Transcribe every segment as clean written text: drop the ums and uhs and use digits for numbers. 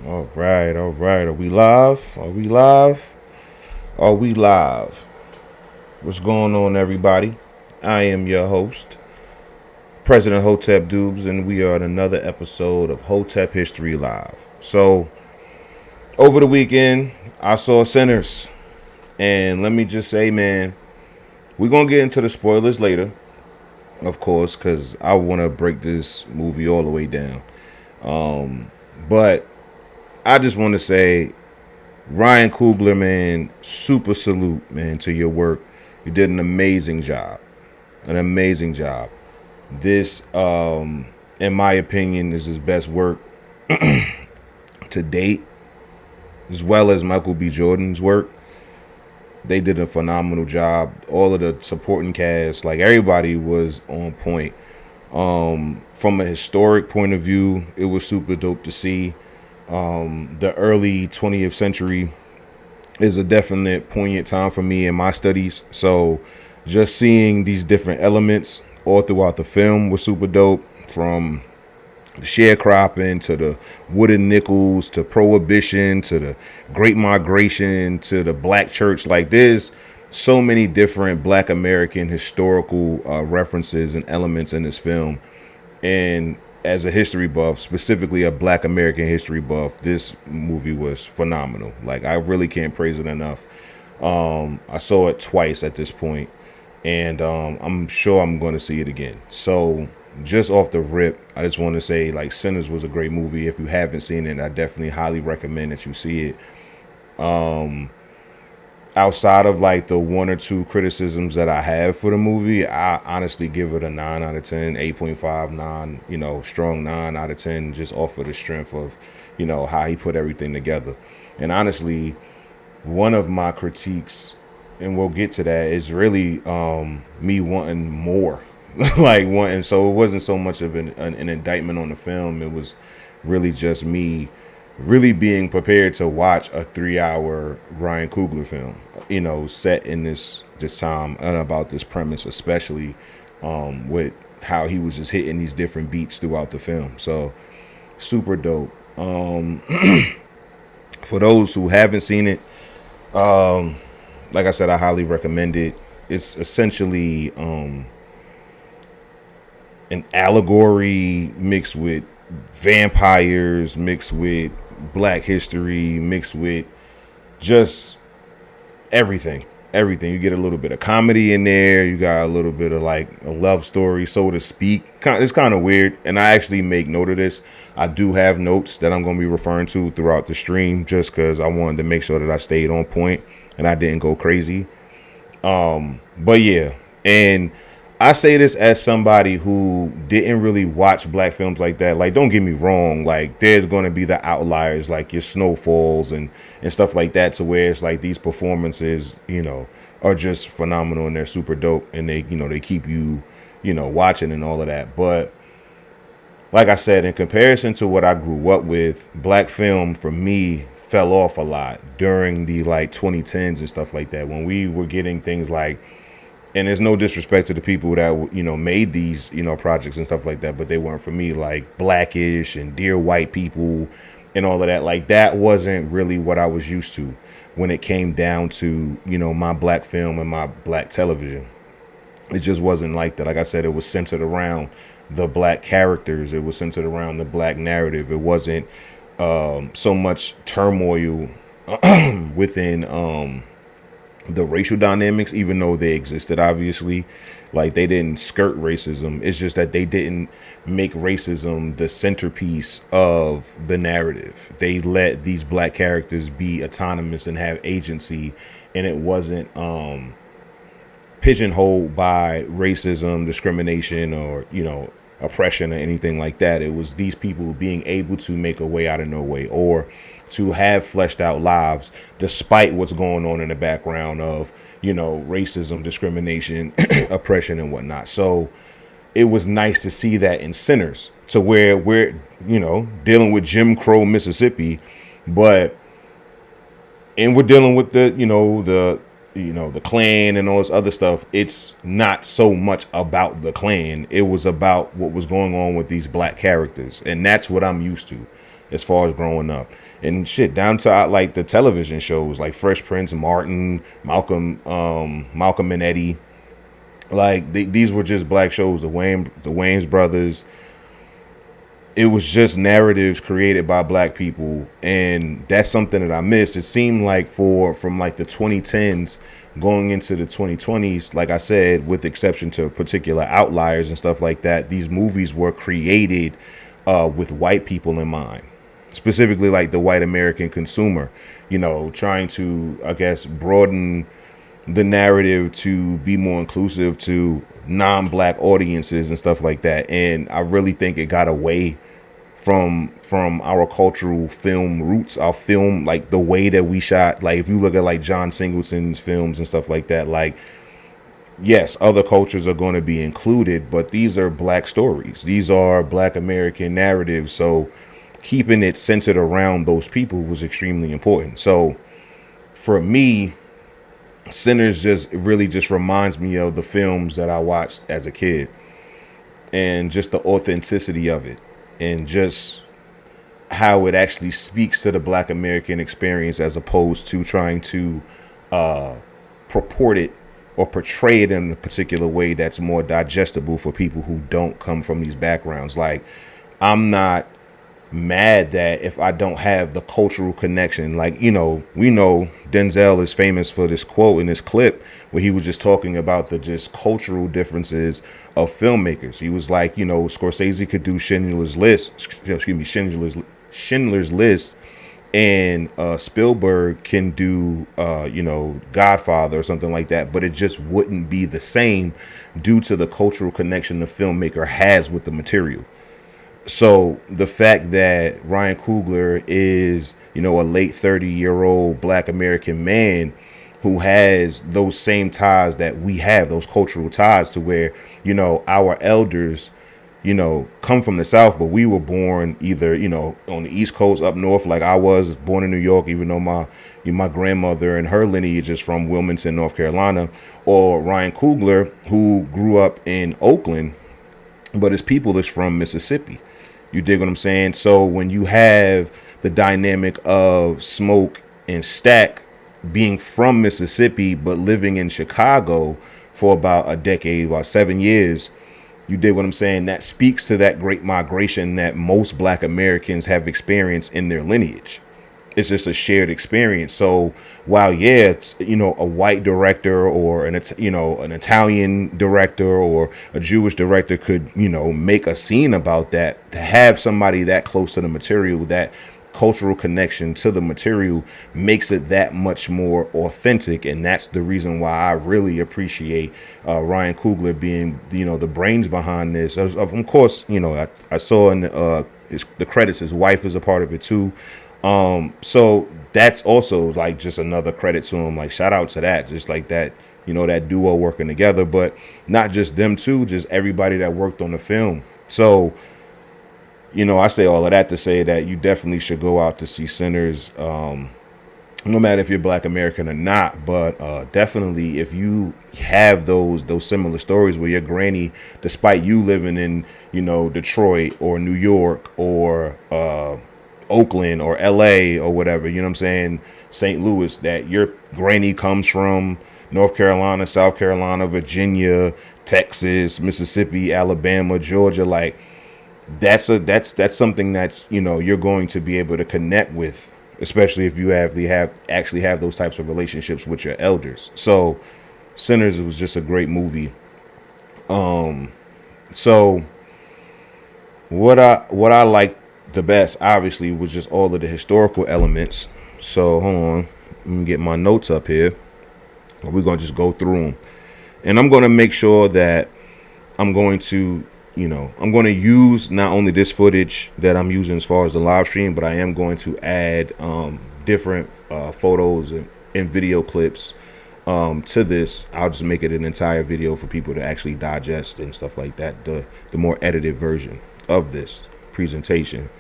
All right, all right. Are we live? Are we live? Are we live? What's going on, everybody? I am your host, President Hotep Dubes, and we are on another episode of Hotep History Live. So, over the weekend, I saw Sinners, and let me just say, man, we're gonna get into the spoilers later, of course, because I want to break this movie all the way down. But I just want to say Ryan Coogler, man, super salute, man, to your work. You did an amazing job. An amazing job. This, in my opinion, is his best work to date, as well as Michael B. Jordan's work. They did a phenomenal job. All of the supporting cast, like everybody was on point. From a historic point of view, it was super dope to see. The early 20th century is a definite poignant time for me in my studies. So just seeing these different elements all throughout the film was super dope, from sharecropping to the wooden nickels to prohibition to the Great Migration to the black church. Like, there's so many different black American historical references and elements in this film. And as a history buff, specifically a black American history buff, this movie was phenomenal. Like, I really can't praise it enough. I saw it twice at this point, and I'm sure I'm going to see it again. So just off the rip, I just want to say, like, Sinners was a great movie. If you haven't seen it, I definitely highly recommend that you see it. Outside of like the one or two criticisms that I have for the movie, I honestly give it a 9 out of 10, 8.5, 9, strong 9 out of 10, just off of the strength of, how he put everything together. And honestly, one of my critiques, and we'll get to that, is really me wanting more. Like, wanting, so it wasn't so much of an indictment on the film. It was really just me really being prepared to watch a 3-hour Ryan Coogler film, set in this time and about this premise, especially with how he was just hitting these different beats throughout the film. So super dope. For those who haven't seen it, like I said, I highly recommend it. It's essentially an allegory mixed with vampires, mixed with black history, mixed with just everything. You get a little bit of comedy in there. You got a little bit of like a love story, so to speak. It's kind of weird, and I actually make note of this. I do have notes that I'm going to be referring to throughout the stream, just because I wanted to make sure that I stayed on point and I didn't go crazy. But yeah, and I say this as somebody who didn't really watch black films like that. Like, don't get me wrong, like, there's going to be the outliers, like your Snowfalls and stuff like that, to where it's like these performances, are just phenomenal and they're super dope, and they keep you, watching and all of that. But like I said, in comparison to what I grew up with, black film for me fell off a lot during the like 2010s and stuff like that, when we were getting things like, and there's no disrespect to the people that made these projects and stuff like that, but they weren't for me, like Blackish and Dear White People and all of that. Like, that wasn't really what I was used to when it came down to my black film and my black television. It just wasn't like that. Like I said, it was centered around the black characters. It was centered around the black narrative. It wasn't so much turmoil within the racial dynamics, even though they existed, obviously. Like, they didn't skirt racism. It's just that they didn't make racism the centerpiece of the narrative. They let these black characters be autonomous and have agency, and it wasn't pigeonholed by racism, discrimination, or oppression or anything like that. It was these people being able to make a way out of no way, or to have fleshed out lives despite what's going on in the background of racism, discrimination, oppression, and whatnot. So it was nice to see that in Sinners, to where we're dealing with Jim Crow Mississippi, but and we're dealing with the the Klan and all this other stuff, it's not so much about the Klan. It was about what was going on with these black characters, and that's what I'm used to as far as growing up. And shit, down to like the television shows like Fresh Prince, Martin, Malcolm and Eddie. Like these were just black shows. The Wayans brothers. It was just narratives created by black people, and that's something that I miss. It seemed like from like the 2010s going into the 2020s, like I said, with exception to particular outliers and stuff like that, these movies were created with white people in mind, specifically like the white American consumer, trying to, I guess, broaden the narrative to be more inclusive to non-black audiences and stuff like that. And I really think it got away from our cultural film roots, our film, like the way that we shot. Like if you look at like John Singleton's films and stuff like that, like yes, other cultures are going to be included, but these are black stories. These are black American narratives. So keeping it centered around those people was extremely important. So for me, Sinners just really just reminds me of the films that I watched as a kid, and just the authenticity of it, and just how it actually speaks to the black American experience, as opposed to trying to purport it or portray it in a particular way that's more digestible for people who don't come from these backgrounds. Like, I'm not mad that if I don't have the cultural connection, like, we know Denzel is famous for this quote in this clip where he was just talking about the just cultural differences of filmmakers. He was like, Scorsese could do Schindler's List, and Spielberg can do Godfather or something like that, but it just wouldn't be the same due to the cultural connection the filmmaker has with the material. So the fact that Ryan Coogler is, a late 30-year-old black American man who has those same ties that we have, those cultural ties, to where, our elders, come from the South, but we were born either, on the East Coast up north, like I was born in New York, even though my grandmother and her lineage is from Wilmington, North Carolina, or Ryan Coogler, who grew up in Oakland, but his people is from Mississippi. You dig what I'm saying? So when you have the dynamic of Smoke and Stack being from Mississippi but living in Chicago for about a decade, about 7 years, you dig what I'm saying? That speaks to that great migration that most black Americans have experienced in their lineage. It's just a shared experience. So while, it's, a white director or an Italian director or a Jewish director could, make a scene about that, to have somebody that close to the material, that cultural connection to the material, makes it that much more authentic. And that's the reason why I really appreciate Ryan Coogler being, the brains behind this. Of course, I saw in the credits, his wife is a part of it too. So that's also like just another credit to him. Like, shout out to that, just like that, that duo working together, but not just them two, just everybody that worked on the film. So, I say all of that to say that you definitely should go out to see Sinners, no matter if you're black American or not, but definitely if you have those similar stories where your granny, despite you living in, Detroit or New York or Oakland or LA or whatever, you know what I'm saying, St. Louis, that your granny comes from North Carolina, South Carolina, Virginia, Texas, Mississippi, Alabama, Georgia, like that's something that, you're going to be able to connect with, especially if you actually have those types of relationships with your elders. So Sinners was just a great movie. So what I liked the best, obviously, was just all of the historical elements. So hold on, let me get my notes up here. We're gonna just go through them, and I'm gonna make sure that I'm going to use not only this footage that I'm using as far as the live stream, but I am going to add different photos and video clips to this. I'll just make it an entire video for people to actually digest and stuff like that, the more edited version of this presentation,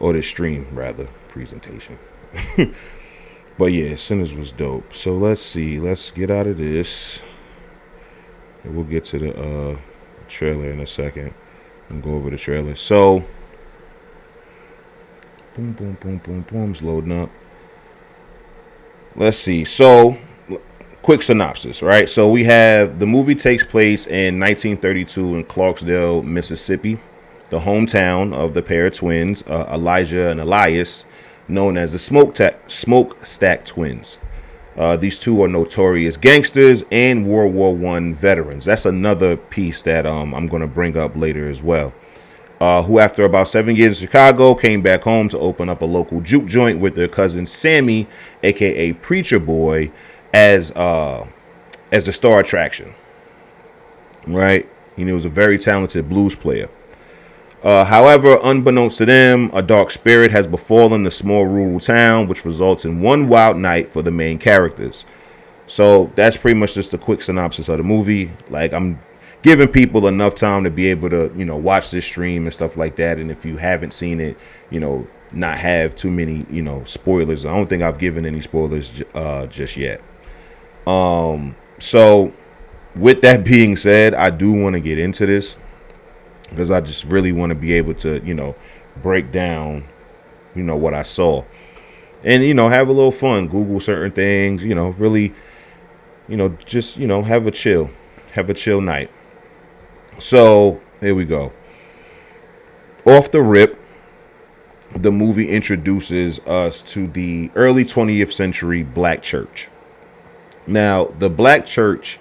or this stream rather, presentation. But yeah, Sinners was dope. So let's see. Let's get out of this. And we'll get to the trailer in a second and go over the trailer. So, boom, boom, boom, boom, boom. It's loading up. Let's see. So, quick synopsis, right? So we have the movie takes place in 1932 in Clarksdale, Mississippi, the hometown of the pair of twins, Elijah and Elias, known as the Smokestack Twins. These two are notorious gangsters and World War I veterans. That's another piece that I'm going to bring up later as well. Who, after about 7 years in Chicago, came back home to open up a local juke joint with their cousin Sammy, aka Preacher Boy, as the star attraction. Right? He was a very talented blues player. However, unbeknownst to them, a dark spirit has befallen the small rural town, which results in one wild night for the main characters. So that's pretty much just a quick synopsis of the movie. Like, I'm giving people enough time to be able to, watch this stream and stuff like that. And if you haven't seen it, not have too many, spoilers. I don't think I've given any spoilers just yet. So with that being said, I do want to get into this because I just really want to be able to, break down, what I saw and, have a little fun, Google certain things, really, just, have a chill night. So here we go. Off the rip, the movie introduces us to the early 20th century black church. Now, the black church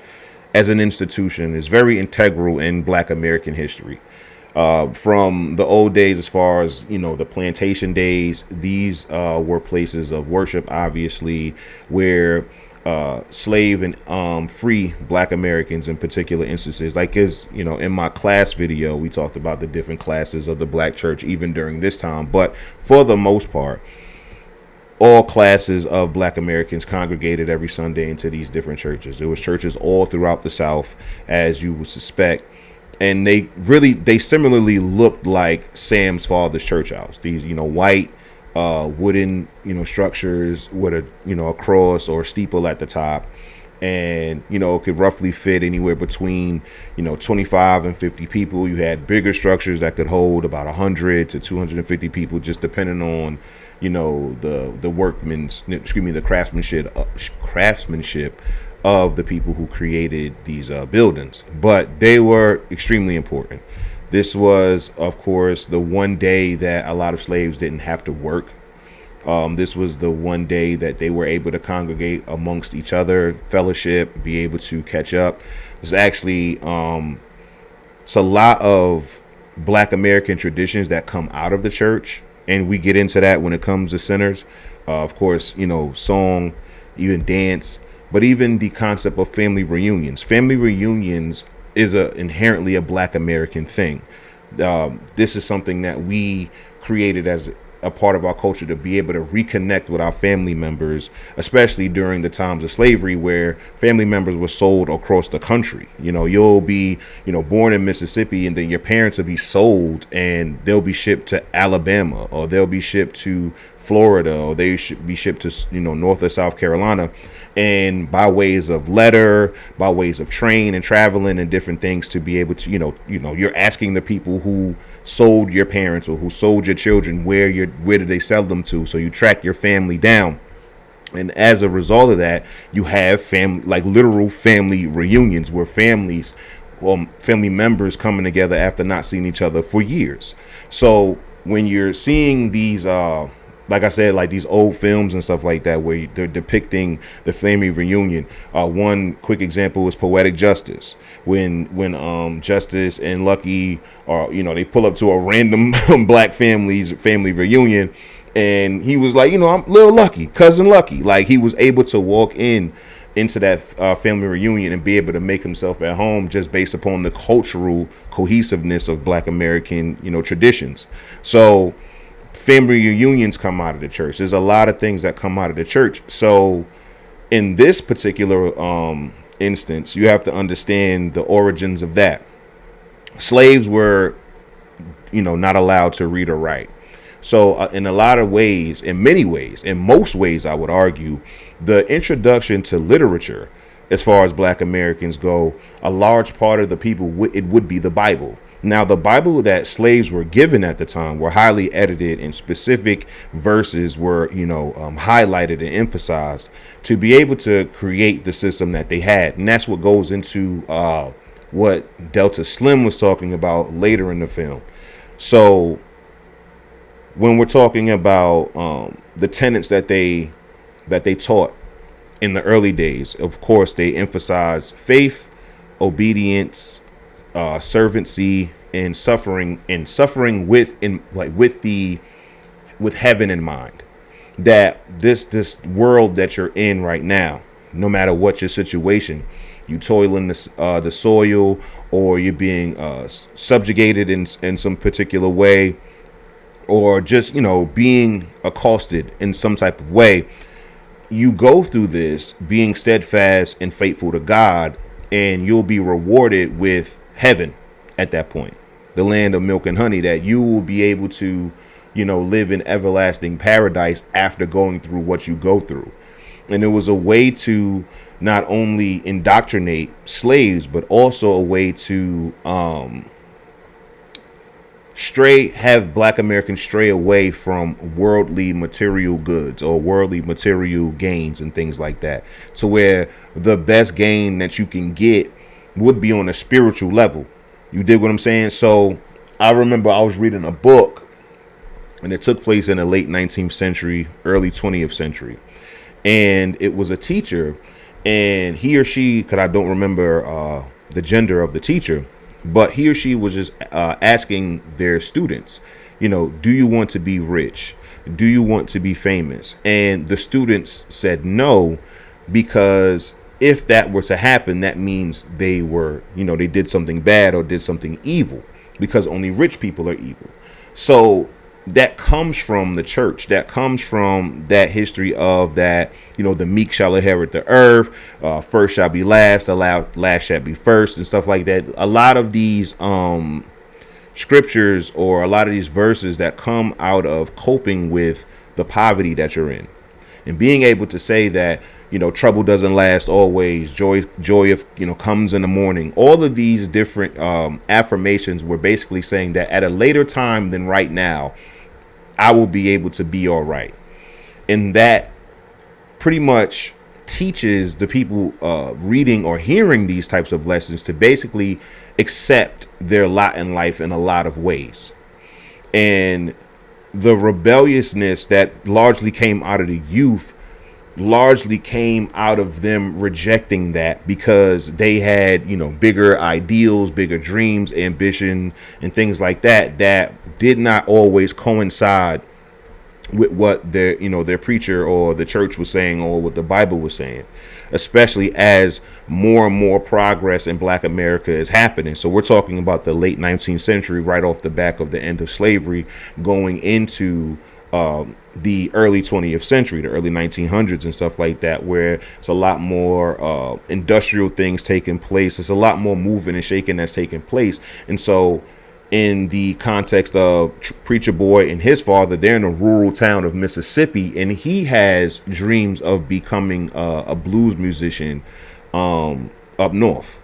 as an institution is very integral in black American history. From the old days, as far as, the plantation days, these were places of worship, obviously, where slave and free black Americans in particular instances, like in my class video, we talked about the different classes of the black church even during this time. But for the most part, all classes of black Americans congregated every Sunday into these different churches. There was churches all throughout the South, as you would suspect. And they similarly looked like Sam's father's church house. These, white, wooden, structures with a cross or steeple at the top. And, it could roughly fit anywhere between, 25 and 50 people. You had bigger structures that could hold about 100 to 250 people, just depending on, the craftsmanship of the people who created these buildings. But they were extremely important. This was, of course, the one day that a lot of slaves didn't have to work. This was the one day that they were able to congregate amongst each other, fellowship, be able to catch up. There's actually it's a lot of black American traditions that come out of the church, and we get into that when it comes to Sinners. Of course, song, even dance, but even the concept of family reunions. Family reunions is inherently a black American thing. This is something that we created as a part of our culture to be able to reconnect with our family members, especially during the times of slavery where family members were sold across the country. You'll be, born in Mississippi, and then your parents will be sold and they'll be shipped to Alabama, or they'll be shipped to Florida, or they should be shipped to, North or South Carolina. And by ways of letter, by ways of train and traveling and different things to be able to, you're asking the people who sold your parents or who sold your children, where did they sell them to? So you track your family down. And as a result of that, you have family, like literal family reunions, where family members coming together after not seeing each other for years. So when you're seeing these, like I said, like these old films and stuff like that, where they're depicting the family reunion. One quick example is Poetic Justice. When Justice and Lucky are, they pull up to a random black family reunion, and he was like, I'm little Lucky, cousin Lucky. Like, he was able to walk into that family reunion and be able to make himself at home just based upon the cultural cohesiveness of black American, traditions. So family reunions come out of the church. There's a lot of things that come out of the church. So in this particular instance, you have to understand the origins of that. Slaves were, not allowed to read or write. So in a lot of ways, in many ways, in most ways, I would argue, the introduction to literature, as far as Black Americans go, a large part of the people, it would be the Bible. Now, the Bible that slaves were given at the time were highly edited, and specific verses were, highlighted and emphasized to be able to create the system that they had. And that's what goes into what Delta Slim was talking about later in the film. So when we're talking about the tenets that they taught in the early days, of course, they emphasized faith, obedience, servancy, and suffering with heaven in mind. That this world that you're in right now, no matter what your situation, you toil in the soil, or you're being subjugated in some particular way, or just being accosted in some type of way, you go through this being steadfast and faithful to God, and you'll be rewarded with heaven at that point, the land of milk and honey, that you will be able to live in everlasting paradise after going through what you go through. And it was a way to not only indoctrinate slaves, but also a way to have Black Americans stray away from worldly material goods or worldly material gains and things like that, to where the best gain that you can get would be on a spiritual level. You dig what I'm saying? So I remember I was reading a book, and it took place in the late 19th century, early 20th century. And it was a teacher, and he or she, because I don't remember the gender of the teacher, but he or she was just asking their students, do you want to be rich? Do you want to be famous? And the students said no, because if that were to happen, that means they were, they did something bad or did something evil, because only rich people are evil. So that comes from the church. That comes from that history of that, the meek shall inherit the earth. First shall be last, the last shall be first, and stuff like that. A lot of these scriptures, or a lot of these verses that come out of coping with the poverty that you're in, and being able to say that, trouble doesn't last always. Joy, comes in the morning. All of these different affirmations were basically saying that at a later time than right now, I will be able to be all right. And that pretty much teaches the people reading or hearing these types of lessons to basically accept their lot in life in a lot of ways. And the rebelliousness that largely came out of the youth largely came out of them rejecting that, because they had, bigger ideals, bigger dreams, ambition, and things like that, that did not always coincide with what their preacher or the church was saying, or what the Bible was saying, especially as more and more progress in Black America is happening. So we're talking about the late 19th century, right off the back of the end of slavery, going into the early 20th century, the early 1900s and stuff like that, where it's a lot more industrial things taking place. It's a lot more moving and shaking that's taking place. And so in the context of Preacher Boy and his father, they're in a rural town of Mississippi, and he has dreams of becoming a blues musician up north.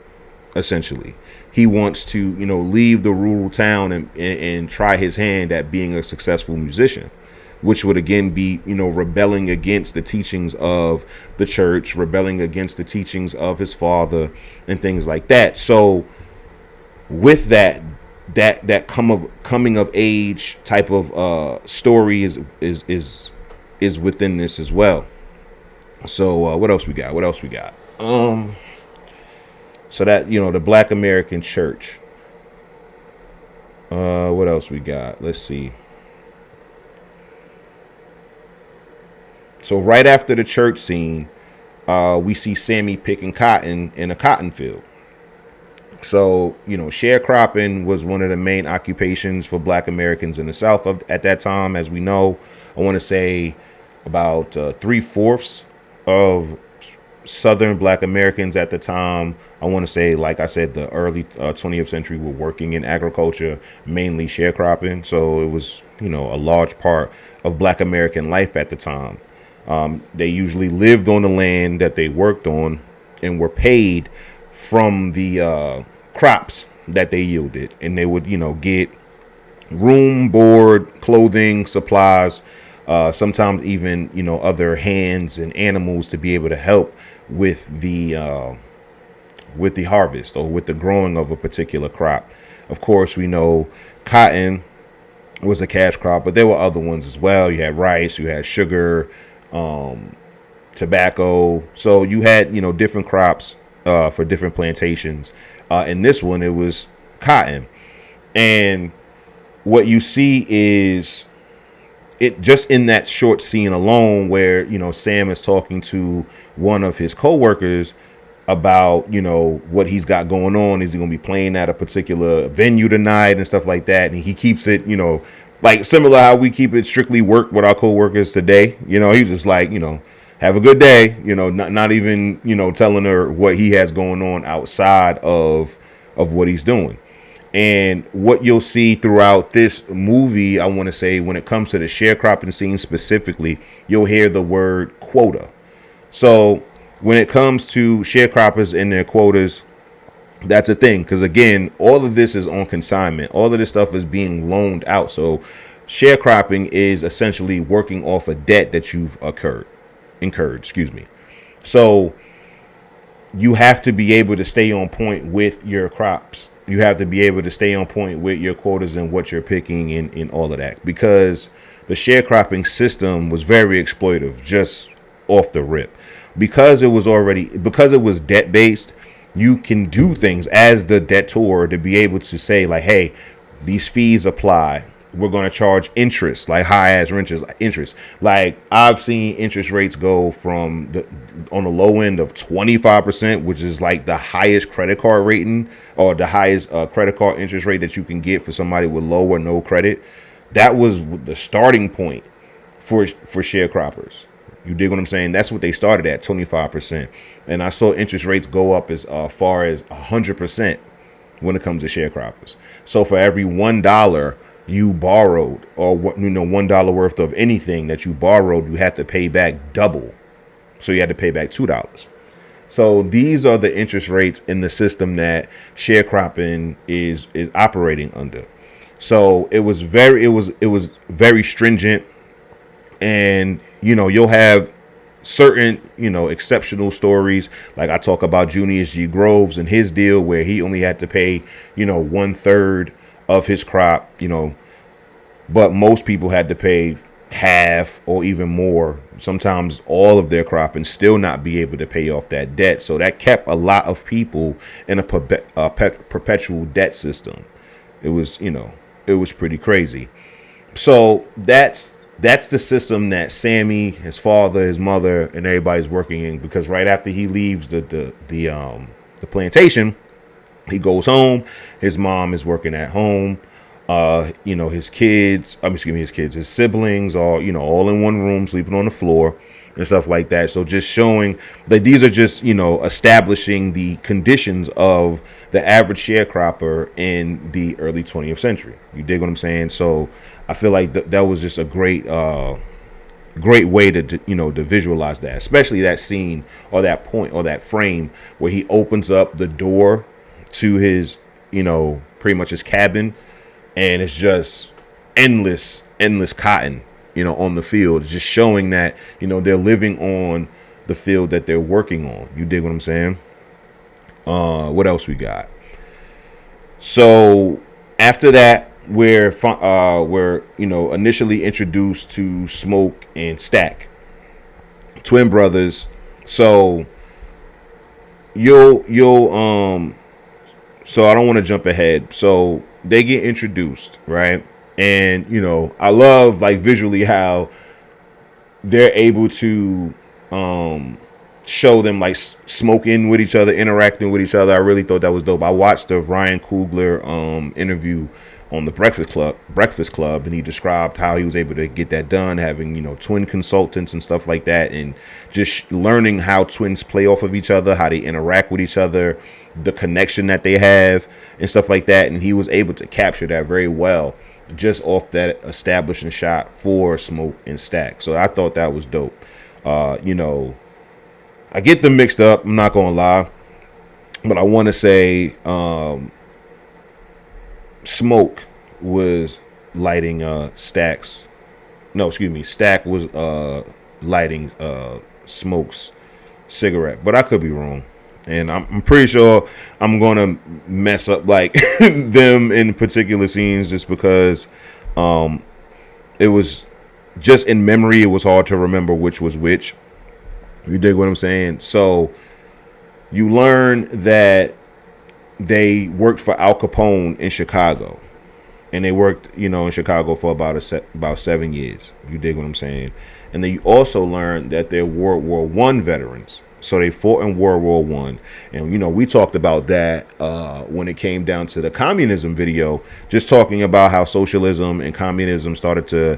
Essentially, he wants to, leave the rural town and try his hand at being a successful musician, which would again be, rebelling against the teachings of the church, rebelling against the teachings of his father, and things like that. So with that coming of age type of story is within this as well. So what else we got? So that, the Black American church. What else we got? Let's see. So right after the church scene, we see Sammy picking cotton in a cotton field. So, sharecropping was one of the main occupations for Black Americans in the South at that time. As we know, I want to say about 3/4 of Southern Black Americans at the time, I want to say, like I said, the early 20th century were working in agriculture, mainly sharecropping. So it was, a large part of Black American life at the time. They usually lived on the land that they worked on and were paid from the crops that they yielded. And they would, get room, board, clothing, supplies, sometimes even, other hands and animals to be able to help with the harvest or with the growing of a particular crop. Of course, we know cotton was a cash crop, but there were other ones as well. You had rice, you had sugar, tobacco. So you had, different crops for different plantations. In this one, it was cotton. And what you see is it just in that short scene alone where, Sam is talking to one of his coworkers about, what he's got going on. Is he going to be playing at a particular venue tonight and stuff like that? And he keeps it, like similar how we keep it strictly work with our coworkers today. He's just like, have a good day, not even, telling her what he has going on outside of what he's doing. And what you'll see throughout this movie, I want to say, when it comes to the sharecropping scene specifically, you'll hear the word quota. So when it comes to sharecroppers and their quotas, that's a thing. Because again, all of this is on consignment. All of this stuff is being loaned out. So sharecropping is essentially working off a debt that you've incurred. So you have to be able to stay on point with your crops. You have to be able to stay on point with your quotas and what you're picking in all of that, because the sharecropping system was very exploitive just off the rip. Because it was debt based, you can do things as the debtor to be able to say like, hey, these fees apply. We're going to charge interest, like high ass interest. Like I've seen interest rates go from on the low end of 25%, which is like the highest credit card rating or the highest credit card interest rate that you can get for somebody with low or no credit. That was the starting point for sharecroppers. You dig what I'm saying? That's what they started at, 25%. And I saw interest rates go up as far as 100% when it comes to sharecroppers. So for every $1 you borrowed, or $1 worth of anything that you borrowed, you had to pay back double. So you had to pay back $2. So these are the interest rates in the system that sharecropping is operating under. So it was very stringent, and you'll have certain exceptional stories. Like I talk about Junius G. Groves and his deal where he only had to pay 1/3 of his crop, but most people had to pay half or even more, sometimes all of their crop, and still not be able to pay off that debt. So that kept a lot of people in a perpetual debt system. It was pretty crazy. So that's the system that Sammy, his father, his mother, and everybody's working in, because right after he leaves the plantation, he goes home. His mom is working at home. His siblings are, all in one room, sleeping on the floor and stuff like that. So just showing that these are just, establishing the conditions of the average sharecropper in the early 20th century. You dig what I'm saying? So I feel like that was just a great way to visualize that, especially that scene or that point or that frame where he opens up the door to his, pretty much his cabin, and it's just endless cotton, on the field, just showing that, they're living on the field that they're working on. You dig what I'm saying? What else we got? So after that, we're initially introduced to Smoke and Stack, twin brothers. So so I don't want to jump ahead. So they get introduced, right? And I love like visually how they're able to show them like smoking with each other, interacting with each other. I really thought that was dope. I watched the Ryan Coogler interview on the Breakfast Club, and he described how he was able to get that done, having twin consultants and stuff like that, and just learning how twins play off of each other, how they interact with each other, the connection that they have, and stuff like that. And he was able to capture that very well just off that establishing shot for Smoke and Stack. So I thought that was dope. I get them mixed up, I'm not gonna lie, but I want to say Smoke was lighting Stack was lighting Smoke's cigarette, but I could be wrong, and I'm pretty sure I'm gonna mess up like them in particular scenes, just because it was just in memory, it was hard to remember which was which. You dig what I'm saying? So you learn that they worked for Al Capone in Chicago, and they worked, in Chicago for about 7 years. You dig what I'm saying? And then you also learn that they're World War I veterans. So they fought in World War I. And, we talked about that when it came down to the communism video, just talking about how socialism and communism started to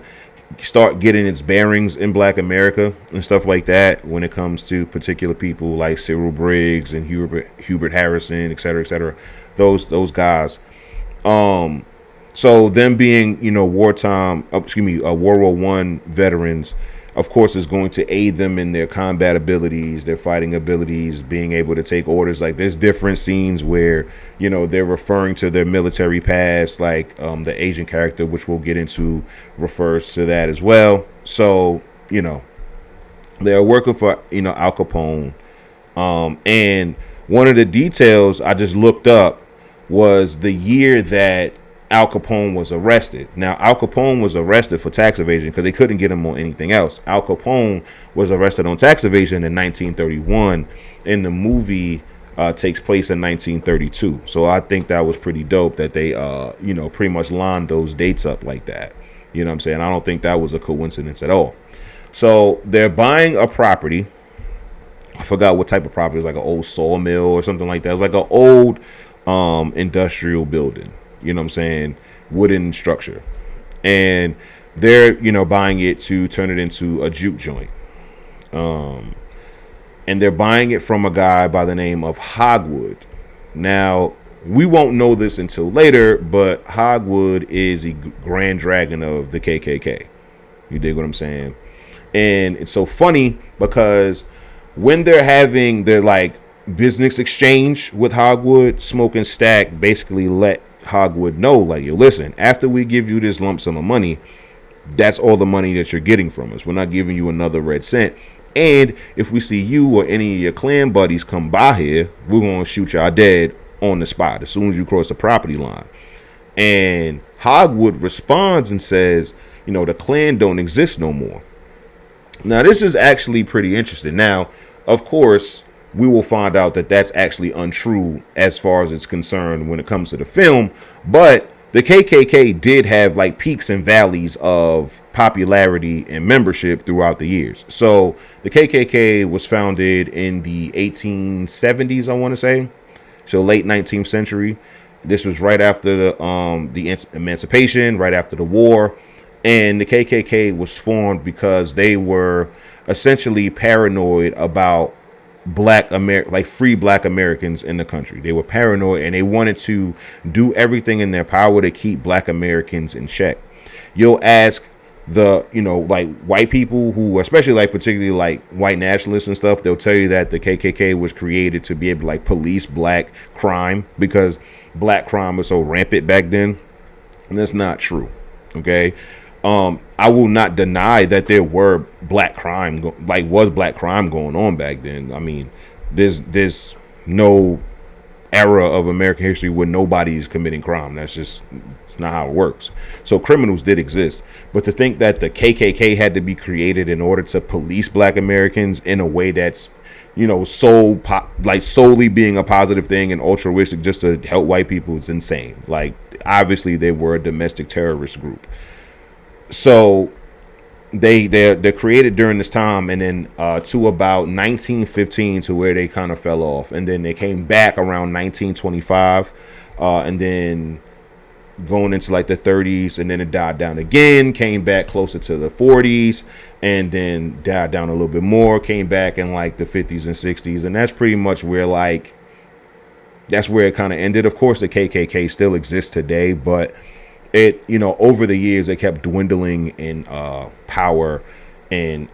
start getting its bearings in Black America and stuff like that when it comes to particular people like Cyril Briggs and Hubert Harrison, et cetera, those guys. So them being, World War I veterans, of course, is going to aid them in their combat abilities, their fighting abilities, being able to take orders. Like, there's different scenes where, they're referring to their military past, like the Asian character, which we'll get into, refers to that as well. So, they're working for, Al Capone. And one of the details I just looked up was the year that Al Capone was arrested. Now, Al Capone was arrested for tax evasion because they couldn't get him on anything else. Al Capone was arrested on tax evasion in 1931, and the movie takes place in 1932. So I think that was pretty dope that they, pretty much lined those dates up like that. You know what I'm saying? I don't think that was a coincidence at all. So they're buying a property. I forgot what type of property. It was like an old sawmill or something like that. It was like an old industrial building. You know what I'm saying? Wooden structure. And they're, buying it to turn it into a juke joint. And they're buying it from a guy by the name of Hogwood. Now, we won't know this until later, but Hogwood is a grand dragon of the KKK. You dig what I'm saying? And it's so funny because when they're having their business exchange with Hogwood, Smoke and Stack basically let Hogwood know, yo, listen, after we give you this lump sum of money, that's all the money that you're getting from us. We're not giving you another red cent. And if we see you or any of your clan buddies come by here, we're going to shoot y'all dead on the spot as soon as you cross the property line. And Hogwood responds and says, the clan don't exist no more. Now, this is actually pretty interesting. Now, of course, we will find out that that's actually untrue as far as it's concerned when it comes to the film. But the KKK did have peaks and valleys of popularity and membership throughout the years. So the KKK was founded in the 1870s, I want to say. So late 19th century. This was right after the emancipation, right after the war. And the KKK was formed because they were essentially paranoid about free Black Americans in the country. They were paranoid and they wanted to do everything in their power to keep Black Americans in check. You'll ask the, white people who, especially particularly white nationalists and stuff, they'll tell you that the KKK was created to be able to police Black crime because Black crime was so rampant back then. And that's not true. Okay. I will not deny that there were Black crime, was Black crime going on back then. I mean, there's no era of American history where nobody's committing crime. That's just not how it works. So criminals did exist, but to think that the KKK had to be created in order to police Black Americans in a way that's, solely being a positive thing and altruistic just to help white people is insane. Obviously they were a domestic terrorist group. So they're created during this time, and then to about 1915 to where they kind of fell off, and then they came back around 1925, and then going into like the 30s, and then it died down again, came back closer to the 40s, and then died down a little bit more, came back in like the 50s and 60s. And that's pretty much where like, that's where it kind of ended. Of course, the KKK still exists today, but it, you know, over the years, it kept dwindling in power and,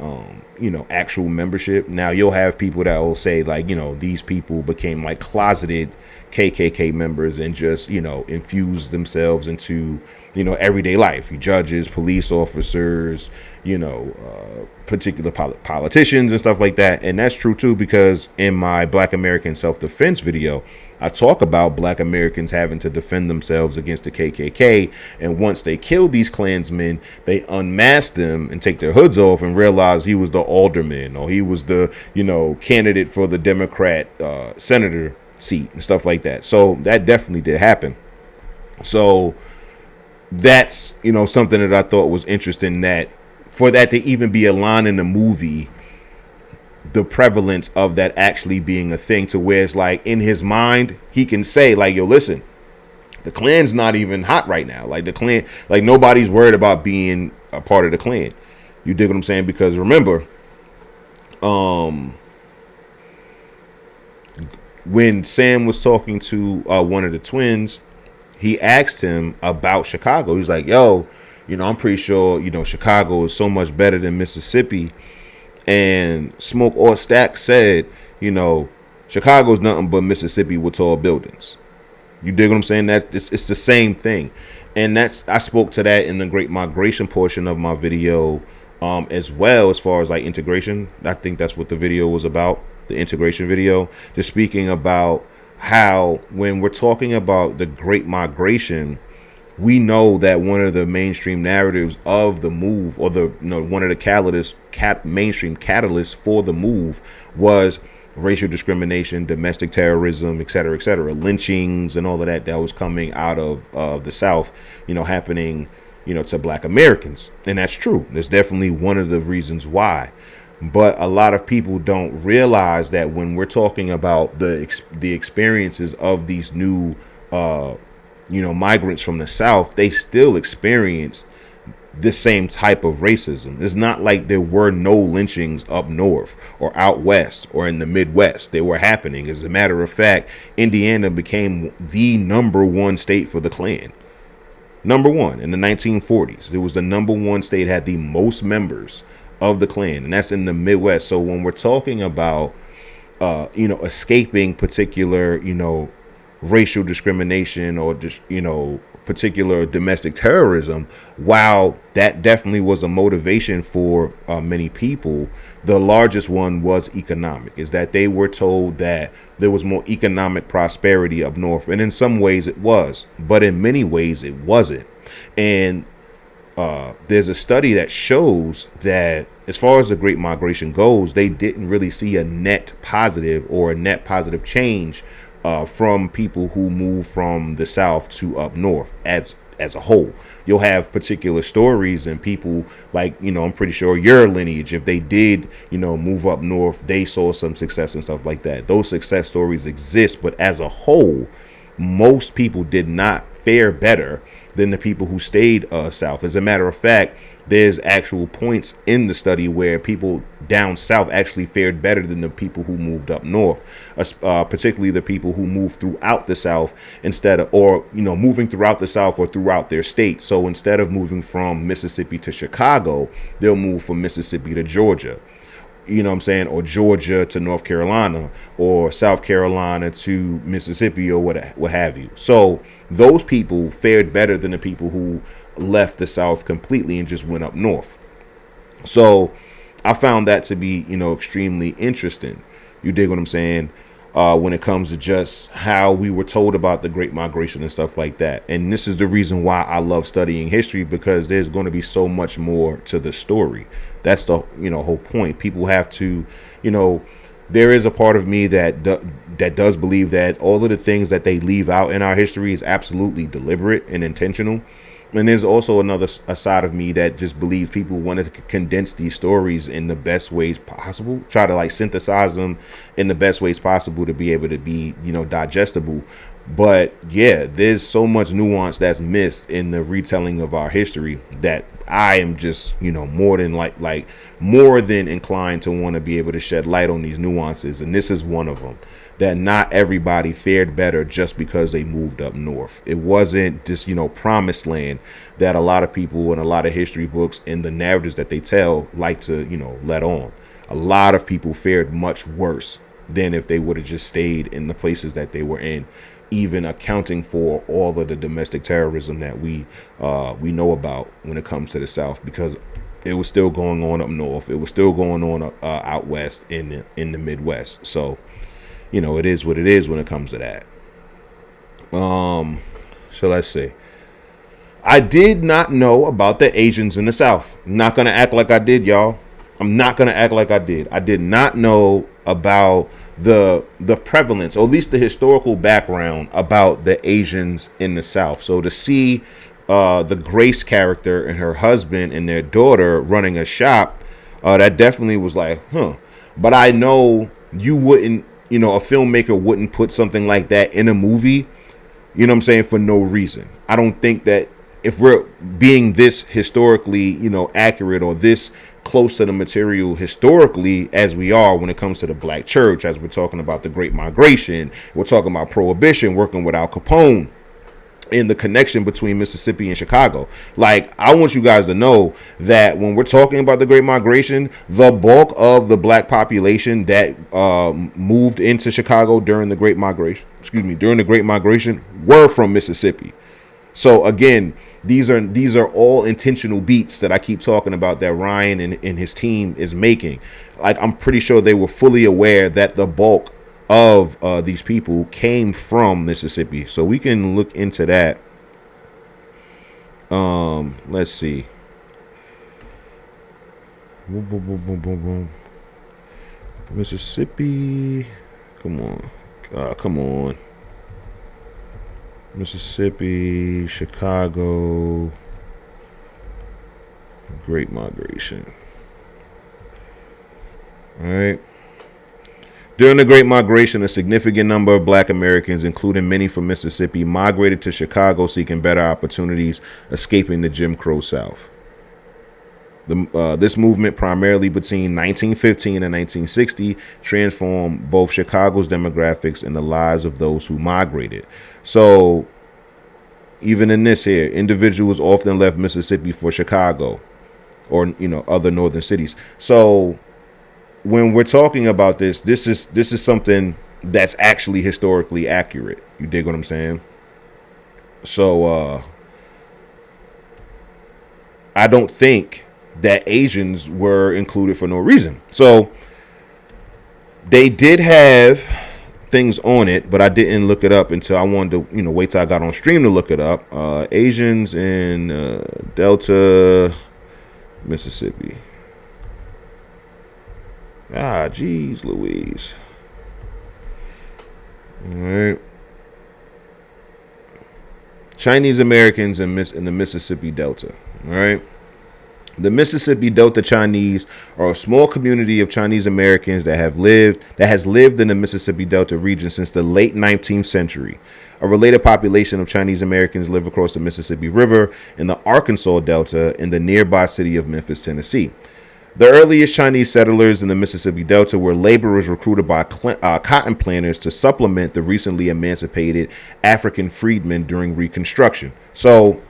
you know, actual membership. Now you'll have people that will say like, you know, these people became like closeted KKK members and just, you know, infuse themselves into, you know, everyday life. Judges, police officers, you know, particular politicians and stuff like that. And that's true too, because in my Black American self-defense video, I talk about Black Americans having to defend themselves against the KKK. And once they kill these Klansmen, they unmask them and take their hoods off and realize he was the alderman, or he was the, you know, candidate for the Democrat senator seat and stuff like that. So that definitely did happen. So that's, you know, something that I thought was interesting, that for that to even be a line in the movie, the prevalence of that actually being a thing, to where it's like in his mind, he can say like, yo, listen, the Klan's not even hot right now. Like the Klan, like nobody's worried about being a part of the Klan. You dig what I'm saying? Because remember, when Sam was talking to one of the twins, he asked him about Chicago. He's like, yo, you know, I'm pretty sure, you know, Chicago is so much better than Mississippi. And Smoke or Stack said, you know, Chicago's nothing but Mississippi with tall buildings. You dig what I'm saying? That it's the same thing. And that's, I spoke to that in the Great Migration portion of my video as well, as far as like integration. I think that's what the video was about, the integration video, just speaking about how when we're talking about the Great Migration, we know that one of the mainstream narratives of the move, or the, you know, one of the mainstream catalysts for the move was racial discrimination, domestic terrorism, et cetera, lynchings and all of that was coming out of the South, you know, happening, you know, to Black Americans. And that's true. That's definitely one of the reasons why. But a lot of people don't realize that when we're talking about the experiences of these new, you know, migrants from the South, they still experienced the same type of racism. It's not like there were no lynchings up north or out west or in the Midwest. They were happening. As a matter of fact, Indiana became the #1 state for the Klan. #1 in the 1940s. It was the #1 state, had the most members of the Klan, and that's in the Midwest. So when we're talking about, you know, escaping particular, you know, racial discrimination or just, you know, particular domestic terrorism, while that definitely was a motivation for many people, the largest one was economic. Is that they were told that there was more economic prosperity up north, and in some ways it was, but in many ways it wasn't. And there's a study that shows that as far as the Great Migration goes, they didn't really see a net positive or a net positive change from people who move from the South to up north as a whole. You'll have particular stories and people like, you know, I'm pretty sure your lineage, if they did, you know, move up north, they saw some success and stuff like that. Those success stories exist, but as a whole, most people did not fare better than the people who stayed south. As a matter of fact, there's actual points in the study where people down south actually fared better than the people who moved up north, particularly the people who moved throughout the South instead of, or, you know, moving throughout the South or throughout their state. So instead of moving from Mississippi to Chicago, they'll move from Mississippi to Georgia. You know what I'm saying? Or Georgia to North Carolina, or South Carolina to Mississippi, or what have you. So those people fared better than the people who left the South completely and just went up north. So I found that to be, you know, extremely interesting. You dig what I'm saying? When it comes to just how we were told about the Great Migration and stuff like that. And this is the reason why I love studying history, because there's going to be so much more to the story. That's the, you know, whole point. People have to, you know, there is a part of me that does believe that all of the things that they leave out in our history is absolutely deliberate and intentional. And there's also a side of me that just believes people want to condense these stories in the best ways possible, try to like synthesize them in the best ways possible to be able to be, you know, digestible. But yeah, there's so much nuance that's missed in the retelling of our history that I am just, more than more than inclined to want to be able to shed light on these nuances. And this is one of them, that not everybody fared better just because they moved up north. It wasn't this, promised land that a lot of people and a lot of history books and the narratives that they tell like to, let on. A lot of people fared much worse than if they would have just stayed in the places that they were in, even accounting for all of the domestic terrorism that we know about when it comes to the South, because it was still going on up north. It was still going on out west in the Midwest. So, it is what it is when it comes to that. So let's see. I did not know about the Asians in the South. I'm not gonna act like I did, y'all. I'm not gonna act like I did. I did not know about the prevalence, or at least the historical background about the Asians in the South. So to see the Grace character and her husband and their daughter running a shop, that definitely was like, huh. But I know you wouldn't, a filmmaker wouldn't put something like that in a movie, you know what I'm saying, for no reason. I don't think that if we're being this historically, accurate, or this close to the material historically as we are when it comes to the black church, as we're talking about the Great Migration, we're talking about Prohibition, working with Al Capone, and the connection between Mississippi and Chicago. Like, I want you guys to know that when we're talking about the Great Migration, the bulk of the black population that moved into Chicago during the Great Migration, were from Mississippi. So again, these are all intentional beats that I keep talking about that Ryan and his team is making. Like, I'm pretty sure they were fully aware that the bulk of these people came from Mississippi. So we can look into that. Let's see. Boom, boom, boom, boom, boom, boom. Mississippi. Come on. Come on. Mississippi, Chicago, Great Migration. All right. During the Great Migration, a significant number of black Americans, including many from Mississippi, migrated to Chicago seeking better opportunities, escaping the Jim Crow South. This movement, primarily between 1915 and 1960, transformed both Chicago's demographics and the lives of those who migrated. So, even in this here, individuals often left Mississippi for Chicago or, other northern cities. So, when we're talking about this is something that's actually historically accurate. You dig what I'm saying? So, I don't think that Asians were included for no reason. So they did have things on it, but I didn't look it up until I wanted to, wait till I got on stream to look it up. Asians in Delta, Mississippi. Geez Louise. All right. Chinese Americans in the Mississippi Delta. All right. The Mississippi Delta Chinese are a small community of Chinese Americans that has lived in the Mississippi Delta region since the late 19th century. A related population of Chinese Americans live across the Mississippi River in the Arkansas Delta in the nearby city of Memphis, Tennessee. The earliest Chinese settlers in the Mississippi Delta were laborers recruited by cotton planters to supplement the recently emancipated African freedmen during Reconstruction. So,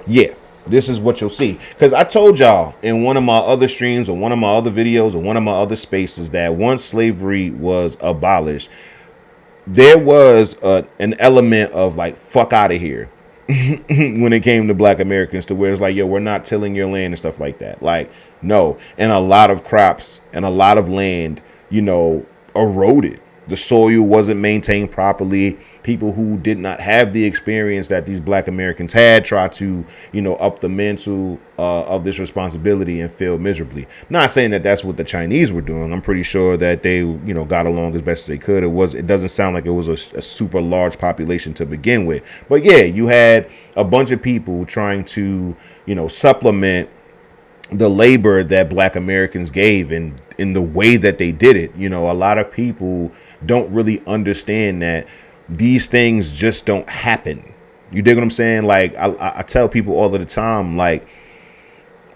yeah. This is what you'll see, because I told y'all in one of my other streams or one of my other videos or one of my other spaces that once slavery was abolished, there was an element of like, fuck out of here when it came to black Americans, to where it's like, yo, we're not tilling your land and stuff like that. Like, no. And a lot of crops and a lot of land, eroded. The soil wasn't maintained properly. People who did not have the experience that these black Americans had tried to, up the mantle of this responsibility and failed miserably. Not saying that that's what the Chinese were doing. I'm pretty sure that they, got along as best as they could. It doesn't sound like it was a super large population to begin with. But yeah, you had a bunch of people trying to, supplement the labor that black Americans gave, and in the way that they did it. A lot of people don't really understand that these things just don't happen. You dig what I'm saying? Like I tell people all of the time, like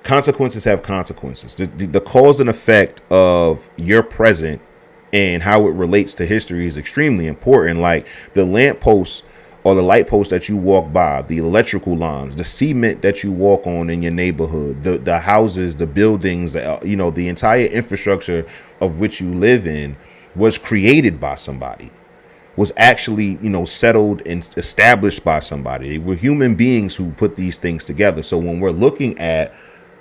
consequences have consequences. The cause and effect of your present and how it relates to history is extremely important. Like the lampposts or the light posts that you walk by, the electrical lines, the cement that you walk on in your neighborhood, the houses, the buildings, the entire infrastructure of which you live in was created by somebody, was actually, settled and established by somebody. We're human beings who put these things together. So when we're looking at,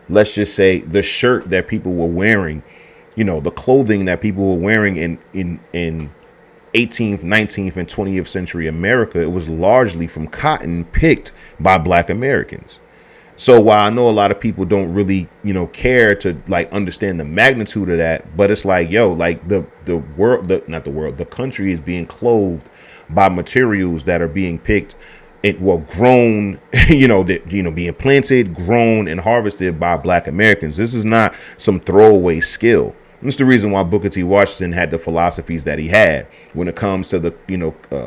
let's just say, the shirt that people were wearing, the clothing that people were wearing in 18th, 19th, and 20th century America, it was largely from cotton picked by Black Americans. So while I know a lot of people don't really, care to like understand the magnitude of that, but it's like, like the world, the country is being clothed by materials that are being picked and grown, being planted, grown, and harvested by Black Americans. This is not some throwaway skill. That's the reason why Booker T. Washington had the philosophies that he had when it comes to the,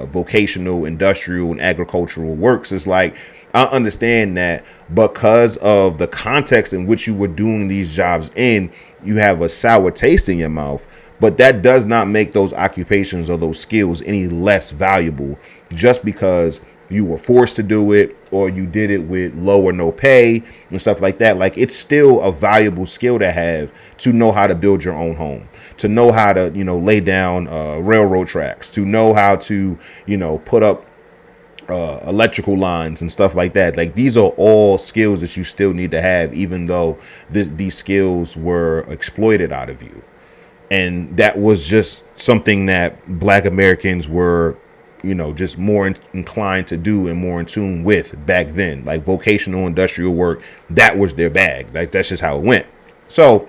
vocational, industrial, and agricultural works. It's like, I understand that because of the context in which you were doing these jobs in, you have a sour taste in your mouth, but that does not make those occupations or those skills any less valuable just because you were forced to do it or you did it with low or no pay and stuff like that. Like, it's still a valuable skill to have, to know how to build your own home, to know how to, lay down railroad tracks, to know how to, put up electrical lines and stuff like that. Like, these are all skills that you still need to have, even though these skills were exploited out of you. And that was just something that Black Americans were, just more inclined to do and more in tune with back then. Like vocational industrial work, that was their bag. Like, that's just how it went. So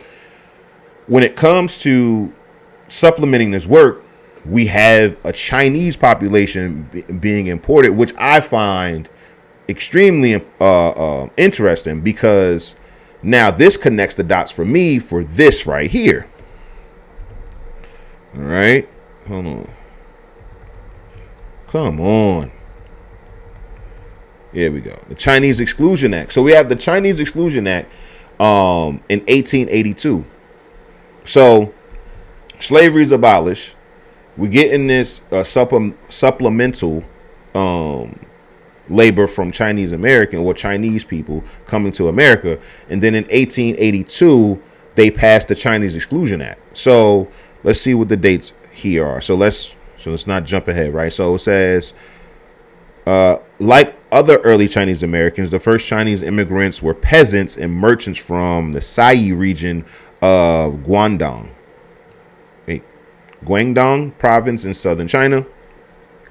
when it comes to supplementing this work, we have a Chinese population being imported, which I find extremely interesting, because now this connects the dots for me for this right here. All right, hold on. Come on. Here we go. The Chinese Exclusion Act. So we have the Chinese Exclusion Act in 1882. So slavery is abolished. We get in this supplemental labor from Chinese American or Chinese people coming to America. And then in 1882, they passed the Chinese Exclusion Act. So let's see what the dates here are. So let's not jump ahead, right? So it says, like other early Chinese Americans, the first Chinese immigrants were peasants and merchants from the Sai region of Guangdong province in southern China.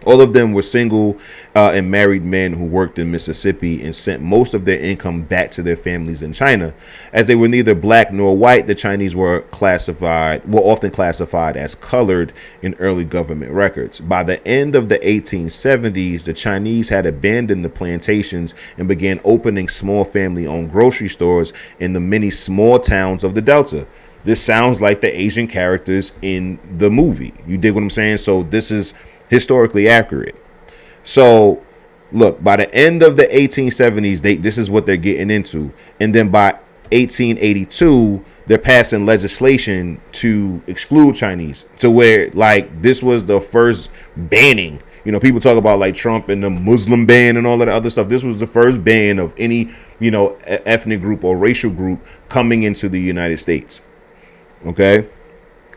All of them were single and married men who worked in Mississippi and sent most of their income back to their families in China. As they were neither black nor white, the Chinese were often classified as colored in early government records. By the end of the 1870s, the Chinese had abandoned the plantations and began opening small family-owned grocery stores in the many small towns of the Delta. This sounds like the Asian characters in the movie. You dig what I'm saying? So this is historically accurate. So look, by the end of the 1870s, this is what they're getting into. And then by 1882, they're passing legislation to exclude Chinese, to where like this was the first banning. People talk about like Trump and the Muslim ban and all of the other stuff. This was the first ban of any, ethnic group or racial group coming into the United States. Okay.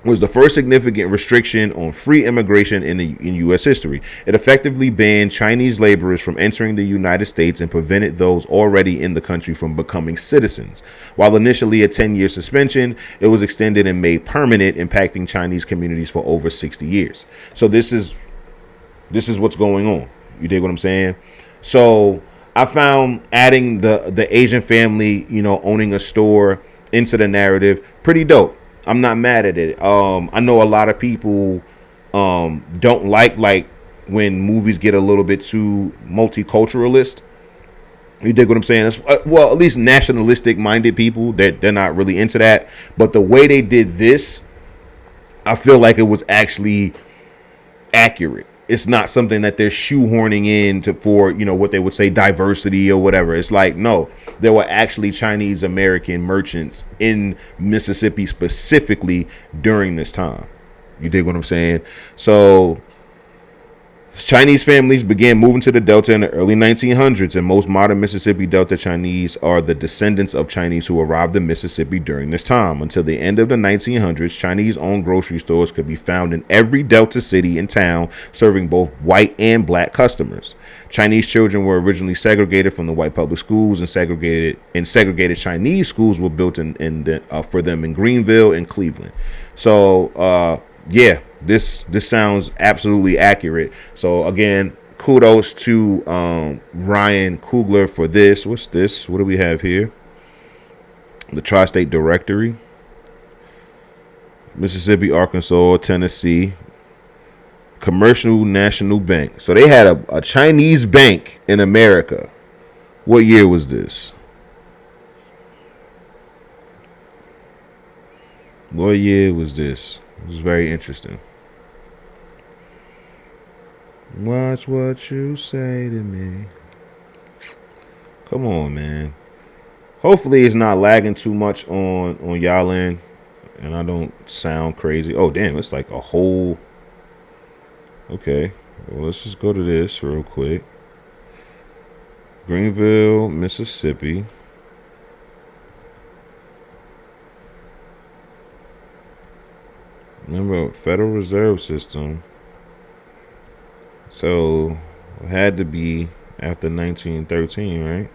Was the first significant restriction on free immigration in U.S. history. It effectively banned Chinese laborers from entering the United States and prevented those already in the country from becoming citizens. While initially a 10-year suspension, it was extended and made permanent, impacting Chinese communities for over 60 years. So this is what's going on. You dig what I'm saying? So I found adding the Asian family, owning a store into the narrative pretty dope. I'm not mad at it. I know a lot of people don't like when movies get a little bit too multiculturalist. You dig what I'm saying? Well, at least nationalistic minded people, they're not really into that. But the way they did this, I feel like it was actually accurate. it's not something that they're shoehorning in to for, what they would say diversity or whatever. It's like, no, there were actually Chinese American merchants in Mississippi specifically during this time. You dig what I'm saying? So Chinese families began moving to the Delta in the early 1900s, and most modern Mississippi Delta Chinese are the descendants of Chinese who arrived in Mississippi during this time. Until the end of the 1900s, Chinese-owned grocery stores could be found in every Delta city and town, serving both white and black customers. Chinese children were originally segregated from the white public schools, and segregated Chinese schools were built for them in Greenville and Cleveland. So, yeah, this sounds absolutely accurate. So again, kudos to Ryan Coogler for this. What's this? What do we have here? The Tri-State Directory. Mississippi, Arkansas, Tennessee. Commercial National Bank. So they had a Chinese bank in America. What year was this? What year was this? It was very interesting. Watch what you say to me. Come on, man. Hopefully it's not lagging too much on y'all end, and I don't sound crazy. Oh, damn, it's like a whole... Okay, well, let's just go to this real quick. Greenville, Mississippi. Remember, Federal Reserve System. So, it had to be after 1913, right?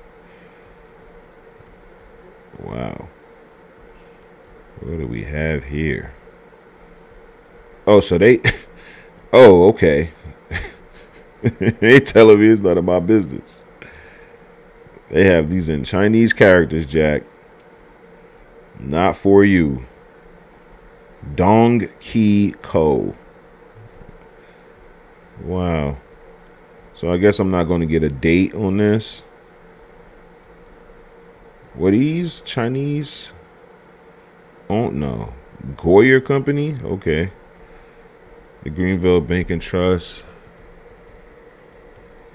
Wow. What do we have here? Oh, so they... Oh, okay. They telling me it's none of my business. They have these in Chinese characters, Jack. Not for you. Dong Ki Ko. Wow. So I guess I'm not going to get a date on this. What these Chinese? Oh no. Goyer Company? Okay. The Greenville Bank and Trust.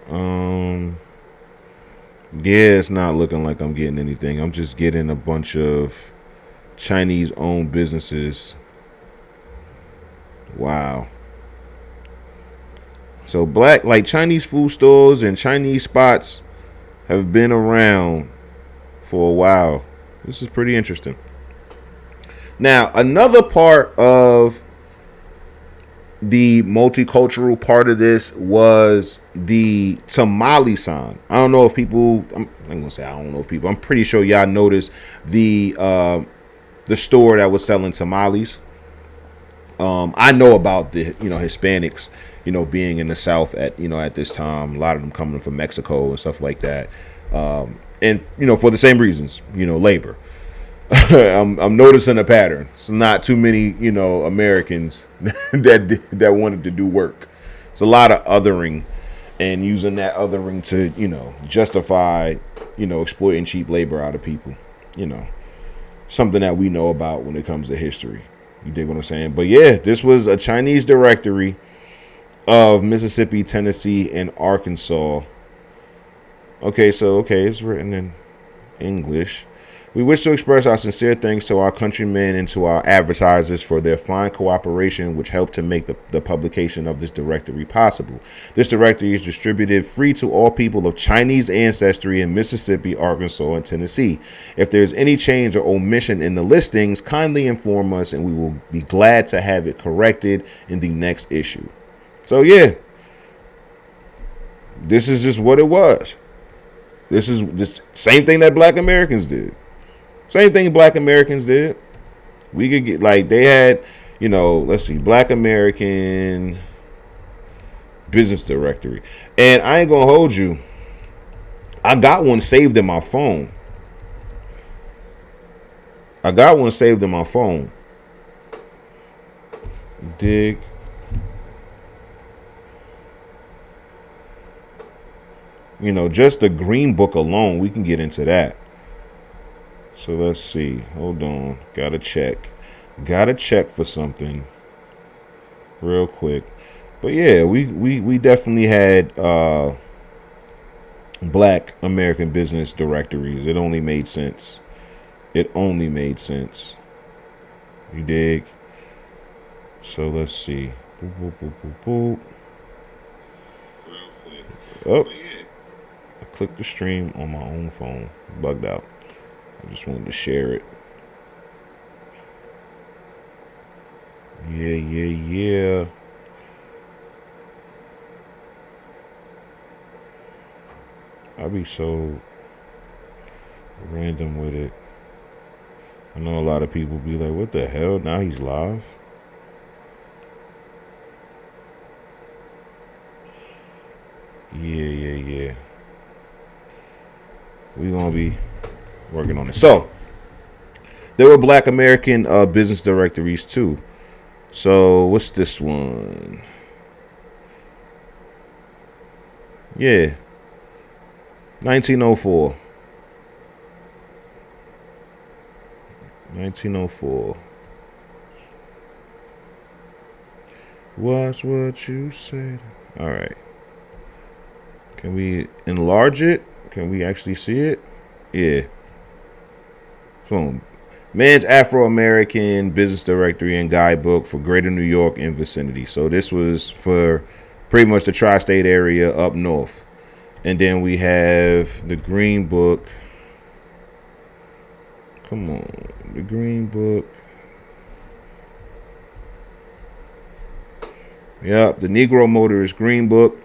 Yeah, it's not looking like I'm getting anything. I'm just getting a bunch of Chinese owned businesses. Wow. So like Chinese food stores and Chinese spots have been around for a while. This is pretty interesting. Now, another part of the multicultural part of this was the tamale sign. I don't know if people, I'm gonna say I don't know if people, I'm pretty sure y'all noticed the store that was selling tamales. I know about the Hispanics being in the South at this time, a lot of them coming from Mexico and stuff like that, and for the same reasons, labor. I'm noticing a pattern. It's not too many Americans that wanted to do work. It's a lot of othering, and using that othering to justify exploiting cheap labor out of people. Something that we know about when it comes to history. You dig what I'm saying? But yeah, this was a Chinese directory of Mississippi, Tennessee, and Arkansas. Okay, it's written in English. We wish to express our sincere thanks to our countrymen and to our advertisers for their fine cooperation, which helped to make the publication of this directory possible. This directory is distributed free to all people of Chinese ancestry in Mississippi, Arkansas, and Tennessee. If there is any change or omission in the listings, kindly inform us, and we will be glad to have it corrected in the next issue. So yeah, this is just what it was. This is the same thing that Black Americans did. Same thing Black Americans did. We could get, like, they had, let's see, Black American Business Directory. And I ain't gonna hold you. I got one saved in my phone. Dig. Just the Green Book alone, we can get into that. So let's see. Hold on. Gotta check for something real quick. But yeah, we definitely had black American business directories. It only made sense. It only made sense. You dig? So let's see. Boop, boop, boop, boop, boop. Oh, I clicked the stream on my own phone. Bugged out. I just wanted to share it. Yeah. I be so random with it. I know a lot of people be like, what the hell? Now he's live? Yeah. We gonna be working on it. So, there were black American business directories too. So, what's this one? Yeah. 1904. 1904. Watch what you said. All right. Can we enlarge it? Can we actually see it? Yeah. Boom. Man's Afro-American Business Directory and Guidebook for Greater New York and vicinity. So this was for pretty much the tri-state area up north. And then we have the Green Book. Come on. The Green Book. Yep, the Negro Motorist Green Book.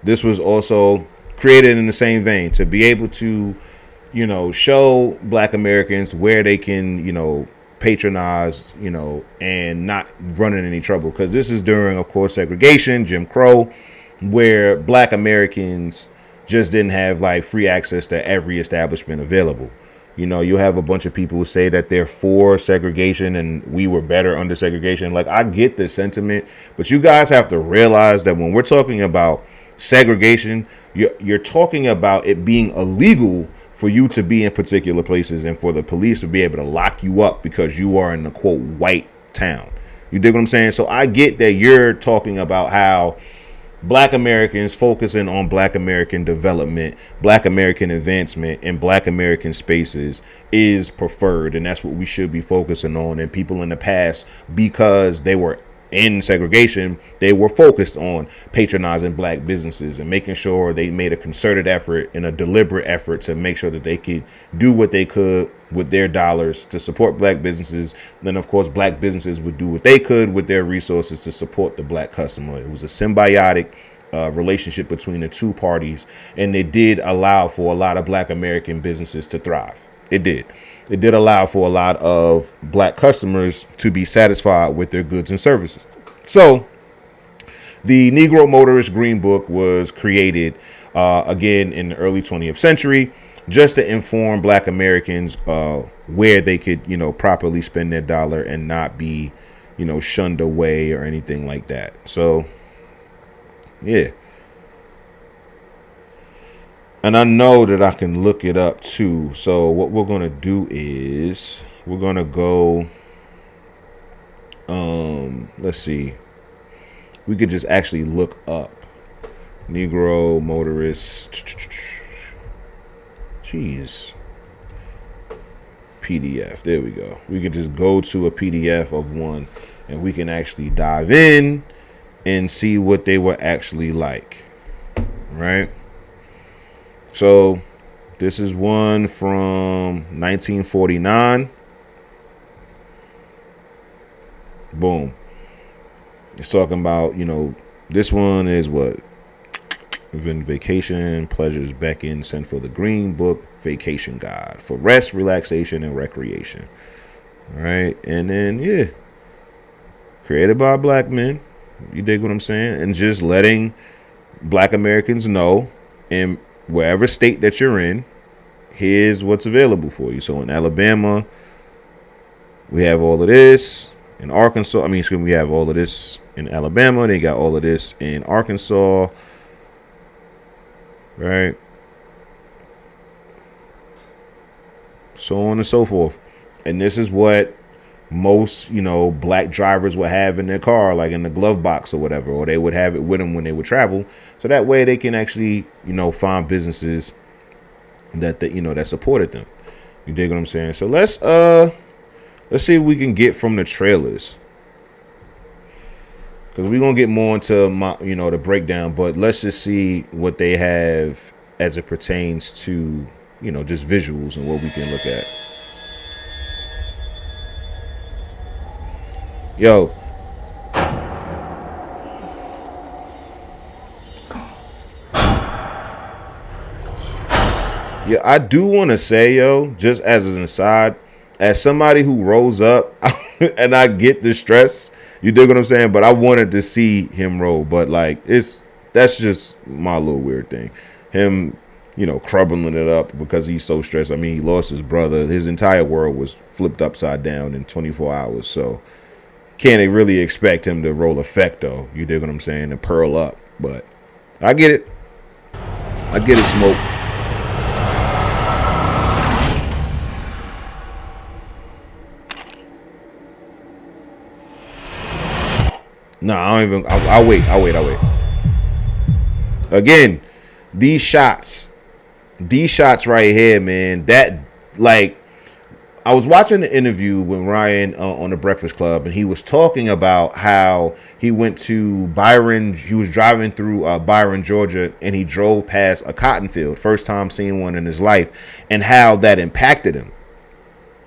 This was also created in the same vein to be able to, show black Americans where they can, patronize, and not run into any trouble. Because this is during, of course, segregation, Jim Crow, where black Americans just didn't have like free access to every establishment available. You have a bunch of people who say that they're for segregation and we were better under segregation. Like, I get the sentiment, but you guys have to realize that when we're talking about segregation, you're talking about it being illegal for you to be in particular places and for the police to be able to lock you up because you are in a quote white town. You dig what I'm saying? So I get that you're talking about how black Americans focusing on black American development, black American advancement, and black American spaces is preferred. And that's what we should be focusing on. And people in the past, because they were in segregation, they were focused on patronizing black businesses and making sure they made a concerted effort and a deliberate effort to make sure that they could do what they could with their dollars to support black businesses. Then, of course, black businesses would do what they could with their resources to support the black customer. It was a symbiotic relationship between the two parties, and it did allow for a lot of black American businesses to thrive. It did. It did allow for a lot of black customers to be satisfied with their goods and services. So the Negro Motorist Green Book was created again in the early 20th century just to inform black Americans where they could, properly spend their dollar and not be, shunned away or anything like that. So, yeah. And I know that I can look it up too. So what we're going to do is we're going to go, let's see. We could just actually look up Negro Motorist. Jeez. PDF. There we go. We could just go to a PDF of one and we can actually dive in and see what they were actually like. Right? So this is one from 1949. Boom. It's talking about, this one is what? Vacation, pleasures beckon, sent for the Green Book Vacation Guide for rest, relaxation, and recreation. All right. And then, yeah, created by black men. You dig what I'm saying? And just letting black Americans know in wherever state that you're in, here's what's available for you. So in Alabama, we have all of this. In Arkansas, we have all of this in Alabama. They got all of this in Arkansas. Right. So on and so forth. And this is what most, black drivers would have in their car, like in the glove box or whatever, or they would have it with them when they would travel. So that way they can actually, find businesses that supported them. You dig what I'm saying? So let's see what we can get from the trailers, because we're gonna get more into the breakdown, but let's just see what they have as it pertains to just visuals and what we can look at. Yo, yeah, I do want to say, just as an aside, as somebody who rolls up, and I get the stress, you dig what I'm saying? But I wanted to see him roll, but like that's just my little weird thing. Him, crumbling it up because he's so stressed. I mean, he lost his brother. His entire world was flipped upside down in 24 hours. So can't they really expect him to roll effect though? You dig what I'm saying? And pearl up. But I get it. I get it, Smoke. No, I don't even. I'll wait. Again, these shots right here, man. That, like, I was watching the interview with Ryan on the Breakfast Club, and he was talking about how he went to Byron. He was driving through Byron, Georgia, and he drove past a cotton field, first time seeing one in his life, and how that impacted him.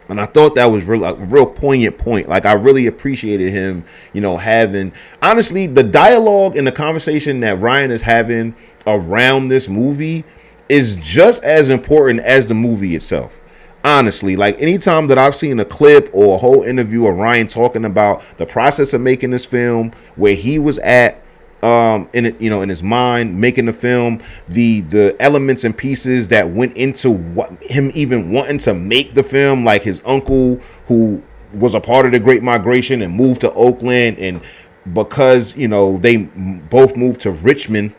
And I thought that was a real poignant point. Like, I really appreciated him, having, honestly, the dialogue and the conversation that Ryan is having around this movie is just as important as the movie itself. Honestly, like, anytime that I've seen a clip or a whole interview of Ryan talking about the process of making this film, where he was at, in it, in his mind making the film, the elements and pieces that went into what him even wanting to make the film, like his uncle who was a part of the Great Migration and moved to Oakland, and because they both moved to Richmond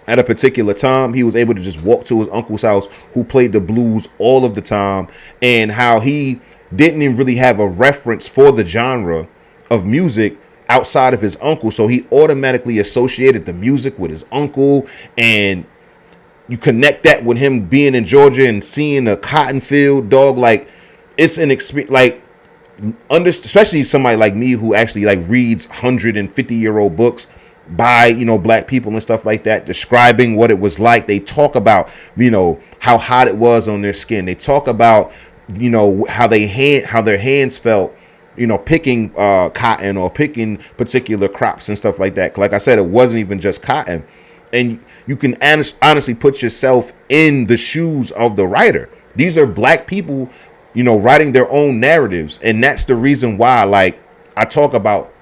at a particular time, he was able to just walk to his uncle's house, who played the blues all of the time, and how he didn't even really have a reference for the genre of music outside of his uncle, so he automatically associated the music with his uncle. And you connect that with him being in Georgia and seeing a cotton field, dog. Like, it's an experience, like, especially somebody like me who actually like reads 150-year-old books by black people and stuff like that, describing what it was like. They talk about how hot it was on their skin. They talk about how their hands felt picking cotton or picking particular crops and stuff like that. Like I said, it wasn't even just cotton. And you can honestly put yourself in the shoes of the writer. These are black people, writing their own narratives. And that's the reason why, like, I talk about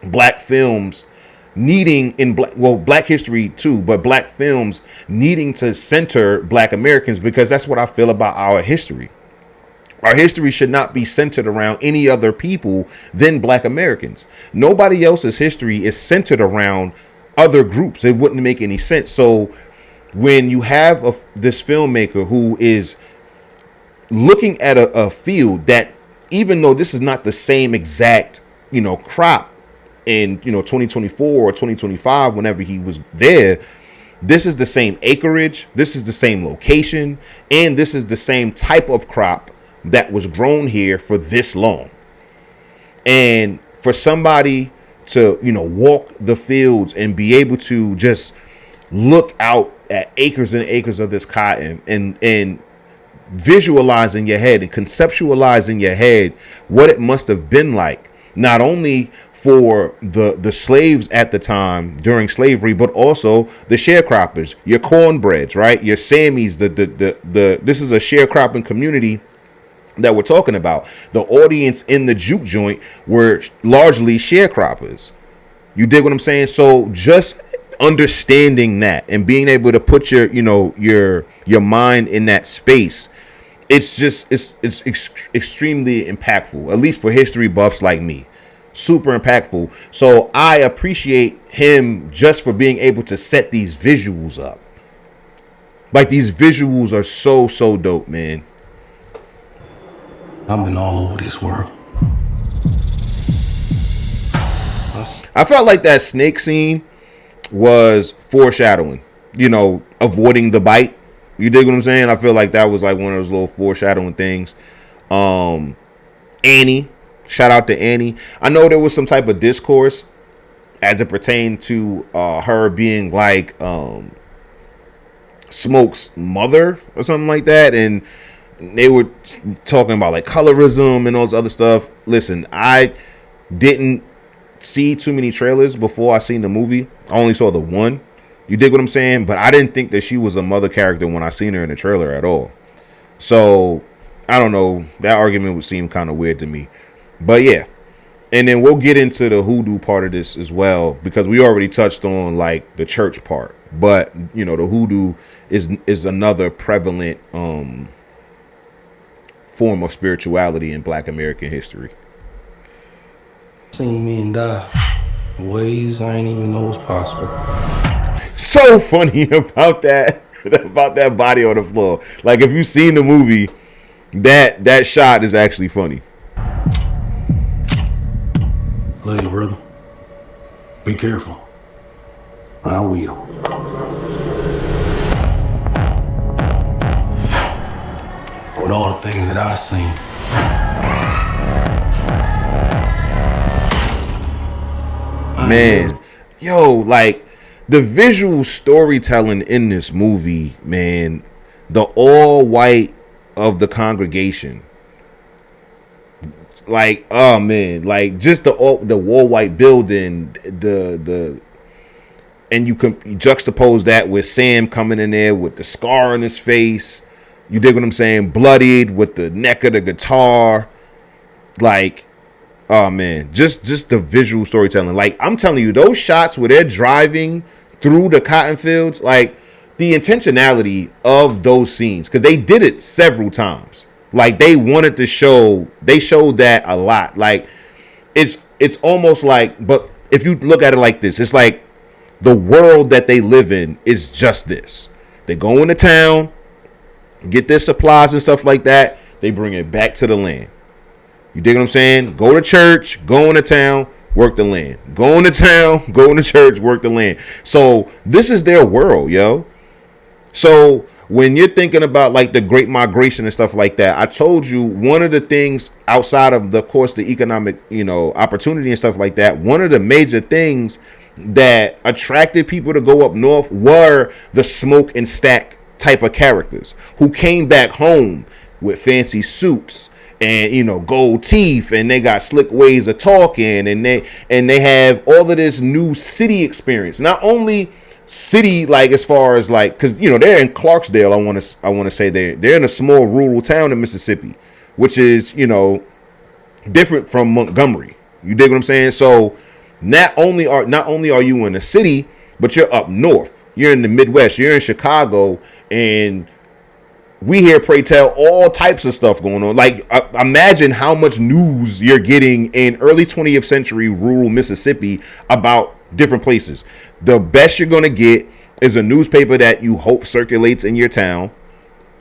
black films needing black history too, but black films needing to center black Americans, because that's what I feel about our history. Our history should not be centered around any other people than black Americans. Nobody else's history is centered around other groups. It wouldn't make any sense. So when you have this filmmaker who is looking at a field that, even though this is not the same exact, crop in, 2024 or 2025, whenever he was there, this is the same acreage, this is the same location, and this is the same type of crop that was grown here for this long. And for somebody to walk the fields and be able to just look out at acres and acres of this cotton and visualize in your head and conceptualize in your head what it must have been like, not only for the slaves at the time during slavery, but also the sharecroppers, your cornbreads, right? Your Sammies. This is a sharecropping community that we're talking about. The audience in the juke joint were largely sharecroppers. You dig what I'm saying? So just understanding that and being able to put your mind in that space, it's extremely impactful, at least for history buffs like me. Super impactful. So I appreciate him just for being able to set these visuals up. Like, these visuals are so dope, man. I've been all over this world. I felt like that snake scene was foreshadowing, avoiding the bite. You dig what I'm saying? I feel like that was like one of those little foreshadowing things. Annie, shout out to Annie. I know there was some type of discourse as it pertained to her being like Smoke's mother or something like that, and they were talking about like colorism and all this other stuff. Listen, I didn't see too many trailers before I seen the movie. I only saw the one. You dig what I'm saying? But I didn't think that she was a mother character when I seen her in the trailer at all. So I don't know. That argument would seem kind of weird to me. But yeah. And then we'll get into the hoodoo part of this as well, because we already touched on like the church part. But the hoodoo is another prevalent form of spirituality in Black American history. Seen men die in ways I ain't even know was possible. So funny about that body on the floor. Like if you've seen the movie, that shot is actually funny. Love you, brother. Be careful. I will. With all the things that I've seen. Man, yo, like the visual storytelling in this movie, man, the all white of the congregation, like, oh man, like just the all white building, the and you can juxtapose that with Sam coming in there with the scar on his face. You dig what I'm saying? Bloodied with the neck of the guitar, like. Oh man, just the visual storytelling. Like I'm telling you, those shots where they're driving through the cotton fields, like the intentionality of those scenes, because they did it several times. Like they wanted to show, they showed that a lot. Like it's almost like, but if you look at it like this, it's like the world that they live in is just this. They go into town, get their supplies and stuff like that. They bring it back to the land. You dig what I'm saying? Go to church, go into town, work the land. Go into town, go into church, work the land. So this is their world, yo. So when you're thinking about like the Great Migration and stuff like that, I told you one of the things outside of the course, the economic, opportunity and stuff like that, one of the major things that attracted people to go up north were the smoke and stack type of characters who came back home with fancy suits and gold teeth, and they got slick ways of talking, and they have all of this new city experience. Not only city, like as far as like, because they're in Clarksdale. I want to say they're in a small rural town in Mississippi, which is different from Montgomery. You dig what I'm saying? So not only are you in the city, but you're up north. You're in the Midwest. You're in Chicago, and we hear, pray tell, all types of stuff going on. Like, imagine how much news you're getting in early 20th century rural Mississippi about different places. The best you're going to get is a newspaper that you hope circulates in your town.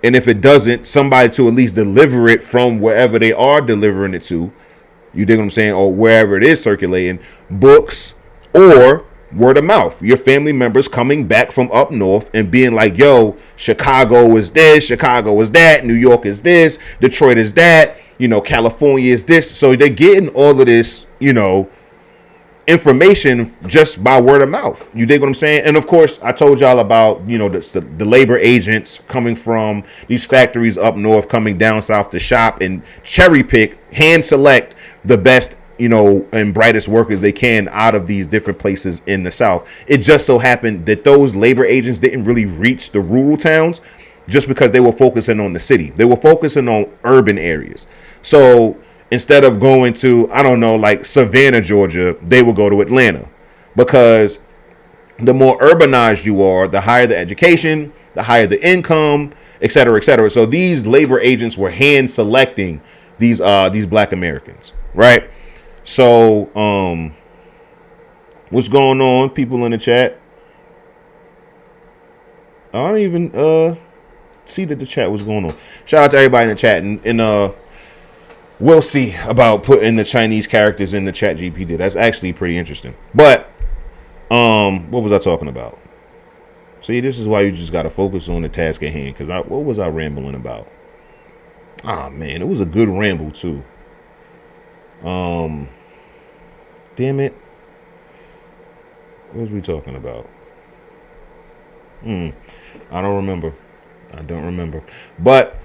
And if it doesn't, somebody to at least deliver it from wherever they are delivering it to. You dig what I'm saying? Or wherever it is circulating. Books or word of mouth. Your family members coming back from up north and being like, yo, Chicago is this, Chicago is that, New York is this, Detroit is that, California is this. So they're getting all of this, information just by word of mouth. You dig what I'm saying? And of course, I told y'all about, the labor agents coming from these factories up north, coming down south to shop and cherry pick, hand select the best and brightest workers they can out of these different places in the South. It just so happened that those labor agents didn't really reach the rural towns just because they were focusing on the city. They were focusing on urban areas. So instead of going to, I don't know, like Savannah, Georgia, they would go to Atlanta, because the more urbanized you are, the higher the education, the higher the income, et cetera, et cetera. So these labor agents were hand selecting these Black Americans, right? So, what's going on, people in the chat? I don't even see that the chat was going on. Shout out to everybody in the chat, and we'll see about putting the Chinese characters in the chat GPT. That's actually pretty interesting. But what was I talking about? See, this is why you just got to focus on the task at hand. Because what was I rambling about? Ah, man, it was a good ramble, too. Damn it. What was we talking about? I don't remember. But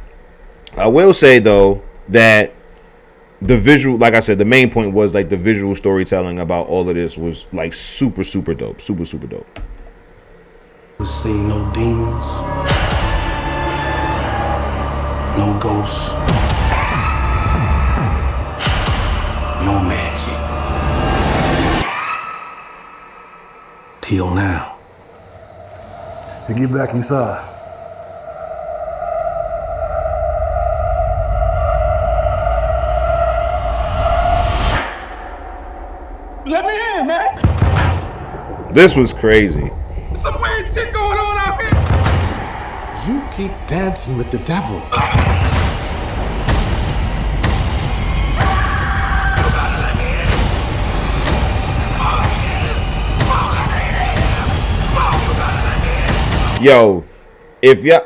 I will say, though, that the visual, like I said, the main point was like the visual storytelling about all of this was like super, super dope. Super, super dope. See no demons, no ghosts, no magic. Till now. To get back inside. Let me in, man. This was crazy. Some weird shit going on out here. You keep dancing with the devil. Yo, if y'all,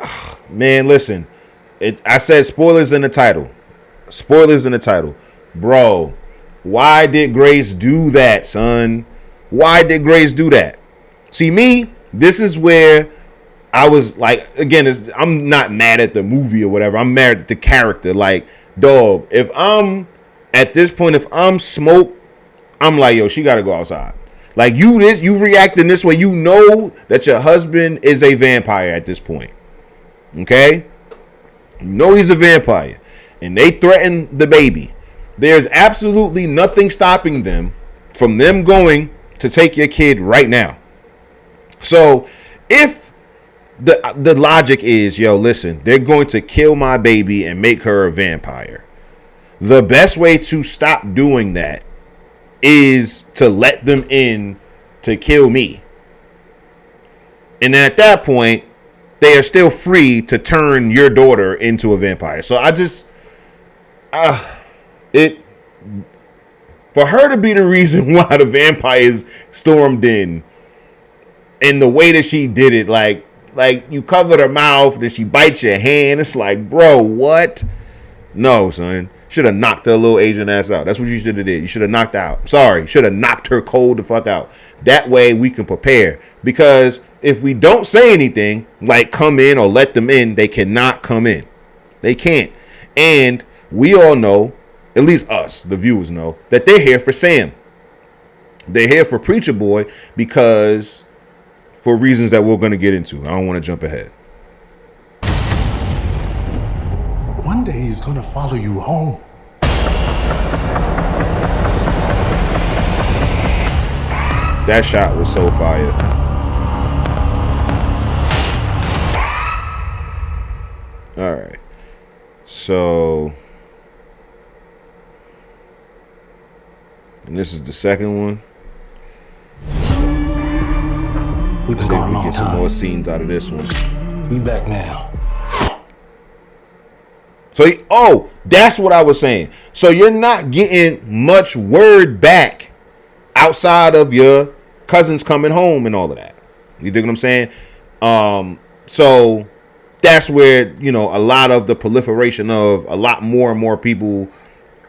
man, listen. I said spoilers in the title. Spoilers in the title. Bro, why did Grace do that, son? Why did Grace do that? See, me, this is where I was like, again, I'm not mad at the movie or whatever. I'm mad at the character. Like, dog, if I'm at this point, if I'm Smoke, I'm like, yo, she got to go outside. Like, you react in this way. You know that your husband is a vampire at this point. Okay? You know he's a vampire. And they threaten the baby. There's absolutely nothing stopping them from them going to take your kid right now. So if the logic is, yo, listen, they're going to kill my baby and make her a vampire, the best way to stop doing that is to let them in to kill me. And then at that point, they are still free to turn your daughter into a vampire. So I just, for her to be the reason why the vampires stormed in, and the way that she did it, like you covered her mouth, then she bites your hand. It's like, bro, what? No, son. Should have knocked her little Asian ass out. That's what you should have did. You should have knocked out. Sorry. Should have knocked her cold the fuck out. That way we can prepare. Because if we don't say anything, like come in or let them in, they cannot come in. They can't. And we all know, at least us, the viewers know, that they're here for Sam. They're here for Preacher Boy because for reasons that we're going to get into. I don't want to jump ahead. One day he's gonna follow you home. That shot was so fire. All right. So, and this is the second one. We've been See if gone a we long get some time. more scenes out of this one. We back now. So, that's what I was saying. So you're not getting much word back outside of your cousins coming home and all of that. You dig what I'm saying? So that's where, a lot of the proliferation of a lot more and more people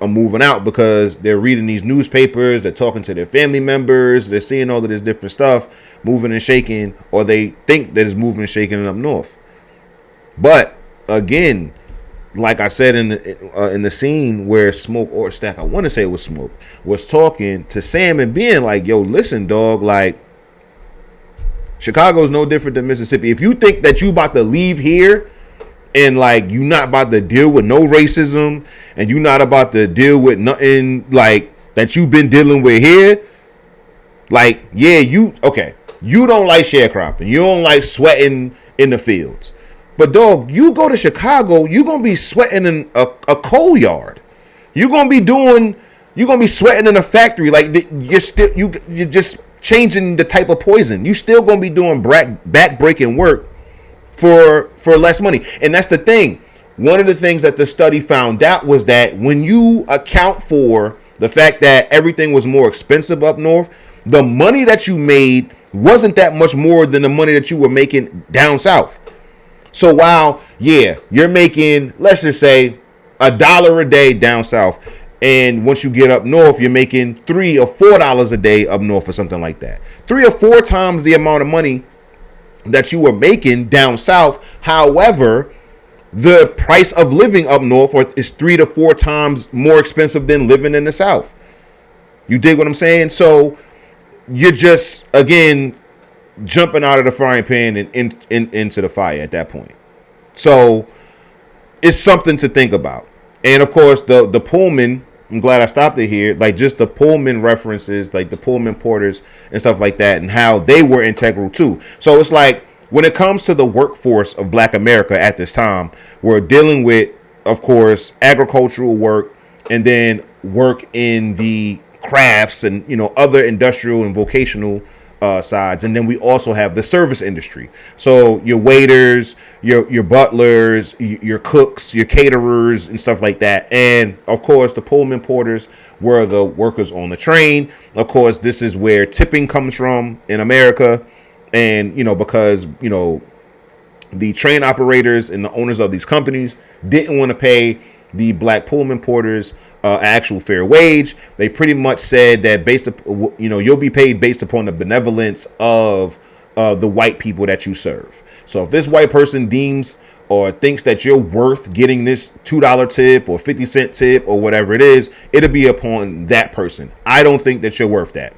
are moving out because they're reading these newspapers, they're talking to their family members, they're seeing all of this different stuff moving and shaking, or they think that it's moving and shaking up north. But again, like I said in the scene where Smoke or Stack, I want to say it was Smoke, was talking to Sam and being like, yo, listen, dog, like, Chicago's no different than Mississippi. If you think that you about to leave here and like you not about to deal with no racism and you not about to deal with nothing like that you've been dealing with here, like, yeah, you don't like sharecropping. You don't like sweating in the fields. But dog, you go to Chicago, you're gonna be sweating in a coal yard. You're gonna be sweating in a factory. Like you're just changing the type of poison. You still gonna be doing back breaking work for less money. And that's the thing. one of the things that the study found out was that when you account for the fact that everything was more expensive up north, the money that you made wasn't that much more than the money that you were making down south. So while, yeah, you're making, let's just say, $1 a day down south, and once you get up north, you're making $3 or $4 a day up north or something like that. 3 or 4 times the amount of money that you were making down south. However, the price of living up north is 3 to 4 times more expensive than living in the south. You dig what I'm saying? So you're just, again, jumping out of the frying pan and into the fire at that point. So it's something to think about. And of course, the Pullman, I'm glad I stopped it here, like just the Pullman references, like the Pullman porters and stuff like that, and how they were integral too. So it's like, when it comes to the workforce of Black America at this time, we're dealing with, of course, agricultural work, and then work in the crafts and, you know, other industrial and vocational sides. And then we also have the service industry. So your waiters, your butlers, your cooks, your caterers and stuff like that. And of course, the Pullman porters were the workers on the train. Of course, this is where tipping comes from in America. And, you know, because, you know, the train operators and the owners of these companies didn't want to pay the Black Pullman porters actual fair wage. They pretty much said that you'll be paid based upon the benevolence of the white people that you serve. So if this white person deems or thinks that you're worth getting this $2 tip or 50-cent tip or whatever it is, it'll be upon that person. I don't think that you're worth that.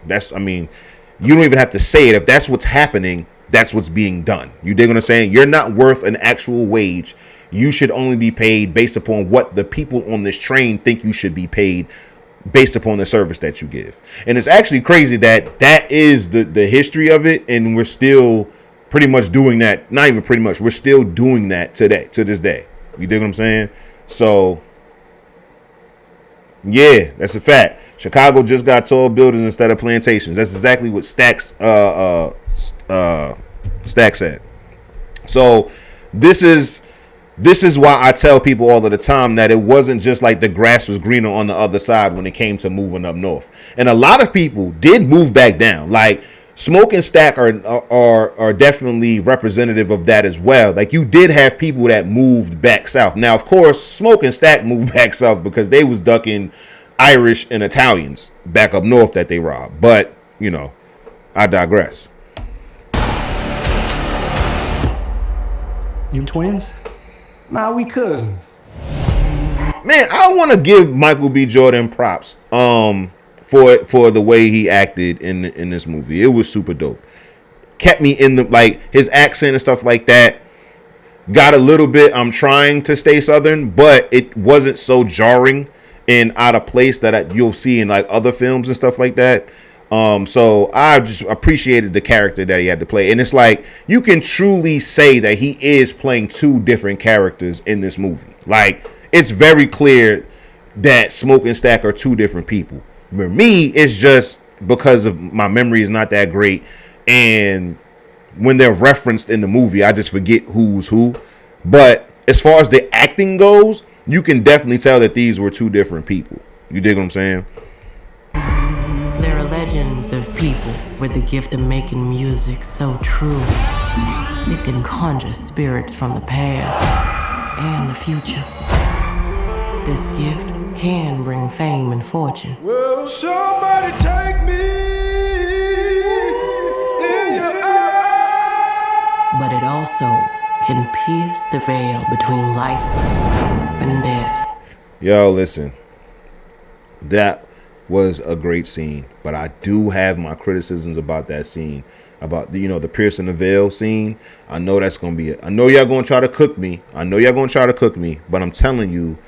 You don't even have to say it. If that's what's happening, that's what's being done. You dig what I'm saying? You're not worth an actual wage. You should only be paid based upon what the people on this train think you should be paid based upon the service that you give. And it's actually crazy that is the history of it. And we're still pretty much doing that. Not even pretty much. We're still doing that today, to this day. You dig what I'm saying? So, yeah, that's a fact. Chicago just got tall buildings instead of plantations. That's exactly what Stacks said. So this is why I tell people all of the time that it wasn't just like the grass was greener on the other side when it came to moving up north. And a lot of people did move back down. Like Smoke and Stack are definitely representative of that as well. Like you did have people that moved back south. Now, of course, Smoke and Stack moved back south because they was ducking Irish and Italians back up north that they robbed. But, you know, I digress. You twins? Nah, we cousins. Man, I want to give Michael B. Jordan props for the way he acted in this movie. It was super dope. Kept me in the, like, his accent and stuff like that. Got a little bit, I'm trying to stay Southern, but it wasn't so jarring and out of place that you'll see in like other films and stuff like that. So I just appreciated the character that he had to play. And it's like, you can truly say that he is playing 2 different characters in this movie. Like, it's very clear that Smoke and Stack are 2 different people. For me, it's just because of my memory is not that great. And when they're referenced in the movie, I just forget who's who. But as far as the acting goes, you can definitely tell that these were 2 different people. You dig what I'm saying? There are legends of people with the gift of making music so true. It can conjure spirits from the past and the future. This gift can bring fame and fortune. Will somebody take me in your eyes? But it also can pierce the veil between life and death. Yo, listen. That was a great scene, but I do have my criticisms about that scene, about the piercing the veil scene. I know that's gonna be it. I know y'all gonna try to cook me. But I'm telling you,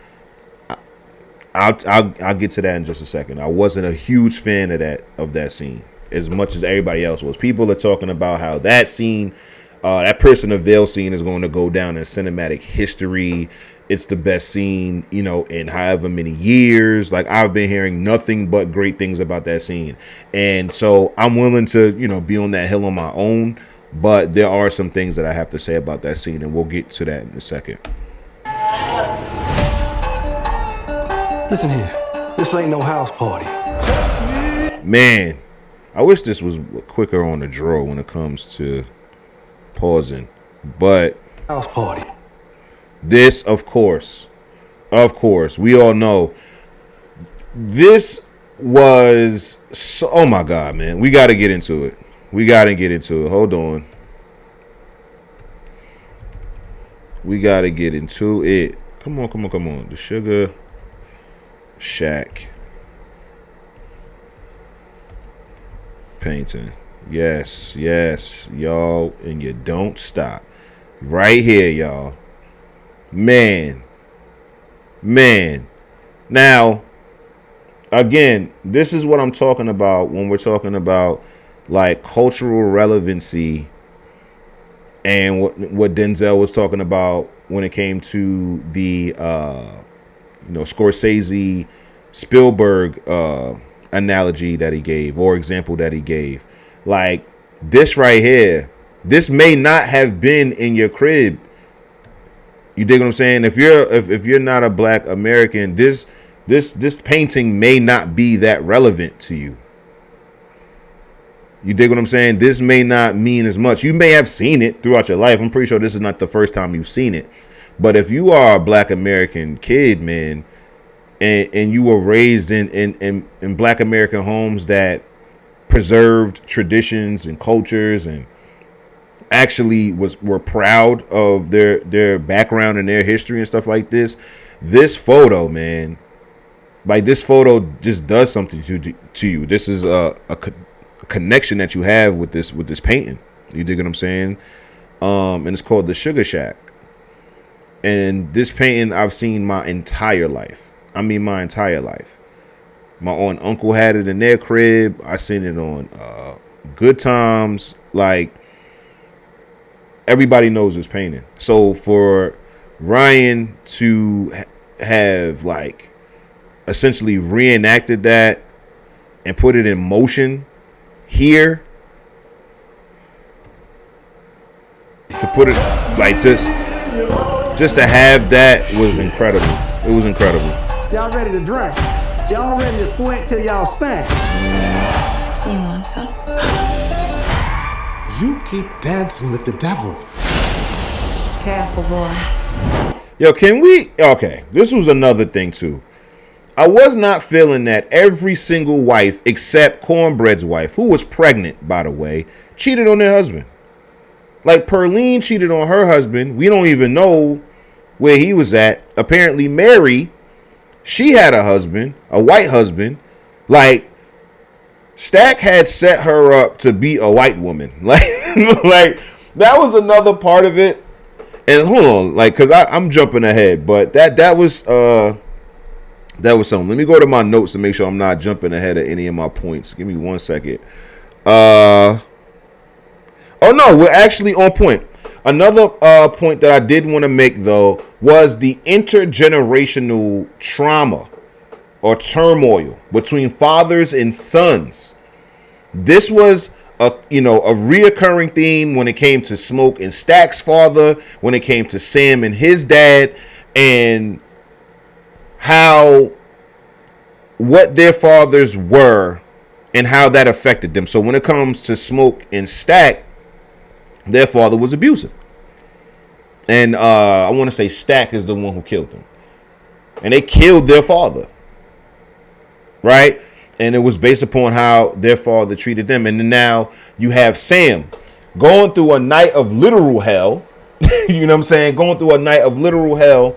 I'll get to that in just a second. I wasn't a huge fan of that scene as much as everybody else was. People are talking about how that scene, that piercing the veil scene, is going to go down in cinematic history. It's the best scene, in however many years. Like, I've been hearing nothing but great things about that scene. And so I'm willing to, be on that hill on my own. But there are some things that I have to say about that scene, and we'll get to that in a second. Listen here, this ain't no house party. Man, I wish this was quicker on the draw when it comes to pausing. But House party. this, of course, we all know this was so, oh my God, man. We got to get into it. Hold on. We got to get into it. Come on. The Sugar Shack painting. Yes, y'all. And you don't stop. Right here, y'all. Man. Now, again, this is what I'm talking about when we're talking about like cultural relevancy and what Denzel was talking about when it came to the Scorsese Spielberg analogy that he gave or example that he gave. Like this right here, this may not have been in your crib. You dig what I'm saying? If you're not a black American, this painting may not be that relevant to you. You dig what I'm saying? This may not mean as much. You may have seen it throughout your life. I'm pretty sure this is not the first time you've seen it. But if you are a black American kid, man, and you were raised in black American homes that preserved traditions and cultures and actually were proud of their background and their history and stuff like this photo, man, like this photo just does something to you. This is a connection that you have with this painting. You dig what I'm saying? And it's called the Sugar Shack. And this painting I've seen my entire life. My entire life. My aunt and uncle had it in their crib. I seen it on Good Times. Like, everybody knows this painting. So for Ryan to have like essentially reenacted that and put it in motion here, to put it like just to have that was incredible. It was incredible. Y'all ready to drink? Y'all ready to sweat till y'all stank? You want some? You keep dancing with the devil. Careful, boy. Yo, okay, this was another thing too. I was not feeling that every single wife except Cornbread's wife, who was pregnant, by the way, cheated on their husband. Like Perline cheated on her husband. We don't even know where he was at. Apparently Mary, she had a husband, a white husband. Like Stack had set her up to be a white woman. Like that was another part of it. And hold on, like, cause I'm jumping ahead, but that was something. Let me go to my notes to make sure I'm not jumping ahead of any of my points. Give me 1 second. Oh no, we're actually on point. Another point that I did want to make though was the intergenerational trauma or turmoil between fathers and sons. This was a reoccurring theme when it came to Smoke and Stack's father, when it came to Sam and his dad, and what their fathers were and how that affected them. So when it comes to Smoke and Stack, their father was abusive. And I want to say Stack is the one who killed them. And they killed their father. Right? And it was based upon how their father treated them. And then now you have Sam going through a night of literal hell. You know what I'm saying? Going through a night of literal hell,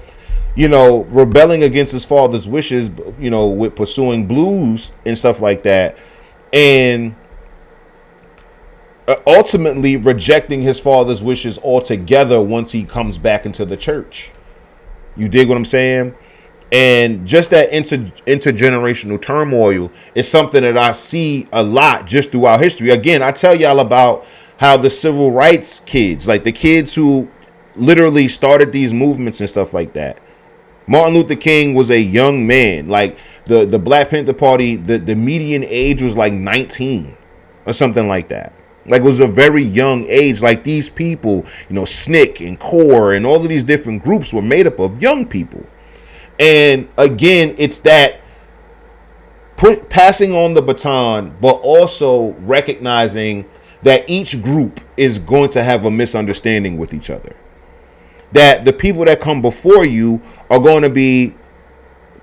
rebelling against his father's wishes, with pursuing blues and stuff like that. And ultimately rejecting his father's wishes altogether once he comes back into the church. You dig what I'm saying? And just that intergenerational turmoil is something that I see a lot just throughout history. Again, I tell y'all about how the civil rights kids, like the kids who literally started these movements and stuff like that. Martin Luther King was a young man. Like the Black Panther Party, the median age was like 19 or something like that. Like it was a very young age. Like these people, SNCC and CORE and all of these different groups were made up of young people. And again, it's that passing on the baton, but also recognizing that each group is going to have a misunderstanding with each other. That the people that come before you are going to be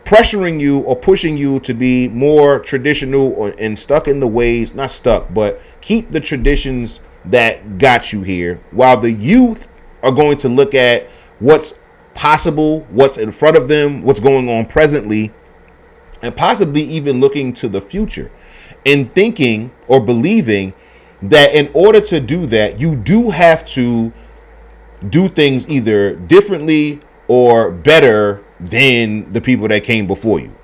pressuring you or pushing you to be more traditional and stuck in the ways, not stuck, but keep the traditions that got you here, while the youth are going to look at what's possible, what's in front of them, what's going on presently, and possibly even looking to the future and thinking or believing that in order to do that, you do have to do things either differently or better than the people that came before you.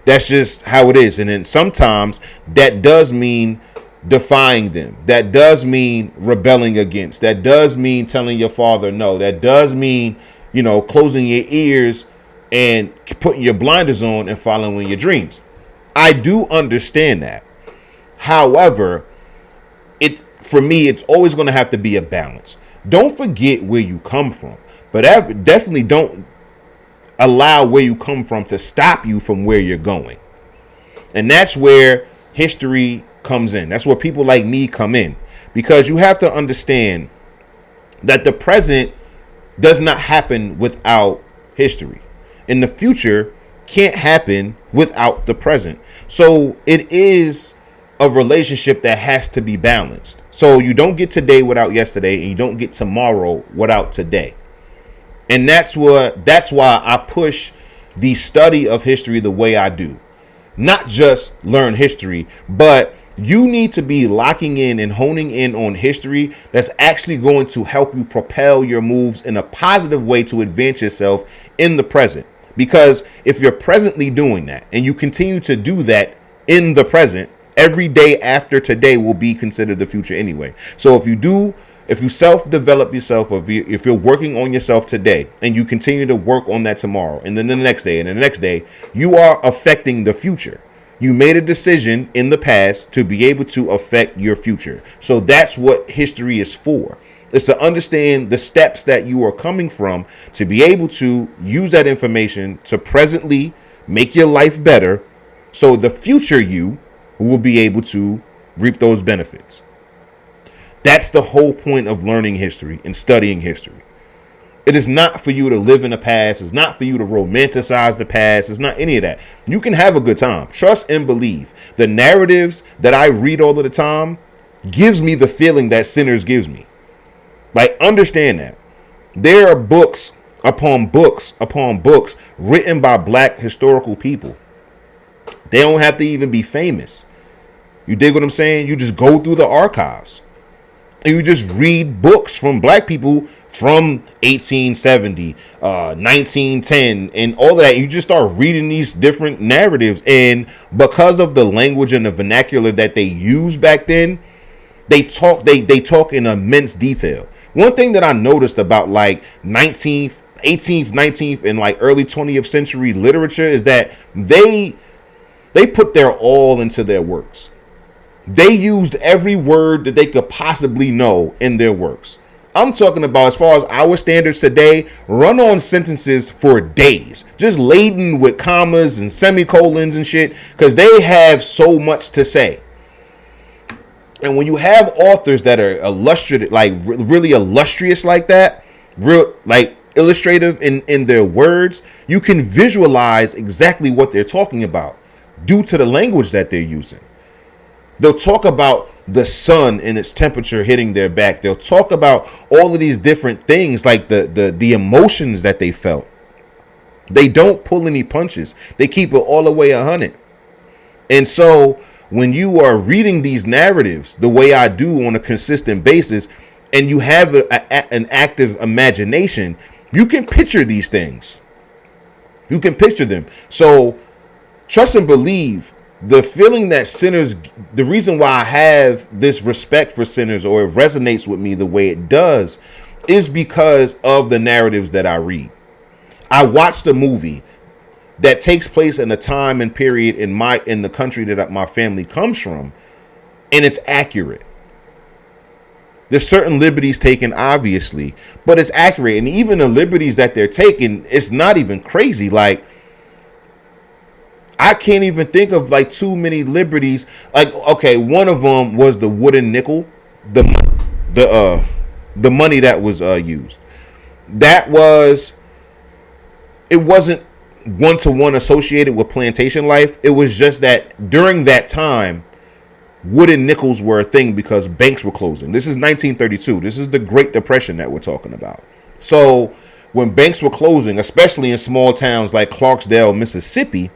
That's just how it is. And then sometimes that does mean defying them. That does mean rebelling against. That does mean telling your father no. That does mean, closing your ears and putting your blinders on and following your dreams. I do understand that. However, for me, it's always going to have to be a balance. Don't forget where you come from, but definitely don't allow where you come from to stop you from where you're going. And that's where history comes in. That's where people like me come in, because you have to understand that the present does not happen without history, and the future can't happen without the present. So it is a relationship that has to be balanced. So you don't get today without yesterday, and you don't get tomorrow without today. And that's why I push the study of history the way I do. Not just learn history, but you need to be locking in and honing in on history that's actually going to help you propel your moves in a positive way to advance yourself in the present. Because if you're presently doing that and you continue to do that in the present, every day after today will be considered the future anyway. So if you self-develop yourself, or if you're working on yourself today and you continue to work on that tomorrow and then the next day and the next day, you are affecting the future. You made a decision in the past to be able to affect your future. So that's what history is for. It's to understand the steps that you are coming from, to be able to use that information to presently make your life better, so the future you will be able to reap those benefits. That's the whole point of learning history and studying history. It is not for you to live in the past. It's not for you to romanticize the past. It's not any of that. You can have a good time. Trust and believe. The narratives that I read all of the time gives me the feeling that Sinners gives me. Like, understand that. There are books upon books upon books written by Black historical people. They don't have to even be famous. You dig what I'm saying? You just go through the archives and you just read books from Black people from 1870, 1910, and all of that. You just start reading these different narratives. And because of the language and the vernacular that they used back then, they talk in immense detail. One thing that I noticed about like 19th, 18th, 19th, and like early 20th century literature is that they put their all into their works. They used every word that they could possibly know in their works. I'm talking about, as far as our standards today, run-on sentences for days, just laden with commas and semicolons and shit, because they have so much to say. And when you have authors that are illustrated, like really illustrious like that, real like illustrative in their words, you can visualize exactly what they're talking about due to the language that they're using. They'll talk about the sun and its temperature hitting their back. They'll talk about all of these different things, like the emotions that they felt. They don't pull any punches. They keep it all the way 100. And so when you are reading these narratives the way I do on a consistent basis, and you have an active imagination, you can picture these things. You can picture them. So trust and believe. The feeling that Sinners, the reason why I have this respect for Sinners, or it resonates with me the way it does, is because of the narratives that I read. I watched a movie that takes place in a time and period in the country that my family comes from, and it's accurate. There's certain liberties taken, obviously, but it's accurate. And even the liberties that they're taking, it's not even crazy. Like, I can't even think of like too many liberties. Like, okay, one of them was the wooden nickel, the the the money that was used. That was, it wasn't one to one associated with plantation life. It was just that during that time, wooden nickels were a thing because banks were closing. This is 1932. This is the Great Depression that we're talking about. So when banks were closing, especially in small towns like Clarksdale, Mississippi,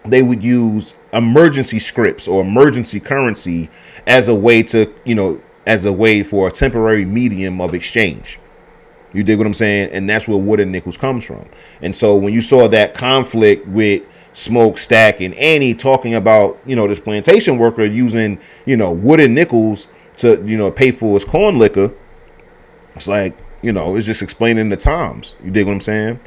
they would use emergency scripts or emergency currency as a way to, as a way for a temporary medium of exchange. You dig what I'm saying? And that's where wooden nickels comes from. And so when you saw that conflict with Smoke, Stack, and Annie talking about, this plantation worker using, wooden nickels to, pay for his corn liquor, it's like, it's just explaining the times. You dig what I'm saying?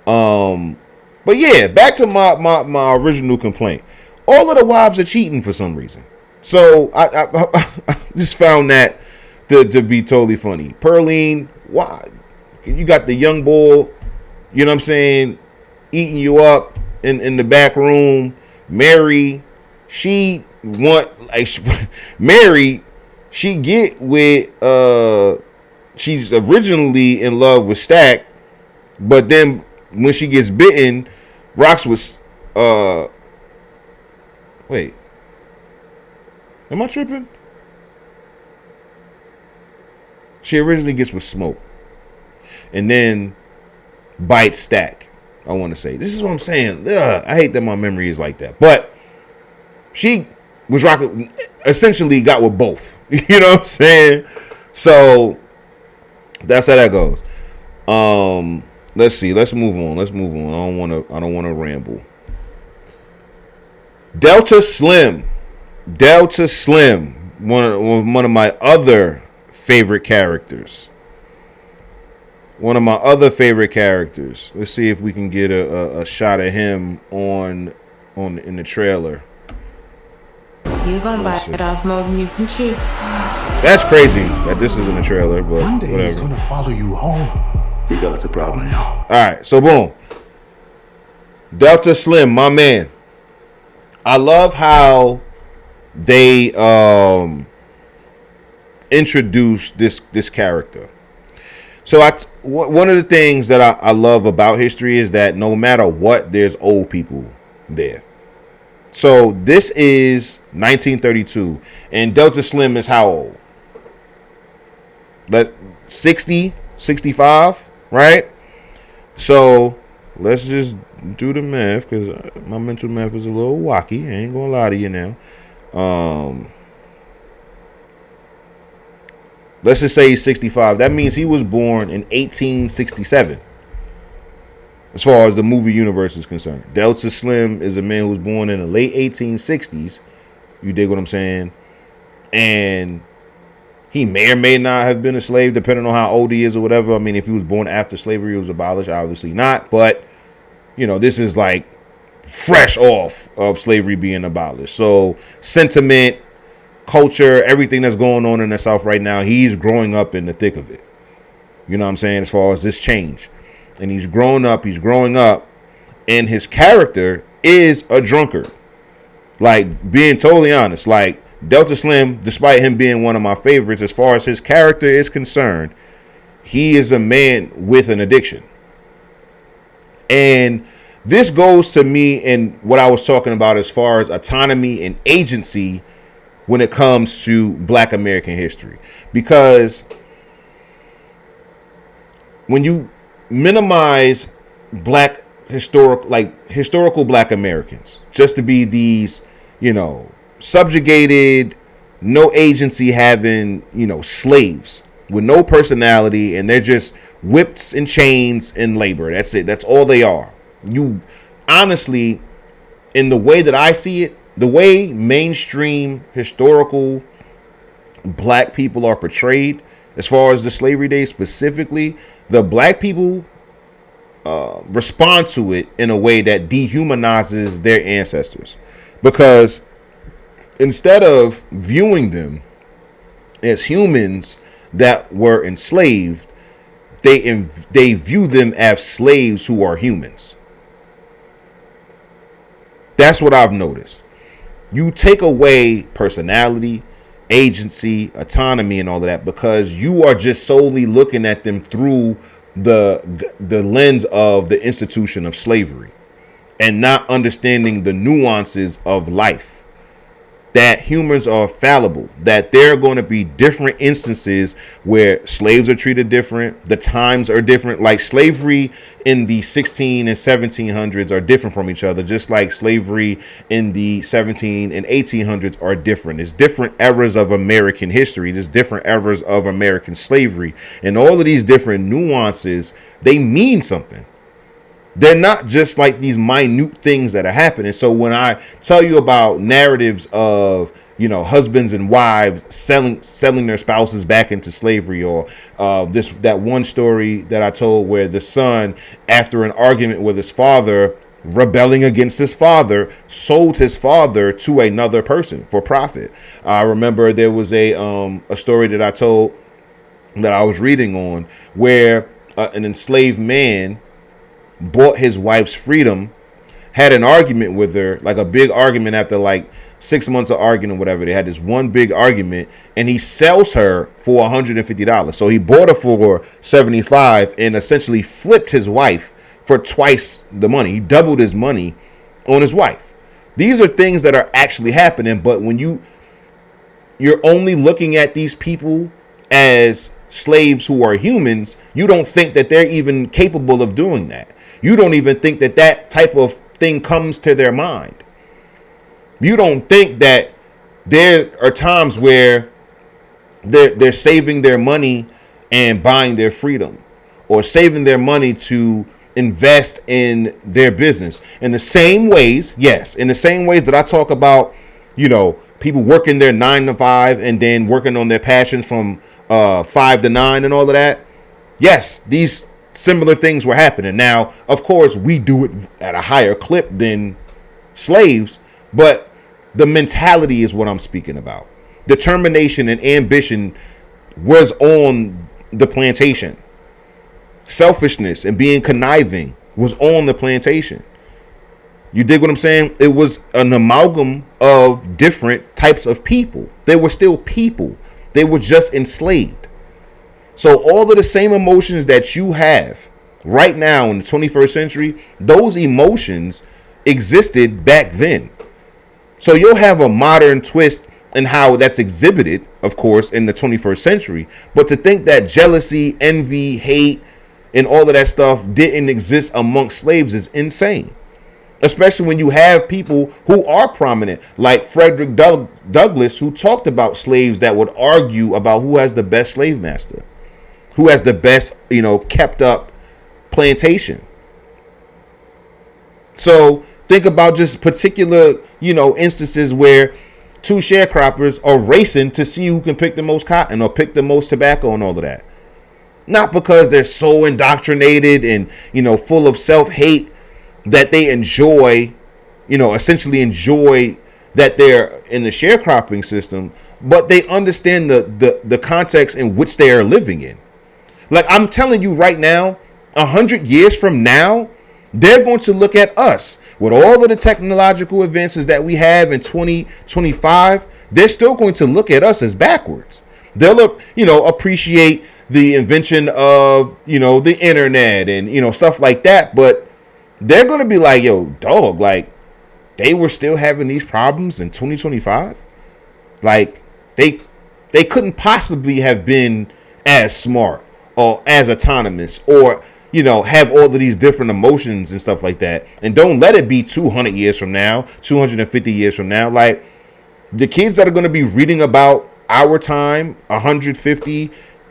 But yeah, back to my original complaint. All of the wives are cheating for some reason. So I just found that to be totally funny. Pearline, why? You got the young bull, you know what I'm saying, eating you up in the back room. Mary, she get with she's originally in love with Stack, but then when she gets bitten, rocks with wait. Am I tripping? She originally gets with Smoke. And then bites Stack. I want to say. This is what I'm saying. Ugh, I hate that my memory is like that. But she was rocking, essentially got with both. You know what I'm saying? So that's how that goes. Let's see. Let's move on. I don't want to ramble. Delta Slim. One of my other favorite characters. Let's see if we can get a shot of him in the trailer. You gonna bite it off more than you can chew. That's crazy that this is in the trailer, but One day he's whatever. gonna follow you home. We got us a problem now. All right, so boom. Delta Slim, my man. I love how they introduced this character. So one of the things that I love about history is that no matter what, there's old people there. So this is 1932, and Delta Slim is how old? 60, 65, right? So let's just do the math, because my mental math is a little wacky. I ain't gonna lie to you now. Let's just say he's 65. That means he was born in 1867. As far as the movie universe is concerned, Delta Slim is a man who was born in the late 1860s. You dig what I'm saying? And he may or may not have been a slave, depending on how old he is or whatever. I mean, if he was born after slavery was abolished, obviously not. But, this is like fresh off of slavery being abolished. So sentiment, culture, everything that's going on in the South right now, he's growing up in the thick of it. You know what I'm saying? As far as this change. And he's growing up, and his character is a drunkard. Like, being totally honest, like, Delta Slim, despite him being one of my favorites, as far as his character is concerned, he is a man with an addiction. And this goes to me in what I was talking about as far as autonomy and agency when it comes to Black American history. Because when you minimize Black historical Black Americans just to be these, subjugated, no agency having, slaves with no personality, and they're just whips and chains and labor. That's it. That's all they are. You honestly, in the way that I see it, the way mainstream historical Black people are portrayed, as far as the slavery days specifically, the Black people respond to it in a way that dehumanizes their ancestors. Because instead of viewing them as humans that were enslaved, they view them as slaves who are humans. That's what I've noticed. You take away personality, agency, autonomy, and all of that because you are just solely looking at them through the lens of the institution of slavery and not understanding the nuances of life. That humans are fallible, that there are going to be different instances where slaves are treated different, the times are different. Like slavery in the 16 and 1700s are different from each other, just like slavery in the 17 and 1800s are different. It's different eras of American history, there's different eras of American slavery, and all of these different nuances, they mean something. They're not just like these minute things that are happening. So when I tell you about narratives of, husbands and wives selling their spouses back into slavery, or that one story that I told where the son, after an argument with his father, rebelling against his father, sold his father to another person for profit. I remember there was a story that I told that I was reading on where an enslaved man bought his wife's freedom, had an argument with her, like a big argument after like 6 months of arguing or whatever. They had this one big argument and he sells her for $150. So he bought her for $75 and essentially flipped his wife for twice the money. He doubled his money on his wife. These are things that are actually happening. But when you're only looking at these people as slaves who are humans, you don't think that they're even capable of doing that. You don't even think that that type of thing comes to their mind. You don't think that there are times where they're saving their money and buying their freedom, or saving their money to invest in their business. In the same ways, yes, in the same ways that I talk about, people working their 9 to 5 and then working on their passions from 5 to 9 and all of that. Yes, these similar things were happening. Now, of course, we do it at a higher clip than slaves, but the mentality is what I'm speaking about. Determination and ambition was on the plantation. Selfishness and being conniving was on the plantation. You dig what I'm saying? It was an amalgam of different types of people. They were still people. They were just enslaved. So all of the same emotions that you have right now in the 21st century, those emotions existed back then. So you'll have a modern twist in how that's exhibited, of course, in the 21st century. But to think that jealousy, envy, hate, and all of that stuff didn't exist amongst slaves is insane. Especially when you have people who are prominent, like Frederick Douglass, who talked about slaves that would argue about who has the best slave master, who has the best, kept up plantation. So think about just particular, instances where two sharecroppers are racing to see who can pick the most cotton or pick the most tobacco and all of that. Not because they're so indoctrinated and, full of self-hate that they enjoy, essentially enjoy that they're in the sharecropping system, but they understand the context in which they are living in. Like I'm telling you right now, 100 years from now, they're going to look at us with all of the technological advances that we have in 2025. They're still going to look at us as backwards. They'll, appreciate the invention of, the internet and, stuff like that. But they're going to be like, yo, dog, like they were still having these problems in 2025. Like they couldn't possibly have been as smart or as autonomous or, have all of these different emotions and stuff like that. And don't let it be 200 years from now, 250 years from now. Like the kids that are going to be reading about our time, 150,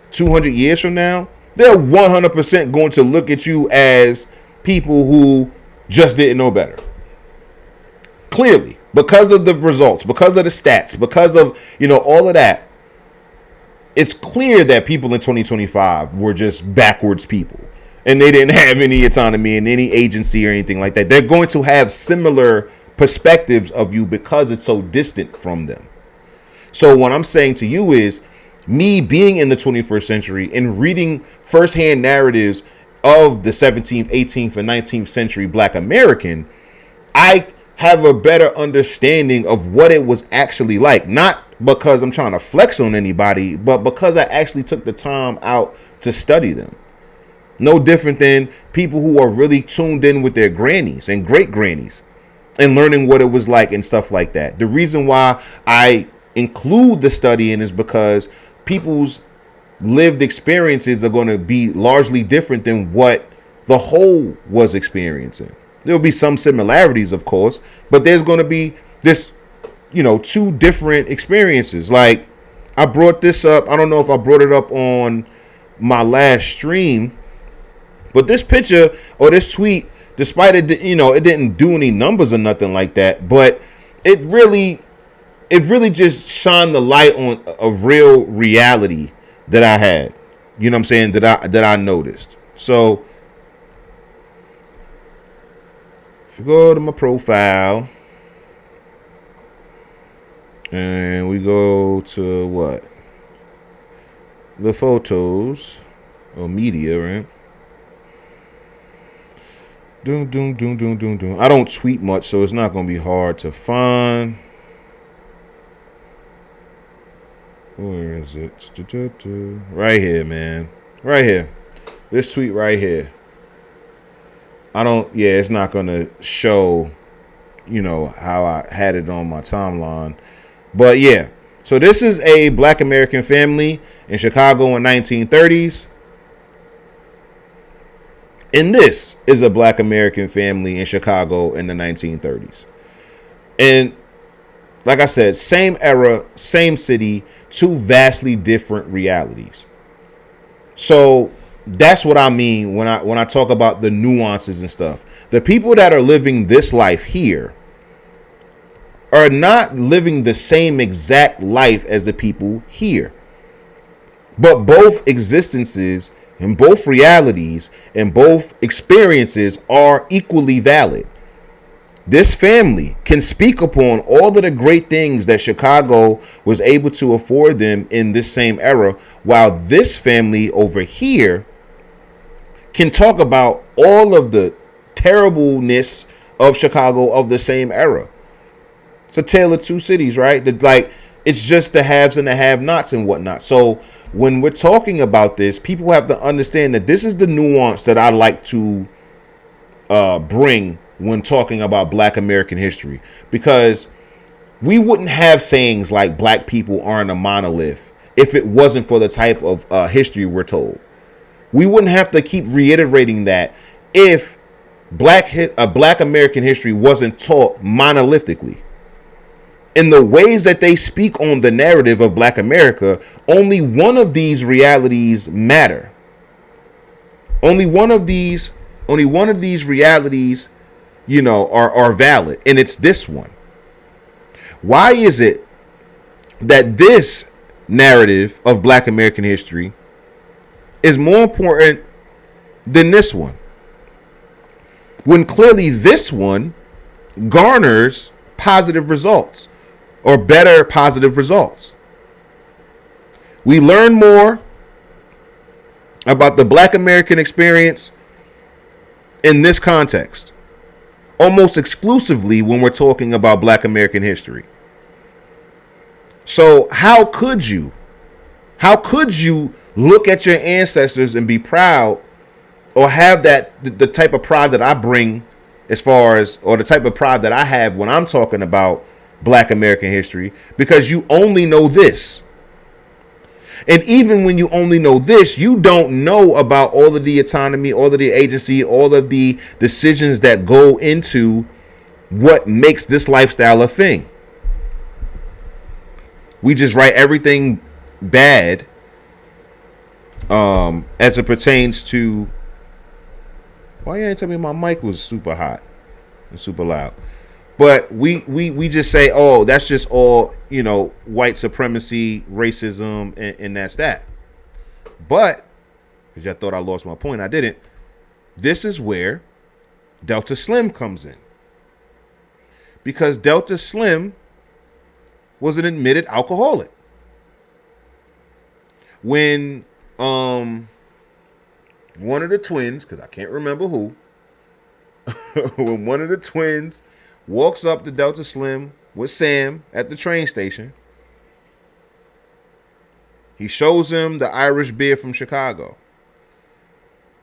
200 years from now, they're 100% going to look at you as people who just didn't know better. Clearly, because of the results, because of the stats, because of, all of that. It's clear that people in 2025 were just backwards people and they didn't have any autonomy and any agency or anything like that. They're going to have similar perspectives of you because it's so distant from them. So what I'm saying to you is me being in the 21st century and reading firsthand narratives of the 17th, 18th, and 19th century Black American, I have a better understanding of what it was actually like. Not because I'm trying to flex on anybody, but because I actually took the time out to study them. No different than people who are really tuned in with their grannies and great grannies and learning what it was like and stuff like that. The reason why I include the studying is because people's lived experiences are going to be largely different than what the whole was experiencing. There'll be some similarities, of course, but there's going to be this, two different experiences. Like, I brought this up. I don't know if I brought it up on my last stream, but this picture or this tweet, despite it, it didn't do any numbers or nothing like that, but it really just shined the light on a real reality that I had. You know what I'm saying? That I noticed. So if you go to my profile and we go to what? The photos or media, right? Doom, doom, doom, doom, doom, doom. I don't tweet much, so it's not going to be hard to find. Where is it? Right here, man. Right here. This tweet right here. It's not going to show, how I had it on my timeline. But yeah. So this is a Black American family in Chicago in 1930s. And this is a Black American family in Chicago in the 1930s. And like I said, same era, same city, two vastly different realities. So that's what I mean when I talk about the nuances and stuff. The people that are living this life here are not living the same exact life as the people here. But both existences and both realities and both experiences are equally valid. This family can speak upon all of the great things that Chicago was able to afford them in this same era, while this family over here can talk about all of the terribleness of Chicago of the same era. It's a tale of two cities, right? It's just the haves and the have-nots and whatnot. So when we're talking about this, people have to understand that this is the nuance that I like to bring when talking about Black American history, because we wouldn't have sayings like black people aren't a monolith if it wasn't for the type of history we're told. We wouldn't have to keep reiterating that if Black American history wasn't taught monolithically. In the ways that they speak on the narrative of Black America, only one of these realities matter. Only one of these realities, are valid, and it's this one. Why is it that this narrative of Black American history is more important than this one, when clearly this one garners positive results or better positive results? We learn more about the Black American experience in this context, almost exclusively when we're talking about Black American history. So how could you look at your ancestors and be proud, or have the type of pride that I bring, as far as, or the type of pride that I have when I'm talking about Black American history, because you only know this? And even when you only know this, you don't know about all of the autonomy, all of the agency, all of the decisions that go into what makes this lifestyle a thing. We just write everything bad as it pertains to. Why you ain't tell me my mic was super hot and super loud? But we just say, oh, that's just all, white supremacy, racism, and that's that. But, because I thought I lost my point, I didn't. This is where Delta Slim comes in. Because Delta Slim was an admitted alcoholic. When one of the twins, because I can't remember who, when one of the twins walks up to Delta Slim with Sam at the train station. He shows him the Irish beer from Chicago.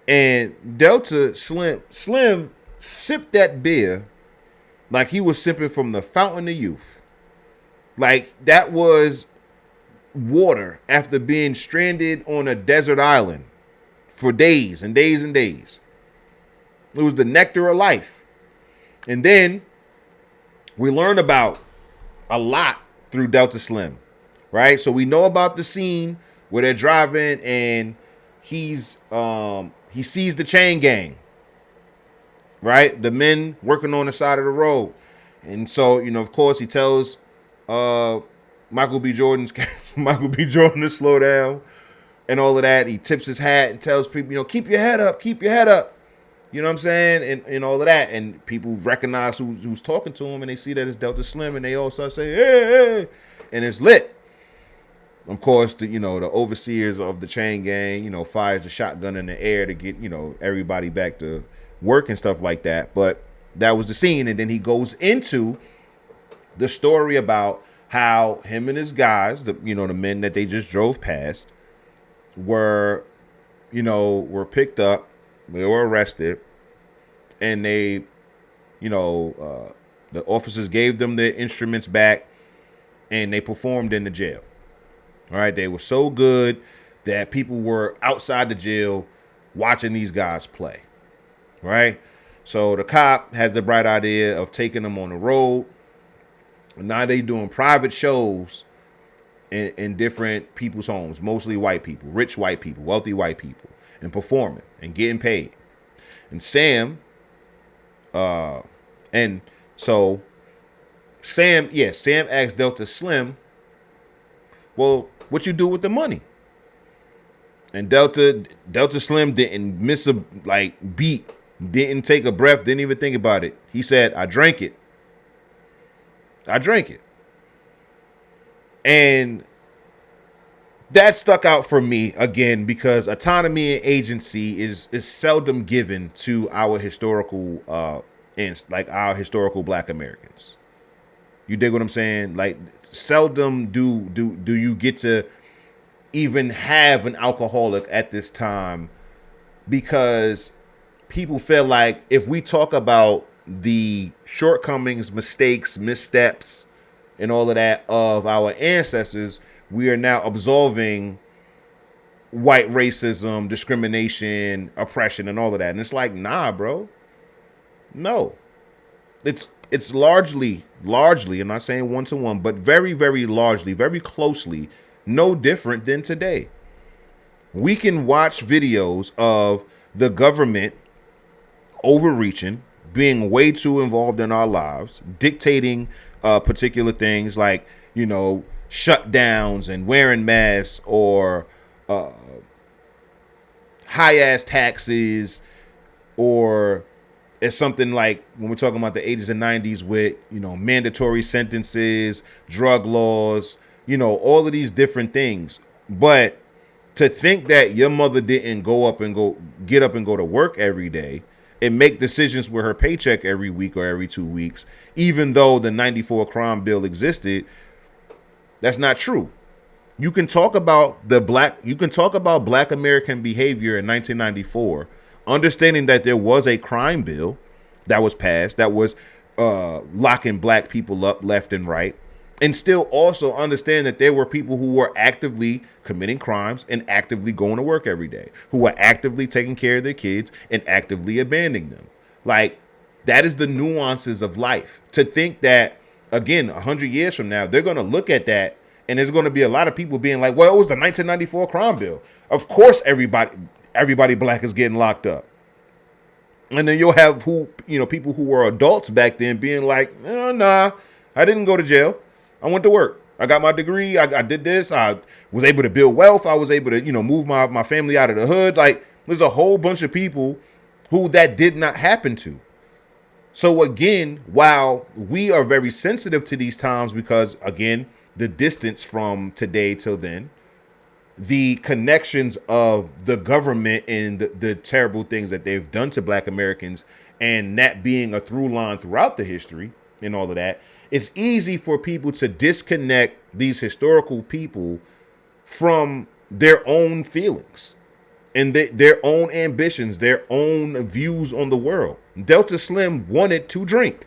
And Delta Slim sipped that beer like he was sipping from the fountain of youth. Like that was water after being stranded on a desert island for days and days and days. It was the nectar of life. And then we learn about a lot through Delta Slim, right? So we know about the scene where they're driving and he sees the chain gang, right? The men working on the side of the road. And so, of course, he tells Michael B. Jordan to slow down and all of that. He tips his hat and tells people, keep your head up, keep your head up. You know what I'm saying? And all of that. And people recognize who's talking to him, and they see that it's Delta Slim, and they all start saying, hey, hey, and it's lit. Of course, the overseers of the chain gang, fires a shotgun in the air to get, everybody back to work and stuff like that. But that was the scene. And then he goes into the story about how him and his guys, the men that they just drove past, were picked up. They were arrested, and the officers gave them their instruments back, and they performed in the jail. All right, they were so good that people were outside the jail watching these guys play. Right, so the cop has the bright idea of taking them on the road. And now they doing private shows in different people's homes, mostly white people, rich white people, wealthy white people, and performing and getting paid. And Sam asked Delta Slim, well, what you do with the money? And Delta Slim didn't miss a beat, didn't take a breath, didn't even think about it. He said, I drank it. And that stuck out for me again because autonomy and agency is seldom given to our historical our historical Black Americans. You dig what I'm saying? Like seldom do you get to even have an alcoholic at this time, because people feel like if we talk about the shortcomings, mistakes, missteps, and all of that of our ancestors, we are now absolving white racism, discrimination, oppression, and all of that. And it's like, nah, bro. No. It's largely, I'm not saying one-to-one, but very, very largely, very closely, no different than today. We can watch videos of the government overreaching, being way too involved in our lives, dictating particular things like, shutdowns and wearing masks, or high-ass taxes, or it's something like when we're talking about the 80s and 90s with, mandatory sentences, drug laws, all of these different things. But to think that your mother didn't get up and go to work every day and make decisions with her paycheck every week or every 2 weeks, even though the 94 crime bill existed, that's not true. You can talk about Black American behavior in 1994, understanding that there was a crime bill that was passed that was locking Black people up left and right, and still also understand that there were people who were actively committing crimes and actively going to work every day, who were actively taking care of their kids and actively abandoning them. Like, that is the nuances of life. To think that, again, 100 years from now, they're going to look at that and there's going to be a lot of people being like, well, it was the 1994 crime bill. Of course, everybody Black is getting locked up. And then you'll have people who were adults back then being like, nah, I didn't go to jail. I went to work. I got my degree. I did this. I was able to build wealth. I was able to, move my family out of the hood. Like, there's a whole bunch of people who that did not happen to. So again, while we are very sensitive to these times because, again, the distance from today till then, the connections of the government and the terrible things that they've done to Black Americans, and that being a through line throughout the history, and all of that, it's easy for people to disconnect these historical people from their own feelings and their own ambitions, their own views on the world. Delta Slim wanted to drink.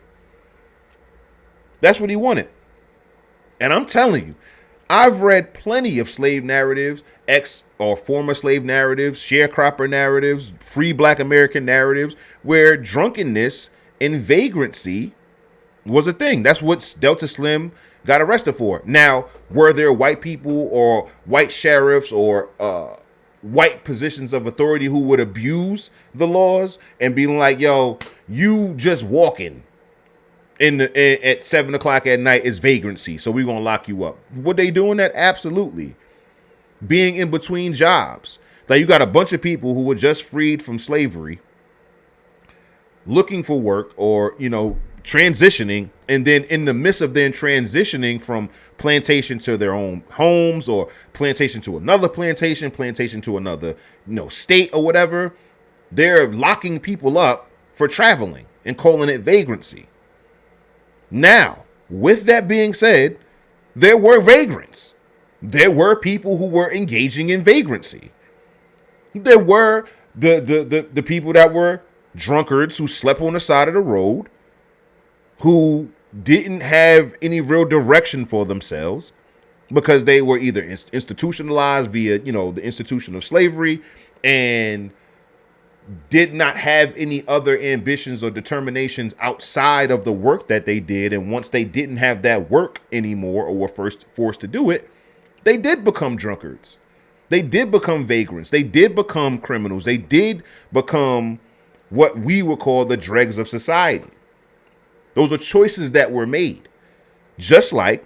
That's what he wanted. And I'm telling you, I've read plenty of slave narratives, ex or former slave narratives, sharecropper narratives, free black American narratives, where drunkenness and vagrancy was a thing. That's what Delta Slim got arrested for. Now, were there white people or white sheriffs or white positions of authority who would abuse the laws and be like, yo, you just walking at 7 o'clock at night is vagrancy, so we're gonna lock you up? Were they doing that? Absolutely. Being in between jobs. Like, you got a bunch of people who were just freed from slavery, looking for work, or, you know, transitioning, and then in the midst of them transitioning from plantation to their own homes, or plantation to another plantation to another, you know, state or whatever, they're locking people up for traveling and calling it vagrancy. Now, with that being said, there were vagrants. There were people who were engaging in vagrancy. There were the people that were drunkards who slept on the side of the road, who didn't have any real direction for themselves because they were either institutionalized via, you know, the institution of slavery, and did not have any other ambitions or determinations outside of the work that they did. And once they didn't have that work anymore, or were first forced to do it, they did become drunkards. They did become vagrants. They did become criminals. They did become what we would call the dregs of society. Those are choices that were made. Just like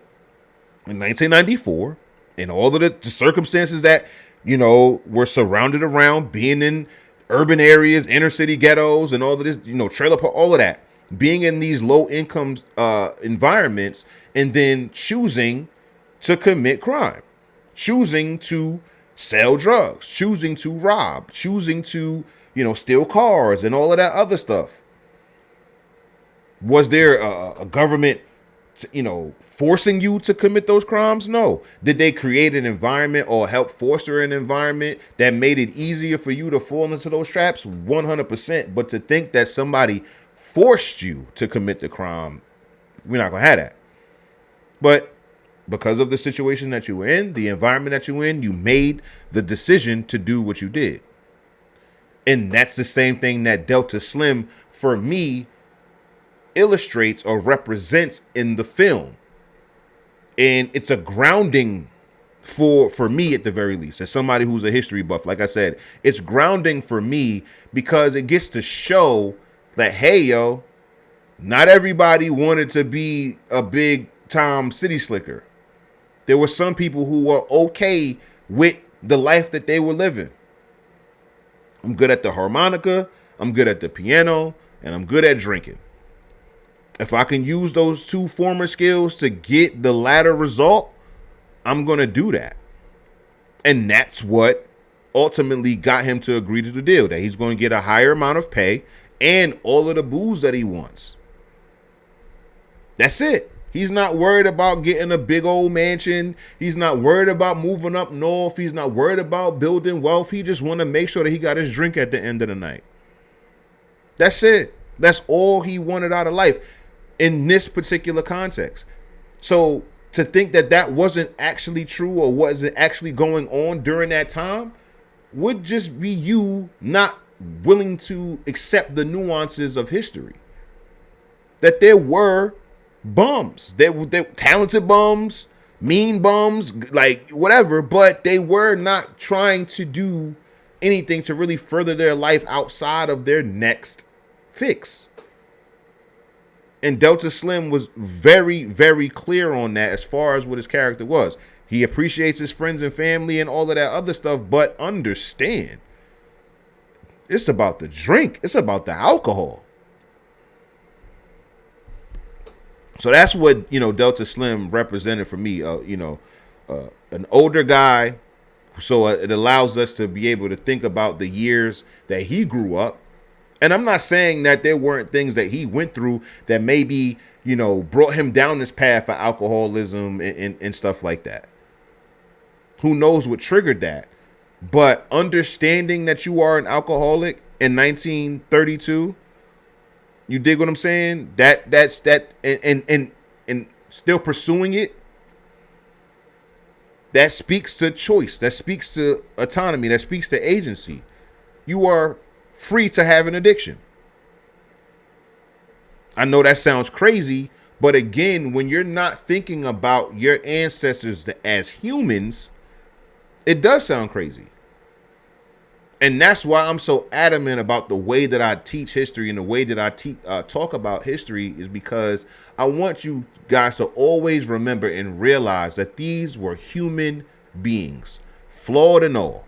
in 1994, and all of the circumstances that, you know, were surrounded around being in urban areas, inner city ghettos, and all of this, you know, trailer park, all of that, being in these low income environments, and then choosing to commit crime, choosing to sell drugs, choosing to rob, choosing to, you know, steal cars and all of that other stuff. Was there a government, you know, forcing you to commit those crimes? No. Did they create an environment or help foster an environment that made it easier for you to fall into those traps? 100%. But to think that somebody forced you to commit the crime, we're not going to have that. But because of the situation that you were in, the environment that you were in, you made the decision to do what you did. And that's the same thing that Delta Slim, for me, illustrates or represents in the film. And it's a grounding for me, at the very least, as somebody who's a history buff. Like I said, it's grounding for me because it gets to show that, hey, yo, not everybody wanted to be a big time city slicker. There were some people who were okay with the life that they were living. I'm good at the harmonica, I'm good at the piano, and I'm good at drinking. If I can use those two former skills to get the latter result, I'm going to do that. And that's what ultimately got him to agree to the deal, that he's going to get a higher amount of pay and all of the booze that he wants. That's it. He's not worried about getting a big old mansion. He's not worried about moving up north. He's not worried about building wealth. He just want to make sure that he got his drink at the end of the night. That's it. That's all he wanted out of life in this particular context. So to think that that wasn't actually true or wasn't actually going on during that time would just be you not willing to accept the nuances of history. That there were bums. They were talented bums, mean bums, like whatever, but they were not trying to do anything to really further their life outside of their next fix. And Delta Slim was very, very clear on that as far as what his character was. He appreciates his friends and family and all of that other stuff, but understand, it's about the drink. It's about the alcohol. So that's what, Delta Slim represented for me. An older guy. So it allows us to be able to think about the years that he grew up. And I'm not saying that there weren't things that he went through that maybe brought him down this path of alcoholism and stuff like that. Who knows what triggered that? But understanding that you are an alcoholic in 1932, you dig what I'm saying? That's and still pursuing it. That speaks to choice. That speaks to autonomy. That speaks to agency. You are free to have an addiction. I know that sounds crazy, but again, when you're not thinking about your ancestors as humans, it does sound crazy. And that's why I'm so adamant about the way that I teach history and the way that I talk about history, is because I want you guys to always remember and realize that these were human beings, flawed and all.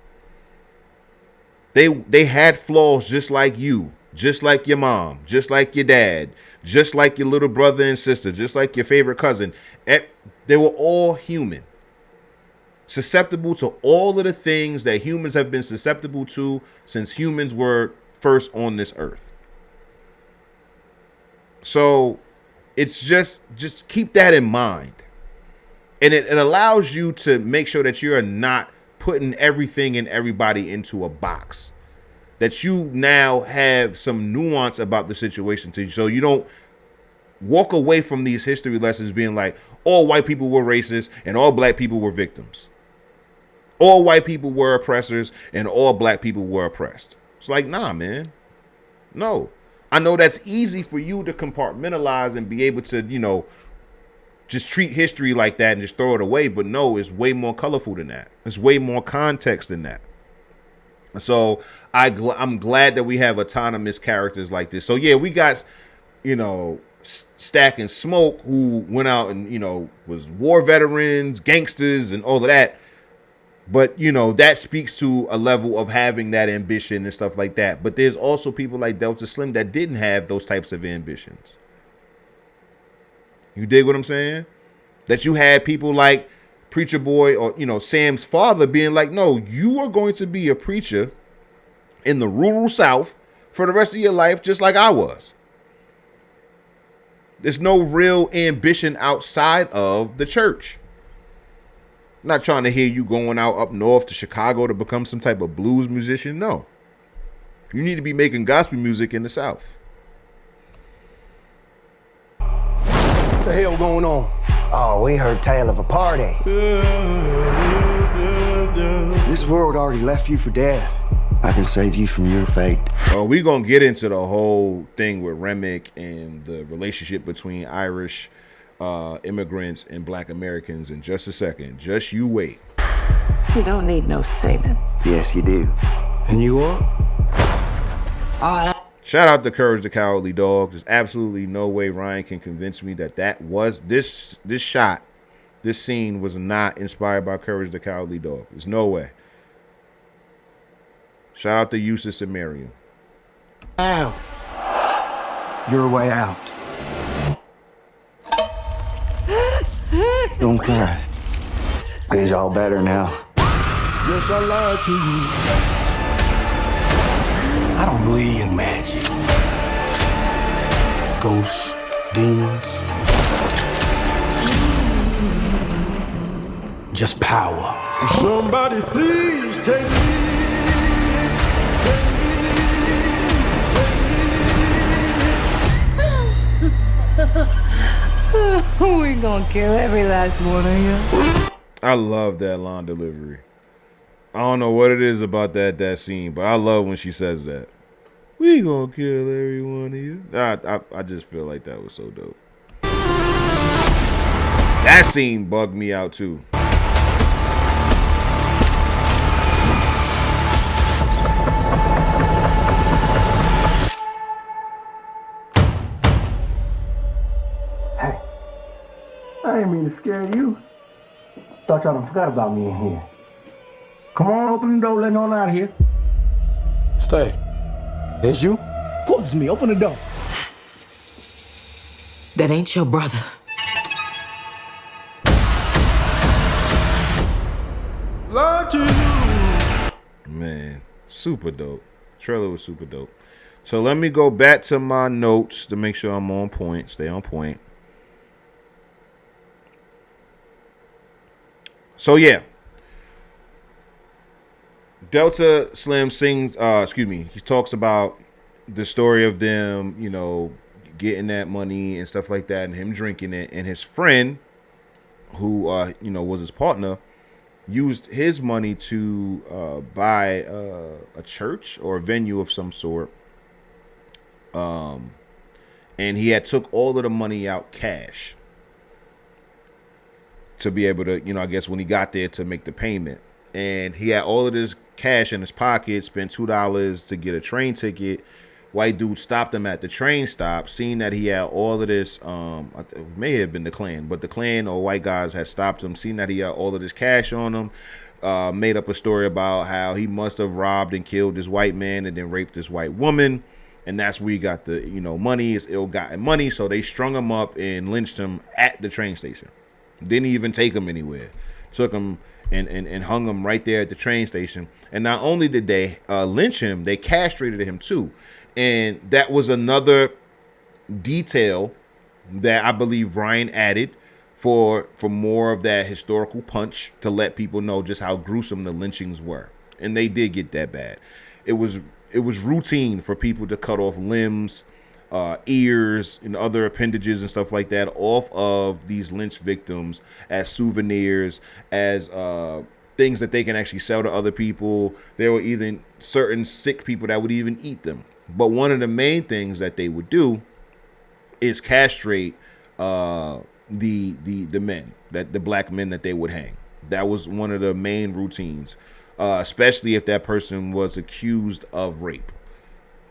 They had flaws just like you, just like your mom, just like your dad, just like your little brother and sister, just like your favorite cousin. They were all human, susceptible to all of the things that humans have been susceptible to since humans were first on this earth. So it's just keep that in mind. And it allows you to make sure that you're not putting everything and everybody into a box, that you now have some nuance about the situation, so you don't walk away from these history lessons being like, all white people were racist and all black people were victims. All white people were oppressors and all black people were oppressed. It's like, nah, man. No. I know that's easy for you to compartmentalize and be able to, just treat history like that and just throw it away. But no, it's way more colorful than that. It's way more context than that. So I'm glad that we have autonomous characters like this. So yeah, we got, Stack and Smoke, who went out and, was war veterans, gangsters and all of that. But, that speaks to a level of having that ambition and stuff like that. But there's also people like Delta Slim that didn't have those types of ambitions. You dig what I'm saying? That you had people like Preacher Boy or, Sam's father being like, no, you are going to be a preacher in the rural South for the rest of your life, just like I was. There's no real ambition outside of the church. I'm not trying to hear you going out up north to Chicago to become some type of blues musician. No. You need to be making gospel music in the South. What the hell going on? Oh, we heard tale of a party. This world already left you for dead. I can save you from your fate. Oh, we're going to get into the whole thing with Remick and the relationship between Irish immigrants and black Americans in just a second. Just you wait. You don't need no saving. Yes, you do. And you are? Shout out to Courage the Cowardly Dog. There's absolutely no way Ryan can convince me that was this scene was not inspired by Courage the Cowardly Dog. There's no way. Shout out to Eustace and Miriam. Out. Your way out. Don't cry. Is all better now? Yes, I lied to you. I don't believe in magic. Ghosts, demons. Just power. Somebody please take me. We gonna kill every last one of you. I love that line delivery. I don't know what it is about that scene, but I love when she says that. We gonna kill every one of you. I just feel like that was so dope. That scene bugged me out too. I ain't mean to scare you. Thought y'all done forgot about me in here. Come on, open the door, let on out of here. Stay. It's you? Of course it's me. Open the door. That ain't your brother. Lie to you. Man, super dope. Trailer was super dope. So let me go back to my notes to make sure I'm on point. Stay on point. So yeah, Delta Slim sings. He talks about the story of them, getting that money and stuff like that, and him drinking it, and his friend, who was his partner, used his money to buy a church or a venue of some sort. And he had took all of the money out cash to be able to, I guess when he got there to make the payment. And he had all of this cash in his pocket, spent $2 to get a train ticket. White dude stopped him at the train stop, seeing that he had all of this, it may have been the Klan, but the Klan or white guys had stopped him, seen that he had all of this cash on him, made up a story about how he must have robbed and killed this white man and then raped this white woman. And that's where he got the, money, is ill-gotten money. So they strung him up and lynched him at the train station. Didn't even take him anywhere. Took him and hung him right there at the train station. And not only did they lynch him, they castrated him too. And that was another detail that I believe Ryan added for more of that historical punch to let people know just how gruesome the lynchings were. And they did get that bad. It was routine for people to cut off limbs, ears, and other appendages and stuff like that off of these lynch victims as souvenirs, as things that they can actually sell to other people. There were even certain sick people that would even eat them. But one of the main things that they would do is castrate the men, the black men that they would hang. That was one of the main routines, especially if that person was accused of rape.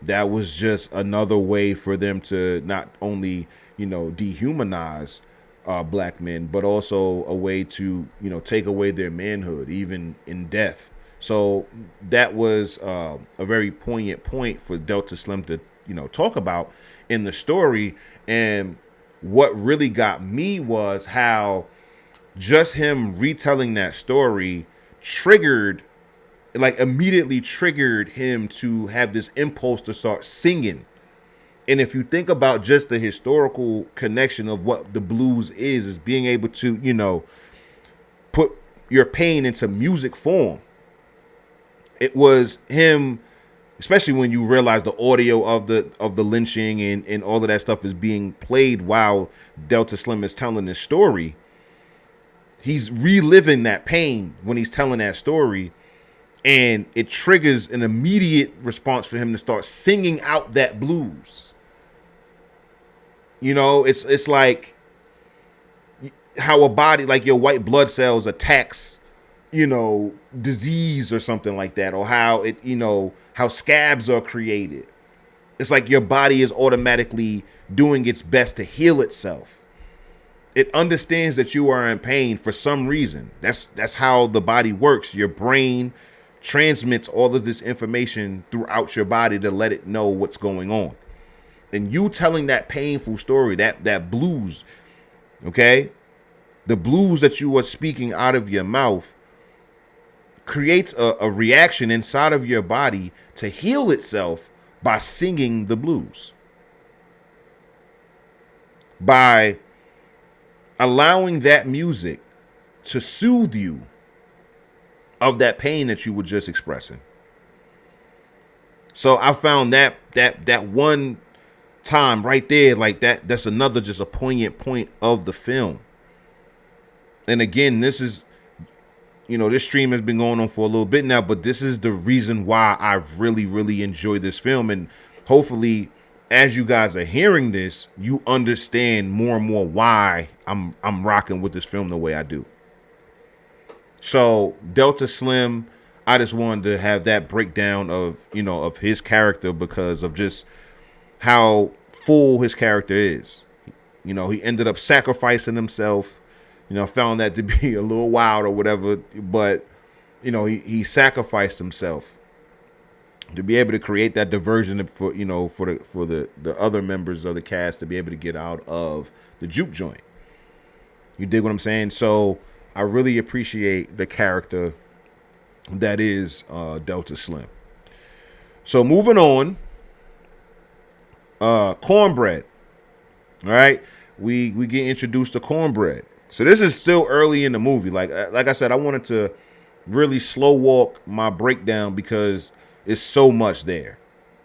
That was just another way for them to not only, dehumanize black men, but also a way to, take away their manhood, even in death. So that was a very poignant point for Delta Slim to, talk about in the story. And what really got me was how just him retelling that story immediately triggered him to have this impulse to start singing. And if you think about just the historical connection of what the blues is being able to, put your pain into music form. It was him, especially when you realize the audio of the lynching and all of that stuff is being played while Delta Slim is telling this story. He's reliving that pain when he's telling that story. And it triggers an immediate response for him to start singing out that blues. It's like how a body, like your white blood cells attacks, disease or something like that, or how it, how scabs are created. It's like your body is automatically doing its best to heal itself. It understands that you are in pain for some reason. That's how the body works. Your brain transmits all of this information throughout your body to let it know what's going on. And you telling that painful story, that blues, okay? The blues that you are speaking out of your mouth creates a reaction inside of your body to heal itself by singing the blues. By allowing that music to soothe you of that pain that you were just expressing. So I found that one time right there, like that's another just a poignant point of the film. And again, this is, this stream has been going on for a little bit now, but this is the reason why I really, really enjoy this film. And hopefully, as you guys are hearing this, you understand more and more why I'm rocking with this film the way I do. So Delta Slim, I just wanted to have that breakdown of, of his character because of just how full his character is. He ended up sacrificing himself, found that to be a little wild or whatever, but, he sacrificed himself to be able to create that diversion for, for the other members of the cast to be able to get out of the juke joint. You dig what I'm saying? So I really appreciate the character that is Delta Slim. So moving on, Cornbread. All right, we get introduced to Cornbread. So this is still early in the movie. Like I said, I wanted to really slow walk my breakdown because it's so much there.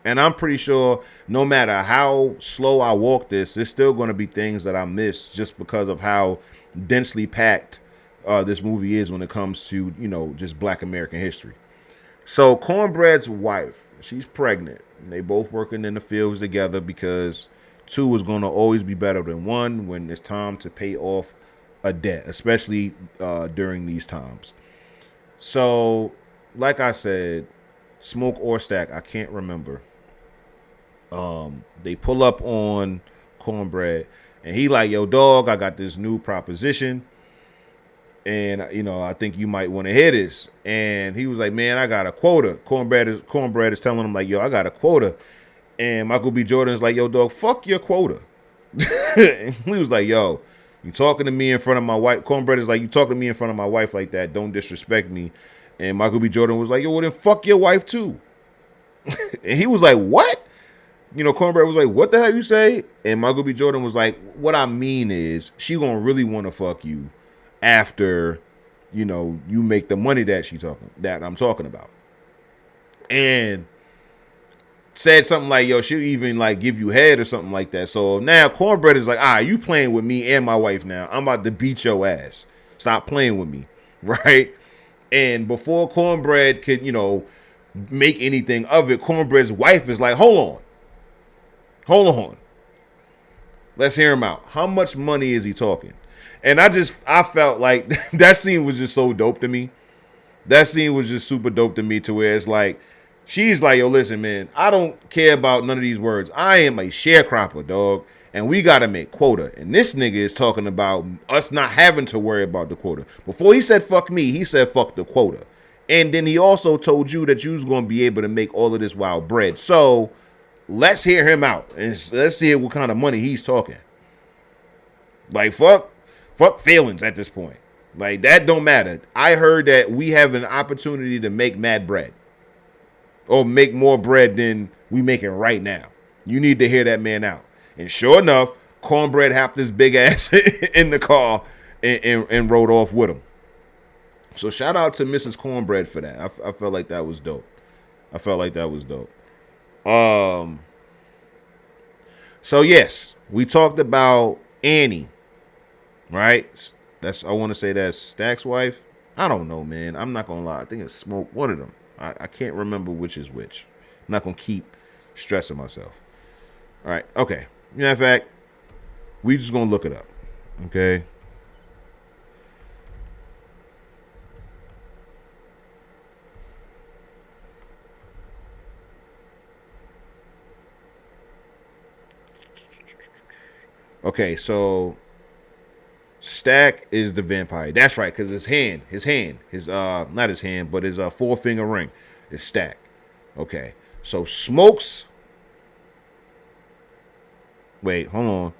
And I'm pretty sure no matter how slow I walk this, there's still going to be things that I miss just because of how densely packed this movie is when it comes to, just Black American history. So Cornbread's wife, she's pregnant. And they both working in the fields together because two is going to always be better than one when it's time to pay off a debt, especially during these times. So, like I said, Smoke or Stack, I can't remember. They pull up on Cornbread, and he like, yo, dog, I got this new proposition, and I think you might want to hear this. And he was like, man, I got a quota. Cornbread is telling him like, yo, I got a quota. And Michael B. Jordan's like, yo, dog, fuck your quota. And he was like, yo, you talking to me in front of my wife. Cornbread is like, you talking to me in front of my wife like that. Don't disrespect me. And Michael B. Jordan was like, yo, well, then fuck your wife too. And he was like, what? Cornbread was like, what the hell you say? And Michael B. Jordan was like, what I mean is she gonna really want to fuck you after, you make the money that I'm talking about. And said something like, yo, she'll even like give you head or something like that. So now Cornbread is like, you playing with me and my wife now. I'm about to beat your ass. Stop playing with me. Right? And before Cornbread could, make anything of it, Cornbread's wife is like, hold on. Let's hear him out. How much money is he talking? And I felt like that scene was just so dope to me. That scene was just super dope to me to where it's like, she's like, yo, listen, man, I don't care about none of these words. I am a sharecropper, dog, and we got to make quota. And this nigga is talking about us not having to worry about the quota. Before he said fuck me, he said fuck the quota. And then he also told you that you was going to be able to make all of this wild bread. So let's hear him out and let's see what kind of money he's talking. Like, fuck feelings at this point. Like, that don't matter. I heard that we have an opportunity to make mad bread. Or make more bread than we making right now. You need to hear that man out. And sure enough, Cornbread hopped his big ass in the car and rode off with him. So shout out to Mrs. Cornbread for that. I felt like that was dope. So yes, we talked about Annie, right? I want to say that's Stack's wife. I don't know, man. I'm not gonna lie. I think it's Smoke. One of them. I can't remember which is which. I'm not gonna keep stressing myself. All right. Okay. In fact, we just gonna look it up. Okay. Okay, so Stack is the vampire. That's right, because his not his hand, but his 4-finger ring is Stack. Okay, so wait, hold on.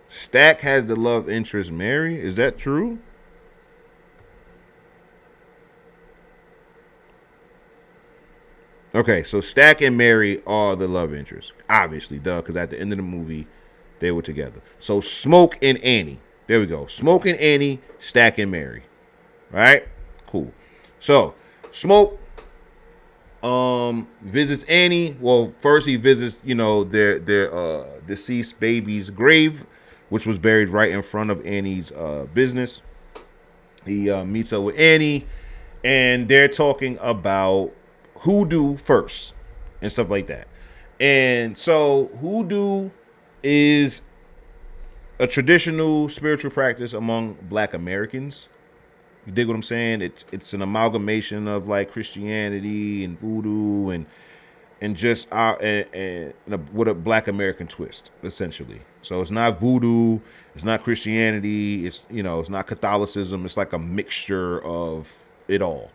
Stack has the love interest Mary. Is that true? Okay, so Stack and Mary are the love interest. Obviously, duh, because at the end of the movie, they were together. So Smoke and Annie. There we go. Smoke and Annie, Stack and Mary. Right? Cool. So, Smoke visits Annie. Well, first he visits, their deceased baby's grave, which was buried right in front of Annie's business. He meets up with Annie, and they're talking about hoodoo first and stuff like that. And so hoodoo is a traditional spiritual practice among Black Americans. You dig what I'm saying? It's an amalgamation of like Christianity and voodoo and just with a Black American twist, essentially. So it's not voodoo, it's not Christianity, it's not Catholicism. It's like a mixture of it all.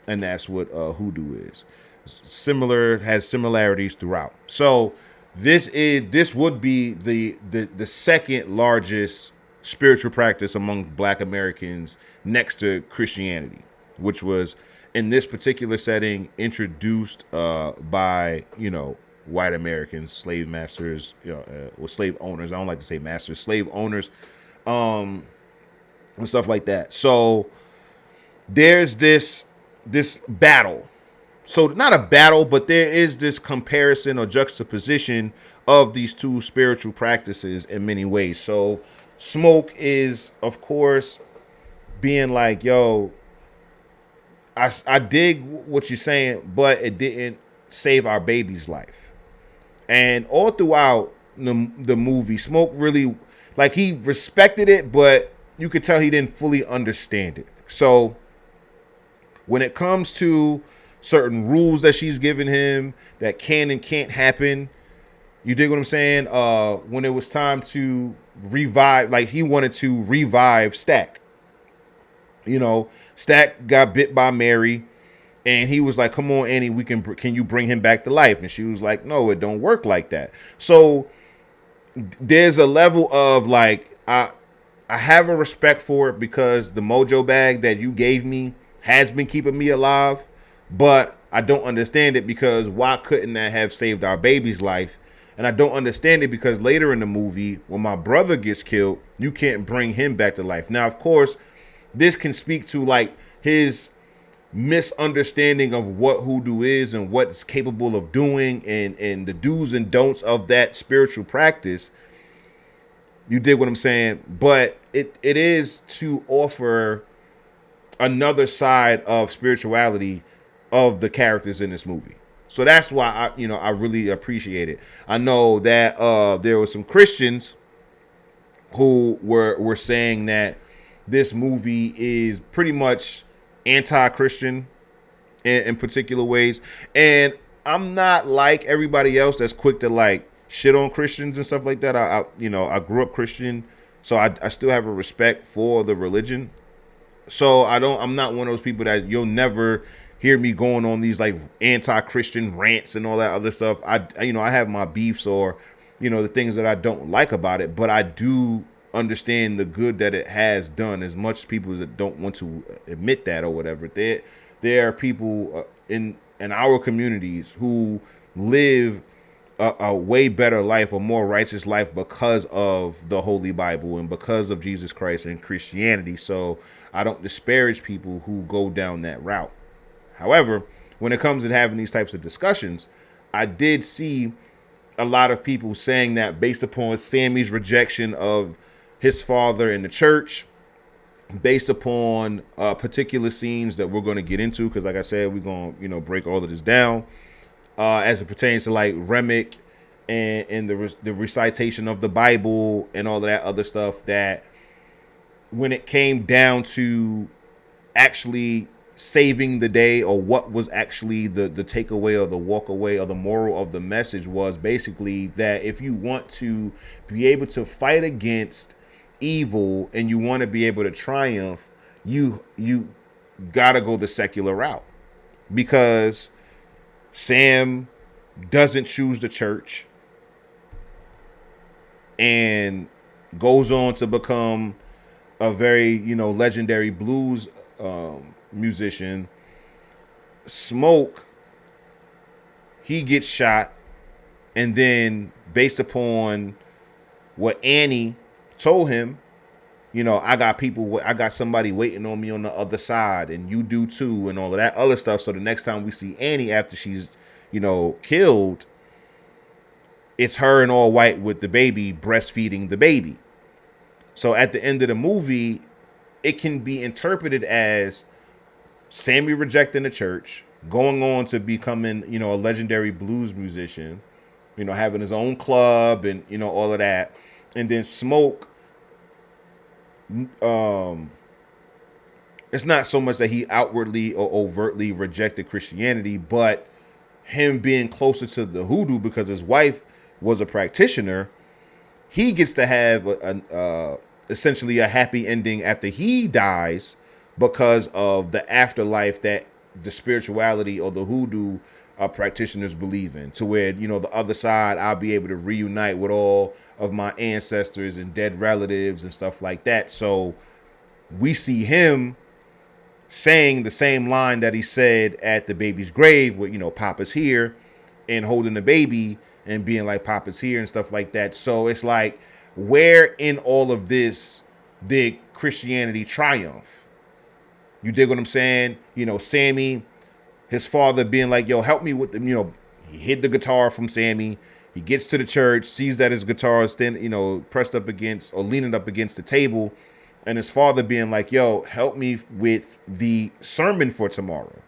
And that's what hoodoo is. Has similarities throughout. So this would be the second largest spiritual practice among Black Americans next to Christianity, which was in this particular setting introduced by white Americans, slave masters, or slave owners. I don't like to say masters, slave owners, and stuff like that. So there's this battle. So not a battle, but there is this comparison or juxtaposition of these two spiritual practices in many ways. So Smoke is, of course, being like, yo, I dig what you're saying, but it didn't save our baby's life. And all throughout the movie, Smoke really, like, he respected it, but you could tell he didn't fully understand it. So when it comes to certain rules that she's given him that can and can't happen, you dig what I'm saying? When it was time to revive, like, he wanted to revive Stack. Stack got bit by Mary, and he was like, "Come on, Annie, can you bring him back to life?" And she was like, "No, it don't work like that." So there's a level of like, I have a respect for it because the mojo bag that you gave me has been keeping me alive, but I don't understand it because why couldn't that have saved our baby's life? And I don't understand it because later in the movie, when my brother gets killed, you can't bring him back to life. Now, of course, this can speak to like his misunderstanding of what hoodoo is and what it's capable of doing, and the do's and don'ts of that spiritual practice. You dig what I'm saying? But it is to offer another side of spirituality of the characters in this movie. So that's why I really appreciate it. I know that there were some Christians who were saying that this movie is pretty much anti-Christian in particular ways. And I'm not like everybody else that's quick to like shit on Christians and stuff like that. I grew up Christian, so I still have a respect for the religion. So I'm not one of those people that you'll never hear me going on these like anti-Christian rants and all that other stuff. I have my beefs or, the things that I don't like about it, but I do understand the good that it has done. As much people that don't want to admit that or whatever, there are people in our communities who live a way better life, a more righteous life because of the Holy Bible and because of Jesus Christ and Christianity. So I don't disparage people who go down that route. However, when it comes to having these types of discussions, I did see a lot of people saying that based upon Sammy's rejection of his father in the church, based upon particular scenes that we're going to get into, because like I said, we're going to break all of this down as it pertains to like Remick and the recitation of the Bible and all of that other stuff, that when it came down to actually saving the day, or what was actually the takeaway or the walk away or the moral of the message, was basically that if you want to be able to fight against evil and you want to be able to triumph, you gotta go the secular route, because Sam doesn't choose the church and goes on to become a very legendary blues musician. Smoke, he gets shot, and then based upon what Annie told him, I got somebody waiting on me on the other side, and you do too, and all of that other stuff. So the next time we see Annie after she's killed, it's her in all white with the baby, breastfeeding the baby. So at the end of the movie, it can be interpreted as Sammy rejecting the church, going on to becoming, a legendary blues musician, having his own club and, all of that. And then Smoke, it's not so much that he outwardly or overtly rejected Christianity, but him being closer to the hoodoo because his wife was a practitioner, he gets to have essentially a happy ending after he dies, because of the afterlife that the spirituality or the hoodoo practitioners believe in, to where, the other side, I'll be able to reunite with all of my ancestors and dead relatives and stuff like that. So we see him saying the same line that he said at the baby's grave with, Papa's here, and holding the baby and being like, Papa's here and stuff like that. So it's like, where in all of this did Christianity triumph? You dig what I'm saying? You know, Sammy, his father being like, yo, help me with the, you know, he hid the guitar from Sammy. He gets to the church, sees that his guitar is then, you know, pressed up against or leaning up against the table. And his father being like, yo, help me with the sermon for tomorrow.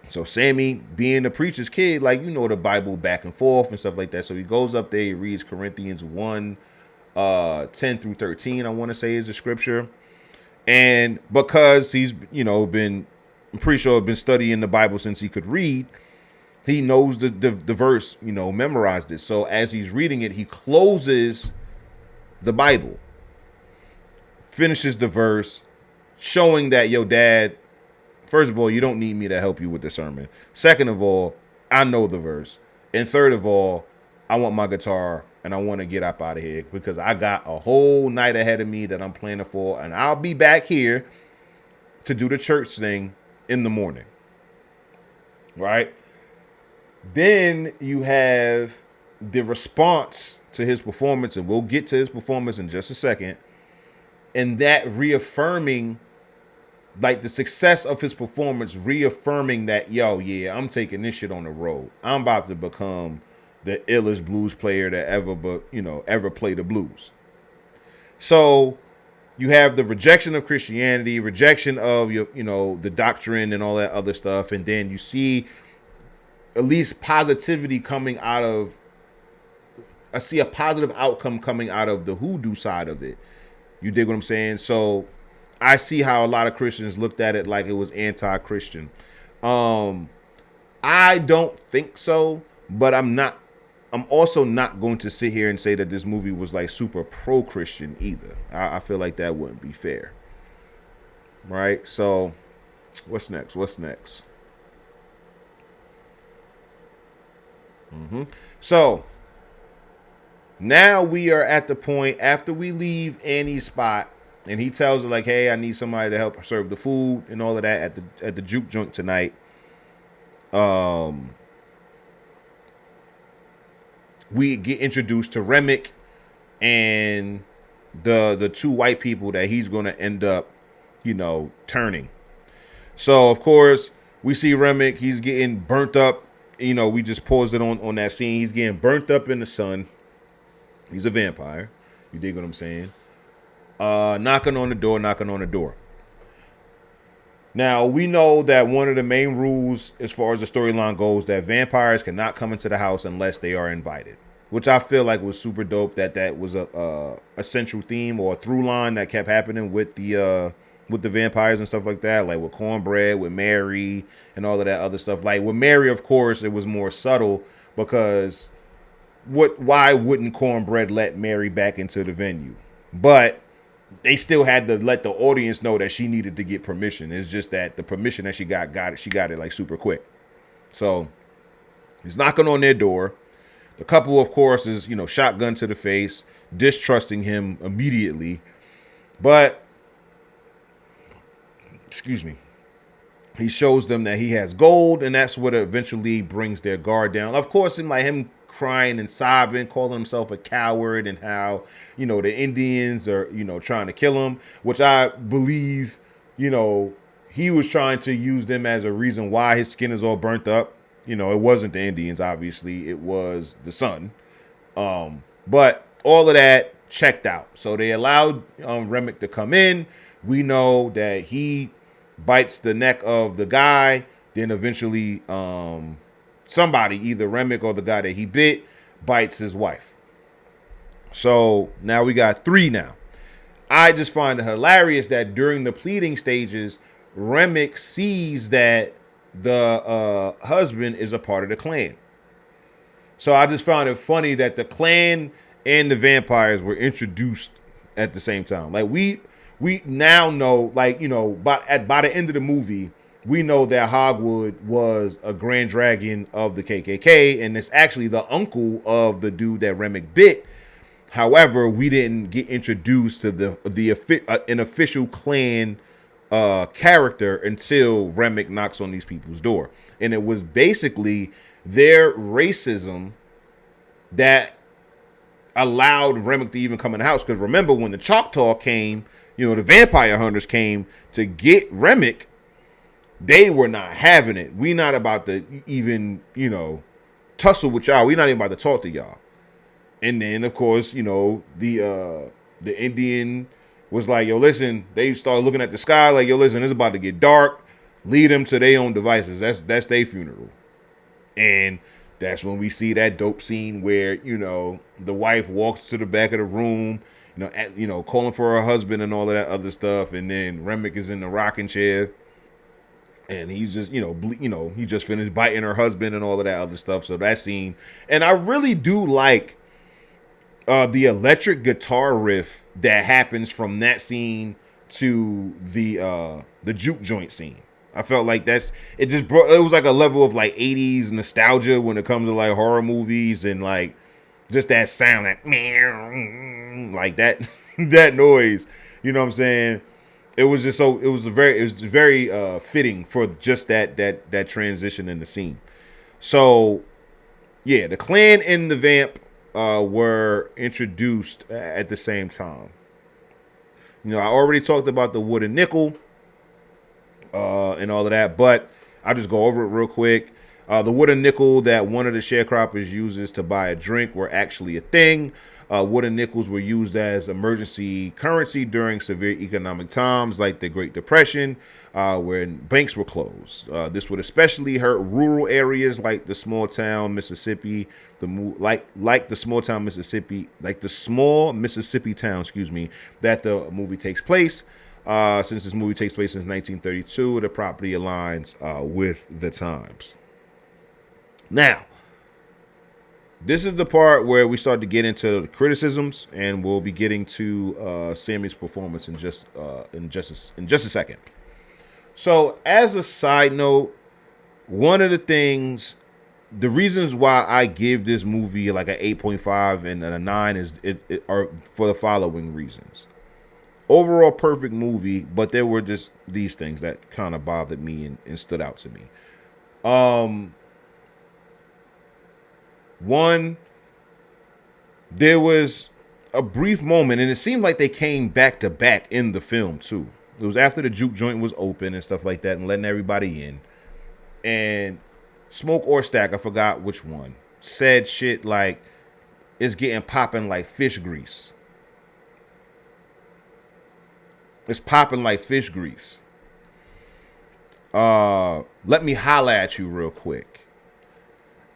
So Sammy, being the preacher's kid, like, you know, the Bible back and forth and stuff like that. So he goes up there, he reads Corinthians 1, 10 through 13, I want to say is the scripture. And because he's, you know, I'm pretty sure been studying the Bible since he could read, he knows the verse, you know, memorized it. So as he's reading it, he closes the Bible, finishes the verse, showing that, yo, Dad, first of all, you don't need me to help you with the sermon. Second of all, I know the verse. And third of all, I want my guitar and I want to get up out of here because I got a whole night ahead of me that I'm planning for. And I'll be back here to do the church thing in the morning. Right? Then you have the response to his performance, and we'll get to his performance in just a second. And that reaffirming, like the success of his performance, reaffirming that, yo, yeah, I'm taking this shit on the road. I'm about to become the illest blues player that ever played the blues. So you have the rejection of Christianity, rejection of the doctrine and all that other stuff, and then you see at least positivity coming out of. I see a positive outcome coming out of the hoodoo side of it. You dig what I'm saying? So I see how a lot of Christians looked at it like it was anti-Christian. I don't think so, but I'm also not going to sit here and say that this movie was like super pro-Christian either. I feel like that wouldn't be fair. Right? So what's next? So now we are at the point after we leave Annie's spot, and he tells her like, "Hey, I need somebody to help serve the food and all of that at the juke joint tonight." We get introduced to Remick and the two white people that he's going to end up, turning. So of course we see Remick. He's getting burnt up. We just paused it on that scene. He's getting burnt up in the sun. He's a vampire. You dig what I'm saying? Knocking on the door. Now, we know that one of the main rules as far as the storyline goes, that vampires cannot come into the house unless they are invited, which I feel like was super dope. That was a central theme or a through line that kept happening with the vampires and stuff like that, like with Cornbread, with Mary, and all of that other stuff. Like with Mary, of course, it was more subtle because why wouldn't Cornbread let Mary back into the venue? But they still had to let the audience know that she needed to get permission. It's just that the permission that she got it like super quick. So he's knocking on their door. The couple, of course, is, shotgun to the face, distrusting him immediately. But, he shows them that he has gold, and that's what eventually brings their guard down. Of course, in him crying and sobbing, calling himself a coward, and how, the Indians are, trying to kill him, which I believe, he was trying to use them as a reason why his skin is all burnt up. It wasn't the Indians, obviously. It was the sun. But all of that checked out. So they allowed Remick to come in. We know that he bites the neck of the guy. Then eventually somebody, either Remick or the guy that he bit, bites his wife. So now we got 3 now. I just find it hilarious that during the pleading stages, Remick sees that the husband is a part of the clan. So I just found it funny that the clan and the vampires were introduced at the same time. Like we now know, by the end of the movie, we know that Hogwood was a grand dragon of the KKK, and it's actually the uncle of the dude that Remick bit. However, we didn't get introduced to an official clan character until Remick knocks on these people's door. And it was basically their racism that allowed Remick to even come in the house. Because remember, when the Choctaw came, the vampire hunters came to get Remick, they were not having it. We not about to even, tussle with y'all. We not even about to talk to y'all. And then, of course, the Indian was like, yo, listen, they started looking at the sky like, yo, listen, it's about to get dark. Lead them to their own devices. That's their funeral. And that's when we see that dope scene where, the wife walks to the back of the room, calling for her husband and all of that other stuff. And then Remick is in the rocking chair. And he's just, he just finished biting her husband and all of that other stuff. So that scene. And I really do like the electric guitar riff that happens from that scene to the juke joint scene. I felt like it was like a level of like 80s nostalgia when it comes to like horror movies, and like just that sound, that like that that noise, you know what I'm saying? It was just it was very fitting for just that transition in the scene. So yeah, the Klan and the Vamp were introduced at the same time. I already talked about the wooden nickel and all of that, but I'll just go over it real quick. The wooden nickel that one of the sharecroppers uses to buy a drink were actually a thing. Wooden nickels were used as emergency currency during severe economic times like the Great Depression, when banks were closed. This would especially hurt rural areas like the small Mississippi town, that the movie takes place. Since this movie takes place since 1932, the property aligns with the times. Now, this is the part where we start to get into the criticisms, and we'll be getting to Sammy's performance in just a second. So, as a side note, one of the reasons why I give this movie like an 8.5 and a 9 are for the following reasons. Overall, perfect movie, but there were just these things that kind of bothered me and stood out to me. One, there was a brief moment, and it seemed like they came back to back in the film too. It was after the juke joint was open and stuff like that and letting everybody in. And Smoke or Stack, I forgot which one, said shit like, it's getting popping like fish grease. It's popping like fish grease. Let me holla at you real quick.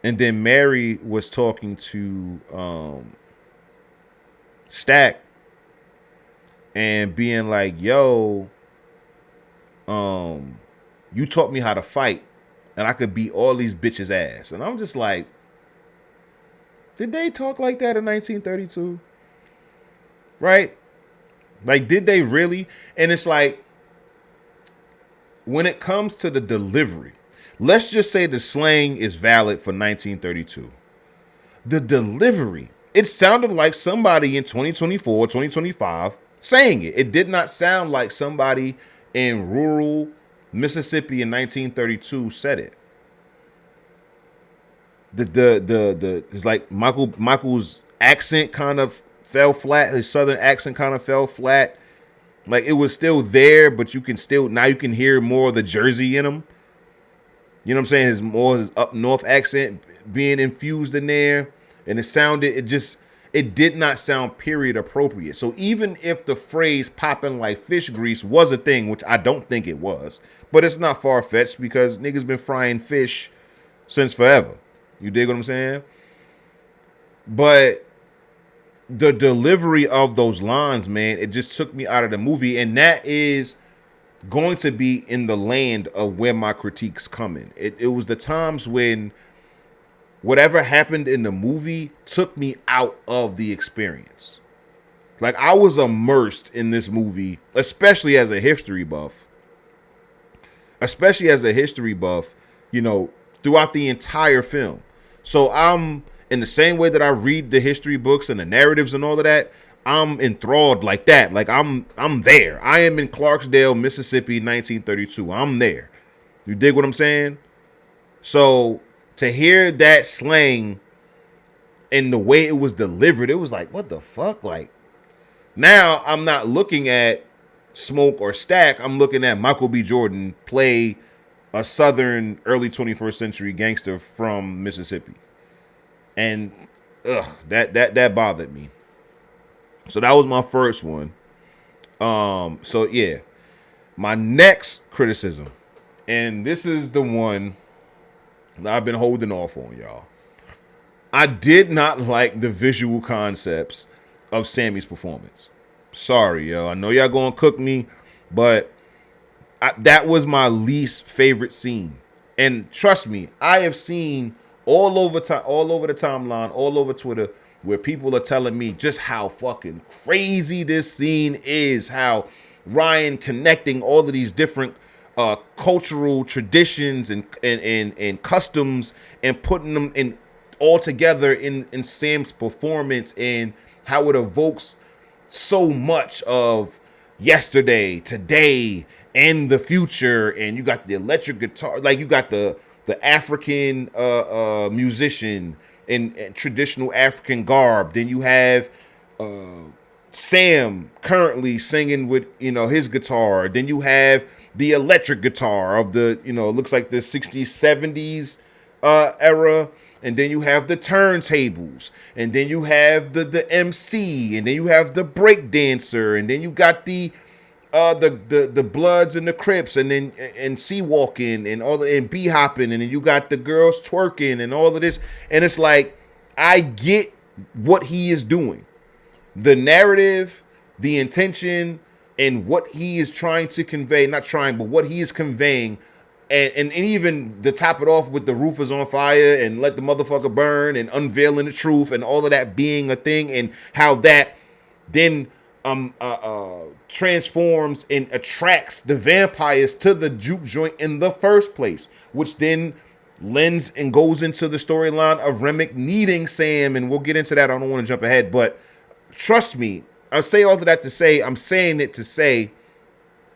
And then Mary was talking to Stack and being like, yo, you taught me how to fight and I could beat all these bitches' ass. And I'm just like, did they talk like that in 1932? Right? Like, did they really? And it's like, when it comes to the delivery, let's just say the slang is valid for 1932. The delivery, it sounded like somebody in 2024, 2025 saying it. It did not sound like somebody in rural Mississippi in 1932 said it. It's like Michael's accent kind of fell flat. His southern accent kind of fell flat. Like, it was still there, but you can hear more of the Jersey in him. You know what I'm saying? His up north accent being infused in there. And it did not sound period appropriate. So even if the phrase popping like fish grease was a thing, which I don't think it was, but it's not far-fetched because niggas been frying fish since forever. You dig what I'm saying? But the delivery of those lines, man, it just took me out of the movie. And that is going to be in the land of where my critiques come in. It was the times when whatever happened in the movie took me out of the experience. Like, I was immersed in this movie, especially as a history buff, throughout the entire film. So I'm in the same way that I read the history books and the narratives and all of that, I'm enthralled like that. Like I'm there. I am in Clarksdale, Mississippi, 1932. I'm there. You dig what I'm saying? So to hear that slang and the way it was delivered, it was like, what the fuck? Like, now I'm not looking at Smoke or Stack. I'm looking at Michael B. Jordan play a Southern early 21st century gangster from Mississippi. And that bothered me. So that was my first one. So yeah. My next criticism, and this is the one that I've been holding off on, y'all. I did not like the visual concepts of Sammy's performance. Sorry, yo. I know y'all gonna cook me, but that was my least favorite scene. And trust me, I have seen all over the timeline, all over Twitter, where people are telling me just how fucking crazy this scene is. How Ryan connecting all of these different cultural traditions and customs and putting them in all together in Sam's performance, and how it evokes so much of yesterday, today, and the future. And you got the electric guitar, like you got the African musician in traditional African garb. Then you have Sam currently singing with his guitar. Then you have the electric guitar of the looks like the 60s 70s era. And then you have the turntables, and then you have the MC, and then you have the break dancer, and then you got the Bloods and the Crips, and then and sea walking and all the and bee hopping, and then you got the girls twerking and all of this. And it's like, I get what he is doing, the narrative, the intention, and what he is trying to convey. Not trying, but what he is conveying. And even to top it off with the roof is on fire and let the motherfucker burn and unveiling the truth and all of that being a thing, and how that then transforms and attracts the vampires to the juke joint in the first place, which then lends and goes into the storyline of Remick needing Sam, and we'll get into that. I don't want to jump ahead, but trust me, I say all of that to say, I'm saying it to say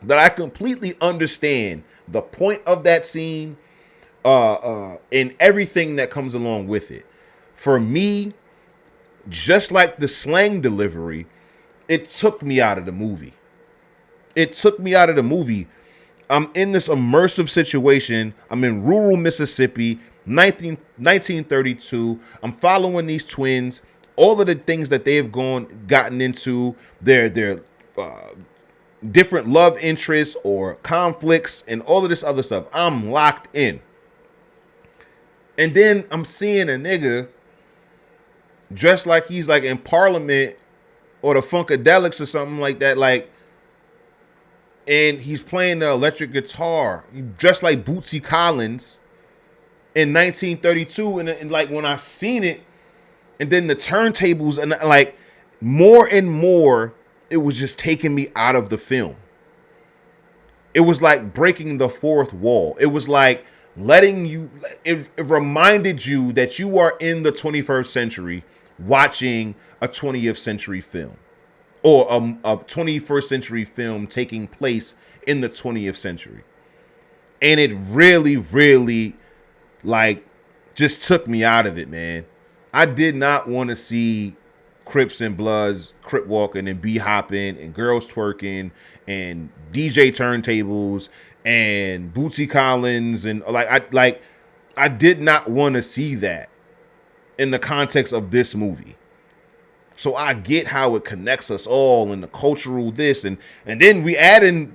that I completely understand the point of that scene, and everything that comes along with it. For me, just like the slang delivery, it took me out of the movie. I'm in this immersive situation. I'm in rural Mississippi, 1932. I'm following these twins, all of the things that they've gotten into, their different love interests or conflicts and all of this other stuff. I'm locked in. And then I'm seeing a nigga dressed like he's like in Parliament or the Funkadelics or something like that, like, and he's playing the electric guitar, dressed like Bootsy Collins in 1932. And like, when I seen it, and then the turntables, and like more and more, it was just taking me out of the film. It was like breaking the fourth wall. It was like letting you, it reminded you that you are in the 21st century watching a 20th century film, or a 21st century film taking place in the 20th century. And it really, really like just took me out of it, man. I did not want to see Crips and Bloods, Crip walking and bee hopping and girls twerking and DJ turntables and Bootsy Collins, and I did not want to see that in the context of this movie. So I get how it connects us all in the cultural this, and then we add in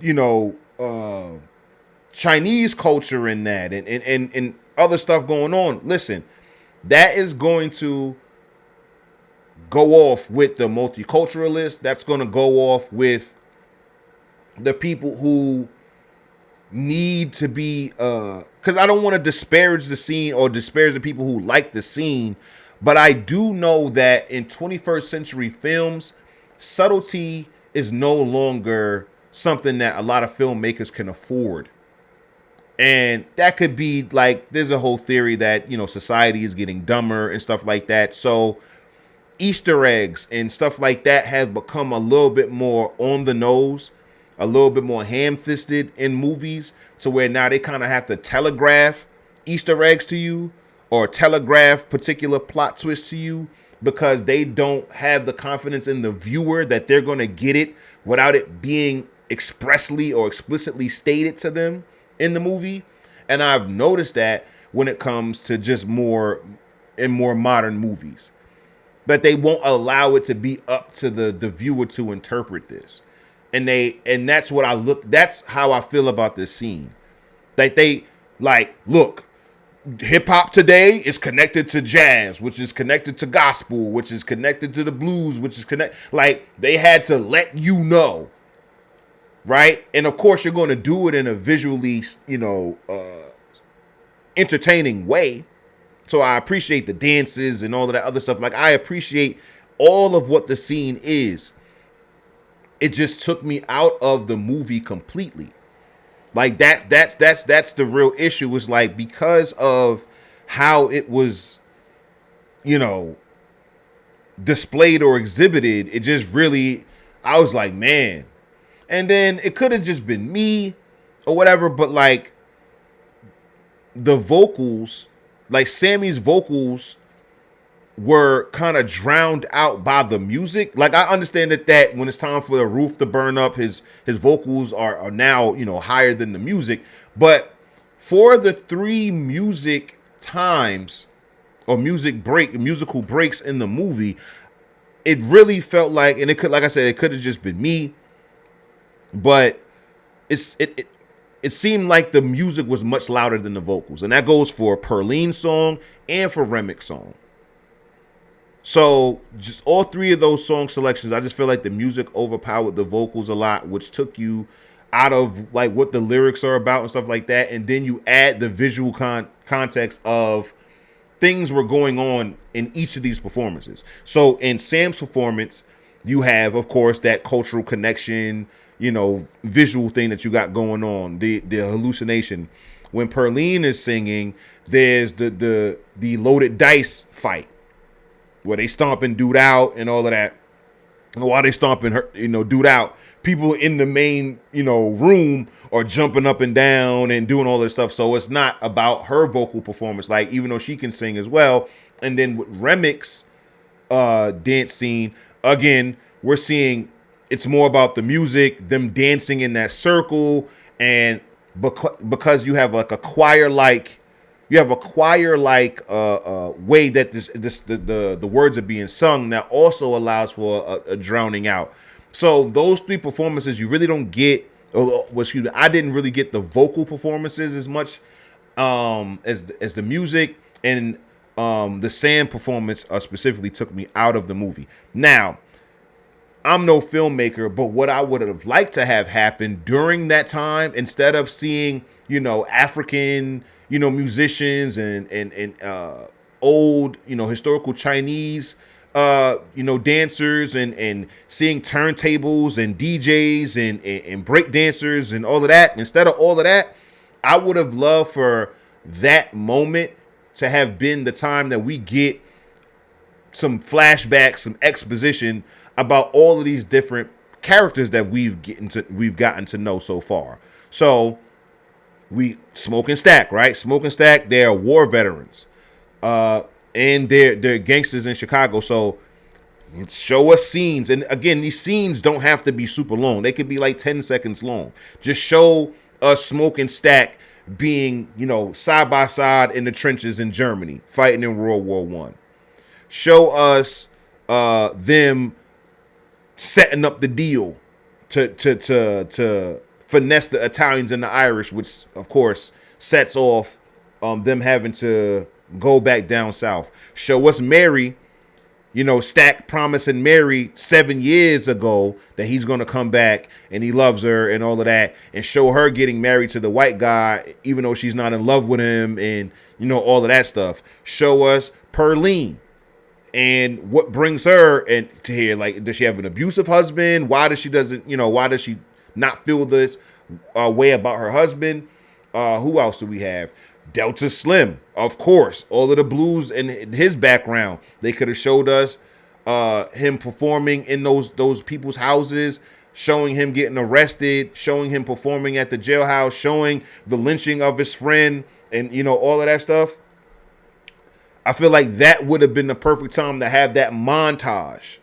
Chinese culture in that, and other stuff going on. Listen, that is going to go off with the multiculturalists. That's going to go off with the people who need to be, because I don't want to disparage the scene or disparage the people who like the scene, but I do know that in 21st century films, subtlety is no longer something that a lot of filmmakers can afford. And that could be like, there's a whole theory that, society is getting dumber and stuff like that. So Easter eggs and stuff like that have become a little bit more on the nose, a little bit more ham-fisted in movies, to where now they kind of have to telegraph Easter eggs to you or telegraph particular plot twists to you because they don't have the confidence in the viewer that they're going to get it without it being expressly or explicitly stated to them in the movie. And I've noticed that when it comes to just more modern movies, that they won't allow it to be up to the viewer to interpret this. And that's how I feel about this scene. Like they look, hip hop today is connected to jazz, which is connected to gospel, which is connected to the blues, which is like they had to let you know, right? And of course you're going to do it in a visually, entertaining way. So I appreciate the dances and all of that other stuff. Like I appreciate all of what the scene is. It just took me out of the movie completely. Like that's the real issue, is like because of how it was, displayed or exhibited, it just really, I was like, man. And then it could have just been me or whatever, but like the vocals, like Sammy's vocals were kind of drowned out by the music. Like I understand that when it's time for the roof to burn up, his vocals are now, higher than the music. But for the 3 music times or musical breaks in the movie, it really felt like, and it could, like I said, it could have just been me, but it seemed like the music was much louder than the vocals. And that goes for Perline's song and for Remix's song. So just all 3 of those song selections, I just feel like the music overpowered the vocals a lot, which took you out of like what the lyrics are about and stuff like that. And then you add the visual context of things were going on in each of these performances. So in Sam's performance, you have, of course, that cultural connection, visual thing that you got going on, the hallucination. When Perline is singing, there's the loaded dice fight where they stomping dude out and all of that. And while they stomping her, dude out, people in the main, room are jumping up and down and doing all this stuff. So it's not about her vocal performance, like even though she can sing as well. And then with Remix dance scene, again, we're seeing it's more about the music, them dancing in that circle, and because you have like a choir like way that the words are being sung, that also allows for a drowning out. So those 3 performances you really don't get. I didn't really get the vocal performances as much as the music, and the Sam performance specifically took me out of the movie. Now, I'm no filmmaker, but what I would have liked to have happened during that time, instead of seeing, African, musicians and old, historical Chinese, dancers and seeing turntables and DJs and break dancers and all of that. Instead of all of that, I would have loved for that moment to have been the time that we get some flashbacks, some exposition about all of these different characters that we've gotten to know so far. So we Smoke and Stack, right? Smoke and Stack, they're war veterans. And they're gangsters in Chicago. So show us scenes. And again, these scenes don't have to be super long. They could be like 10 seconds long. Just show us Smoke and Stack being, side by side in the trenches in Germany, fighting in World War I. Show us them setting up the deal to finesse the Italians and the Irish, which of course sets off them having to go back down south. Show us Mary, Stack promising Mary 7 years ago that he's going to come back and he loves her and all of that, and show her getting married to the white guy even though she's not in love with him, and all of that stuff. Show us Perline and what brings her and to here. Like, does she have an abusive husband? Why does she not feel this way about her husband? Who else do we have? Delta Slim, of course. All of the blues and his background. They could have showed us him performing in those people's houses, showing him getting arrested, showing him performing at the jailhouse, showing the lynching of his friend, and all of that stuff. I feel like that would have been the perfect time to have that montage.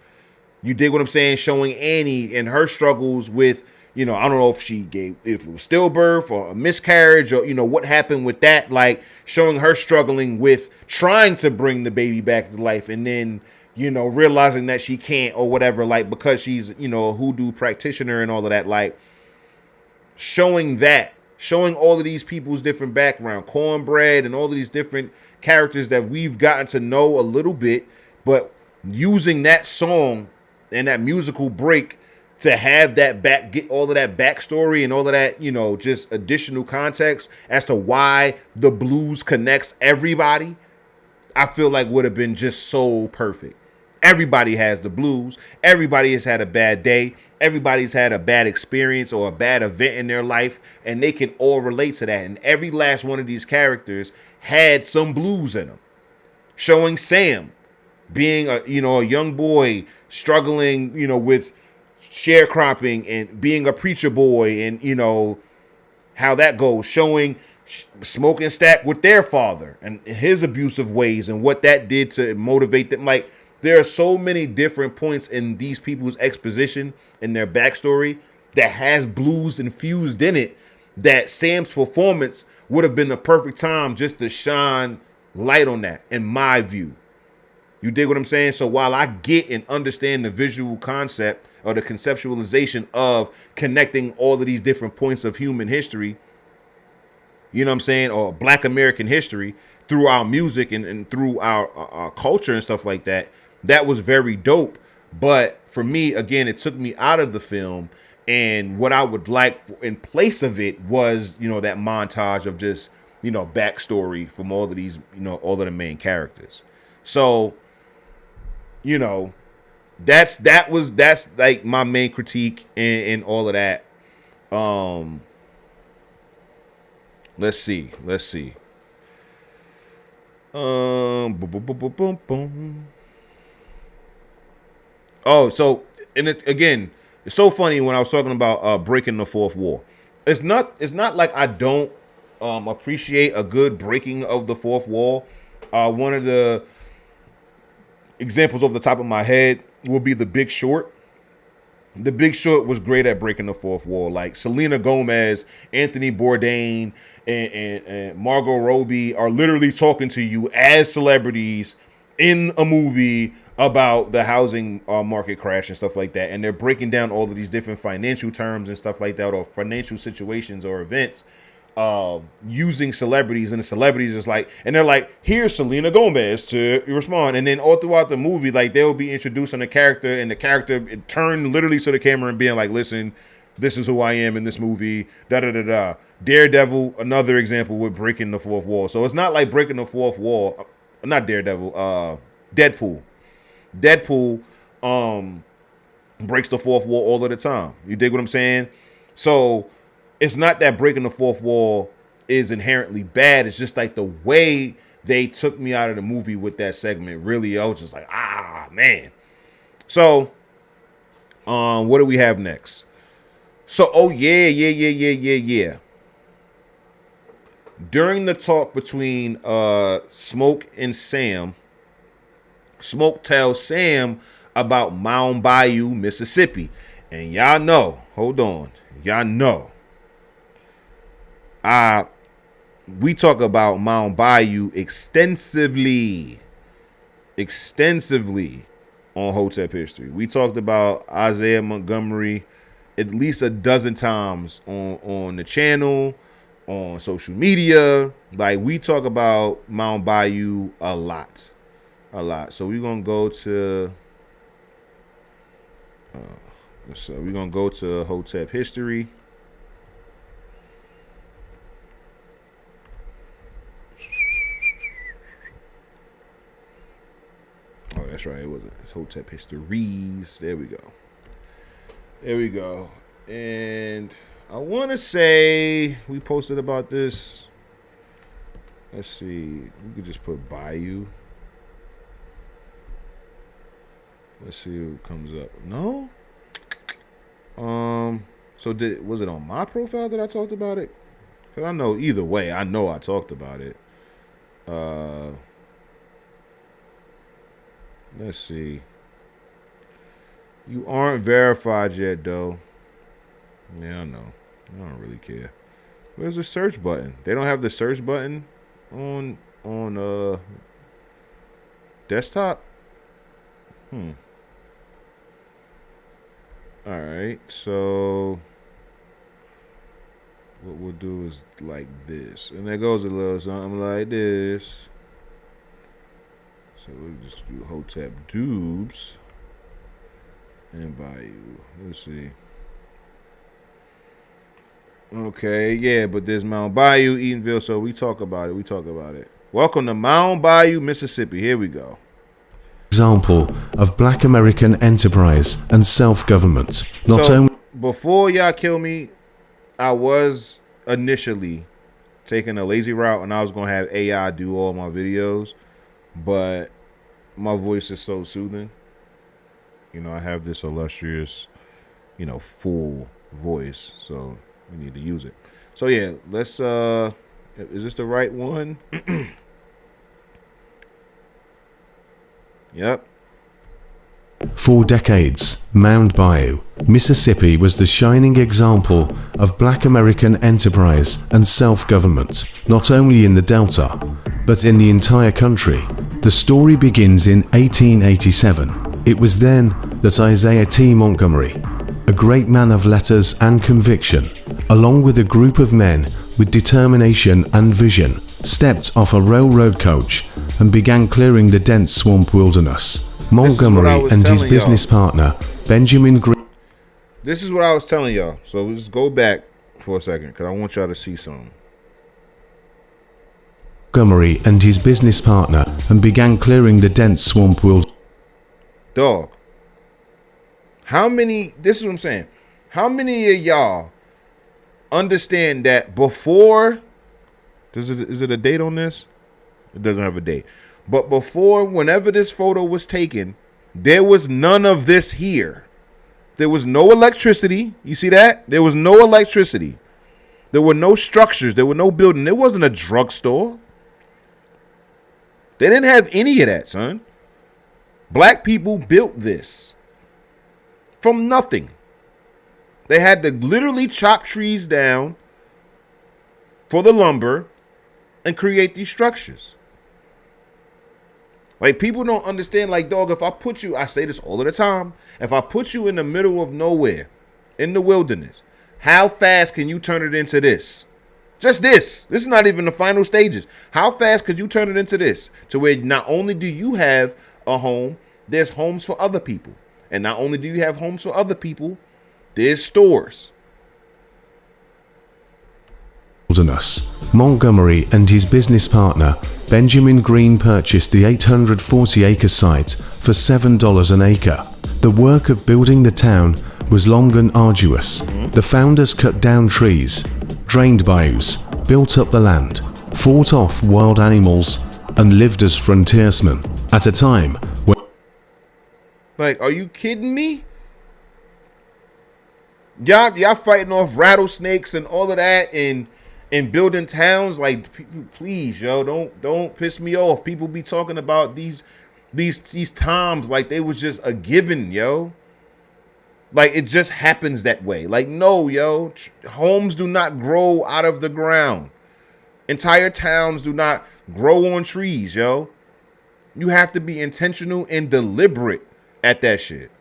You dig what I'm saying? Showing Annie and her struggles with, I don't know if it was stillbirth or a miscarriage or, what happened with that. Like showing her struggling with trying to bring the baby back to life and then, realizing that she can't or whatever, like because she's, a hoodoo practitioner and all of that. Like showing all of these people's different background, Cornbread and all of these different characters that we've gotten to know a little bit, but using that song and that musical break to have that get all of that backstory and all of that, just additional context as to why the blues connects everybody, I feel like would have been just so perfect. Everybody has the blues. Everybody has had a bad day. Everybody's had a bad experience or a bad event in their life, and they can all relate to that. And every last one of these characters had some blues in them. Showing Sam being a young boy struggling, with sharecropping and being a preacher boy and, how that goes. Showing Smoke and Stack with their father and his abusive ways and what that did to motivate them. Like, there are so many different points in these people's exposition and their backstory that has blues infused in it that Sam's performance would have been the perfect time just to shine light on that, in my view. You dig what I'm saying? So while I get and understand the visual concept or the conceptualization of connecting all of these different points of human history, you know what I'm saying, or Black American history through our music and through our culture and stuff like that, that was very dope. But for me, again, it took me out of the film. And what I would like in place of it was, that montage of just, backstory from all of these, all of the main characters. So, that's like my main critique and all of that. Let's see. Boom, boom, boom, boom, boom, boom. Oh, so, and again, it's so funny when I was talking about breaking the fourth wall. It's not like I don't appreciate a good breaking of the fourth wall. One of the examples off the top of my head will be The Big Short. The Big Short was great at breaking the fourth wall. Like Selena Gomez, Anthony Bourdain, and Margot Robbie are literally talking to you as celebrities in a movie about the housing market crash and stuff like that. And they're breaking down all of these different financial terms and stuff like that, or financial situations or events, using celebrities. And the celebrities is like, and they're like, here's Selena Gomez to respond. And then all throughout the movie, like they'll be introducing a character, and the character turned literally to the camera and being like, listen, this is who I am in this movie, da-da-da-da. Daredevil, another example with breaking the fourth wall. So it's not like breaking the fourth wall, not Daredevil, Deadpool. Deadpool breaks the fourth wall all of the time. You dig what I'm saying? So it's not that breaking the fourth wall is inherently bad. It's just like the way they took me out of the movie with that segment. Really, I was just like, man. So, what do we have next? So, yeah. During the talk between Smoke and Sam, Smoke tells Sam about Mound Bayou, Mississippi. And y'all know, hold on, y'all know, we talk about Mound Bayou extensively on Hotep History. We talked about Isaiah Montgomery at least a dozen times on the channel, on social media. Like, we talk about Mound Bayou a lot. So we're gonna go to Hotep History. Oh, that's right. It's Hotep Histories. There we go. And I want to say we posted about this. Let's see. We could just put Bayou. Let's see who comes up. No. So was it on my profile that I talked about it? Cause I know either way, I know I talked about it. Let's see. You aren't verified yet, though. Yeah, I know. I don't really care. Where's the search button? They don't have the search button on desktop. All right, so what we'll do is like this, and there goes a little something like this. So we'll just do Hotep Dubes and Bayou. Let's see. Okay, yeah, but there's Mount Bayou, Eatonville, so we talk about it. Welcome to Mount Bayou, Mississippi. Here we go. Example of Black American enterprise and self-government. Not only before y'all kill me, I was initially taking a lazy route, and I was gonna have AI do all my videos, but my voice is so soothing. You know, I have this illustrious, full voice, so we need to use it. So yeah, let's is this the right one? Yep. For decades, Mound Bayou, Mississippi was the shining example of Black American enterprise and self-government, not only in the Delta, but in the entire country. The story begins in 1887. It was then that Isaiah T. Montgomery, a great man of letters and conviction, along with a group of men with determination and vision, stepped off a railroad coach and began clearing the dense swamp wilderness. Montgomery and his business partner, Benjamin Green. This is what I was telling y'all. So let's go back for a second because I want y'all to see something. Montgomery and his business partner and began clearing the dense swamp wilderness. Dog. This is what I'm saying. How many of y'all understand that before, is it a date on this? It doesn't have a date. But before, whenever this photo was taken, there was none of this here. There was no electricity. You see that? There was no electricity. There were no structures. There were no building. There wasn't a drugstore. They didn't have any of that, son. Black people built this from nothing. They had to literally chop trees down for the lumber and create these structures. Like, people don't understand, like, dog, if I put you, I say this all of the time, if I put you in the middle of nowhere, in the wilderness, how fast can you turn it into this? Just this. This is not even the final stages. How fast could you turn it into this? To where not only do you have a home, there's homes for other people. And not only do you have homes for other people, there's stores. Wilderness. Montgomery and his business partner, Benjamin Green, purchased the 840-acre site for $7 an acre. The work of building the town was long and arduous. The founders cut down trees, drained bayous, built up the land, fought off wild animals, and lived as frontiersmen at a time when... Like, are you kidding me? Y'all fighting off rattlesnakes and all of that and building towns. Like, please, yo, don't piss me off. People be talking about these times like they was just a given, yo. Like, it just happens that way. Like, no, yo. Homes do not grow out of the ground. Entire towns do not grow on trees, yo. You have to be intentional and deliberate at that shit.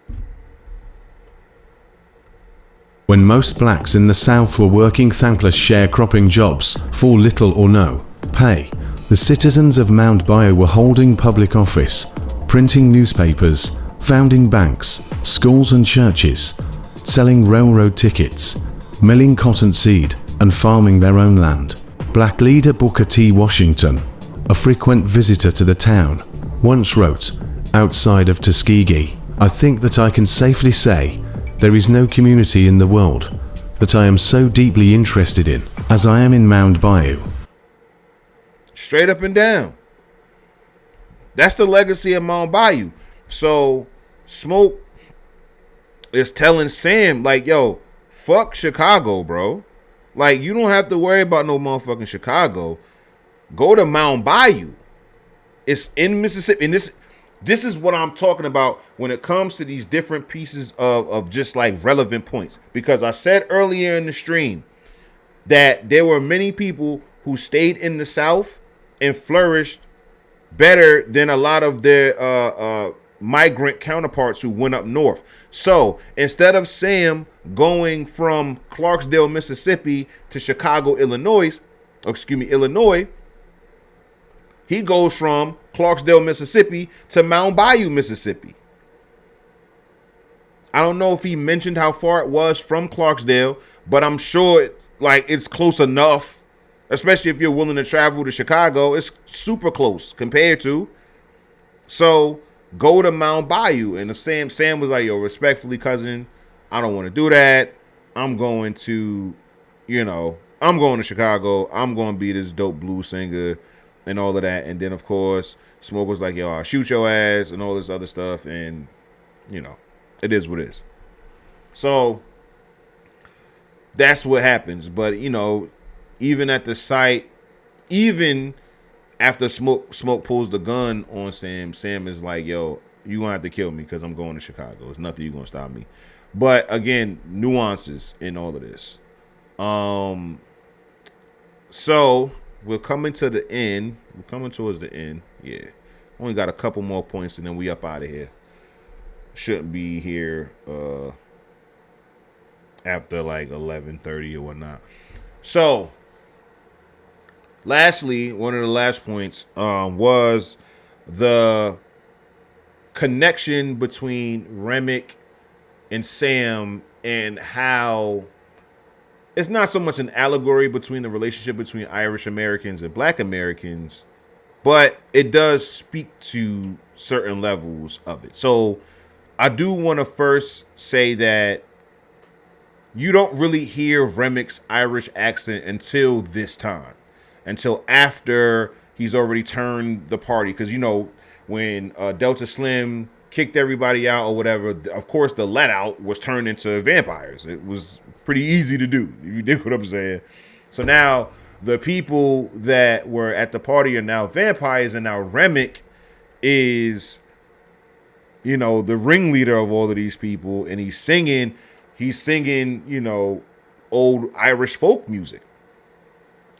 When most blacks in the South were working thankless sharecropping jobs for little or no pay, the citizens of Mound Bayou were holding public office, printing newspapers, founding banks, schools and churches, selling railroad tickets, milling cotton seed, and farming their own land. Black leader Booker T. Washington, a frequent visitor to the town, once wrote, "Outside of Tuskegee, I think that I can safely say there is no community in the world that I am so deeply interested in as I am in Mound Bayou." Straight up and down. That's the legacy of Mound Bayou. So Smoke is telling Sam, like, yo, fuck Chicago, bro. Like, you don't have to worry about no motherfucking Chicago. Go to Mount Bayou. It's in Mississippi. And this is what I'm talking about when it comes to these different pieces of just like relevant points. Because I said earlier in the stream that there were many people who stayed in the South and flourished better than a lot of their migrant counterparts who went up north. So instead of Sam going from Clarksdale, Mississippi to Chicago, Illinois, he goes from Clarksdale, Mississippi to Mount Bayou, Mississippi. I don't know if he mentioned how far it was from Clarksdale, but I'm sure it's close enough, especially if you're willing to travel to Chicago. It's super close compared to. So go to Mount Bayou. And if Sam was like, yo, respectfully, cousin, I don't want to do that. I'm going to Chicago. I'm going to be this dope blues singer and all of that. And then, of course, Smoke was like, yo, I'll shoot your ass and all this other stuff. And, it is what it is. So that's what happens. But, even at the site, even after Smoke pulls the gun on Sam is like, yo, you're going to have to kill me because I'm going to Chicago. There's nothing you're going to stop me. But, again, nuances in all of this. So we're coming to the end. We're coming towards the end. Yeah. Only got a couple more points and then we up out of here. Shouldn't be here after like 11:30 or whatnot. So, lastly, one of the last points was the connection between Remick and Sam and how it's not so much an allegory between the relationship between Irish Americans and Black Americans, but it does speak to certain levels of it. So I do want to first say that you don't really hear Remick's Irish accent until this time, until after he's already turned the party. Because, when Delta Slim kicked everybody out or whatever, of course, the let out was turned into vampires. It was pretty easy to do, if you dig what I'm saying. So now the people that were at the party are now vampires, and now Remick is, the ringleader of all of these people, and he's singing, old Irish folk music.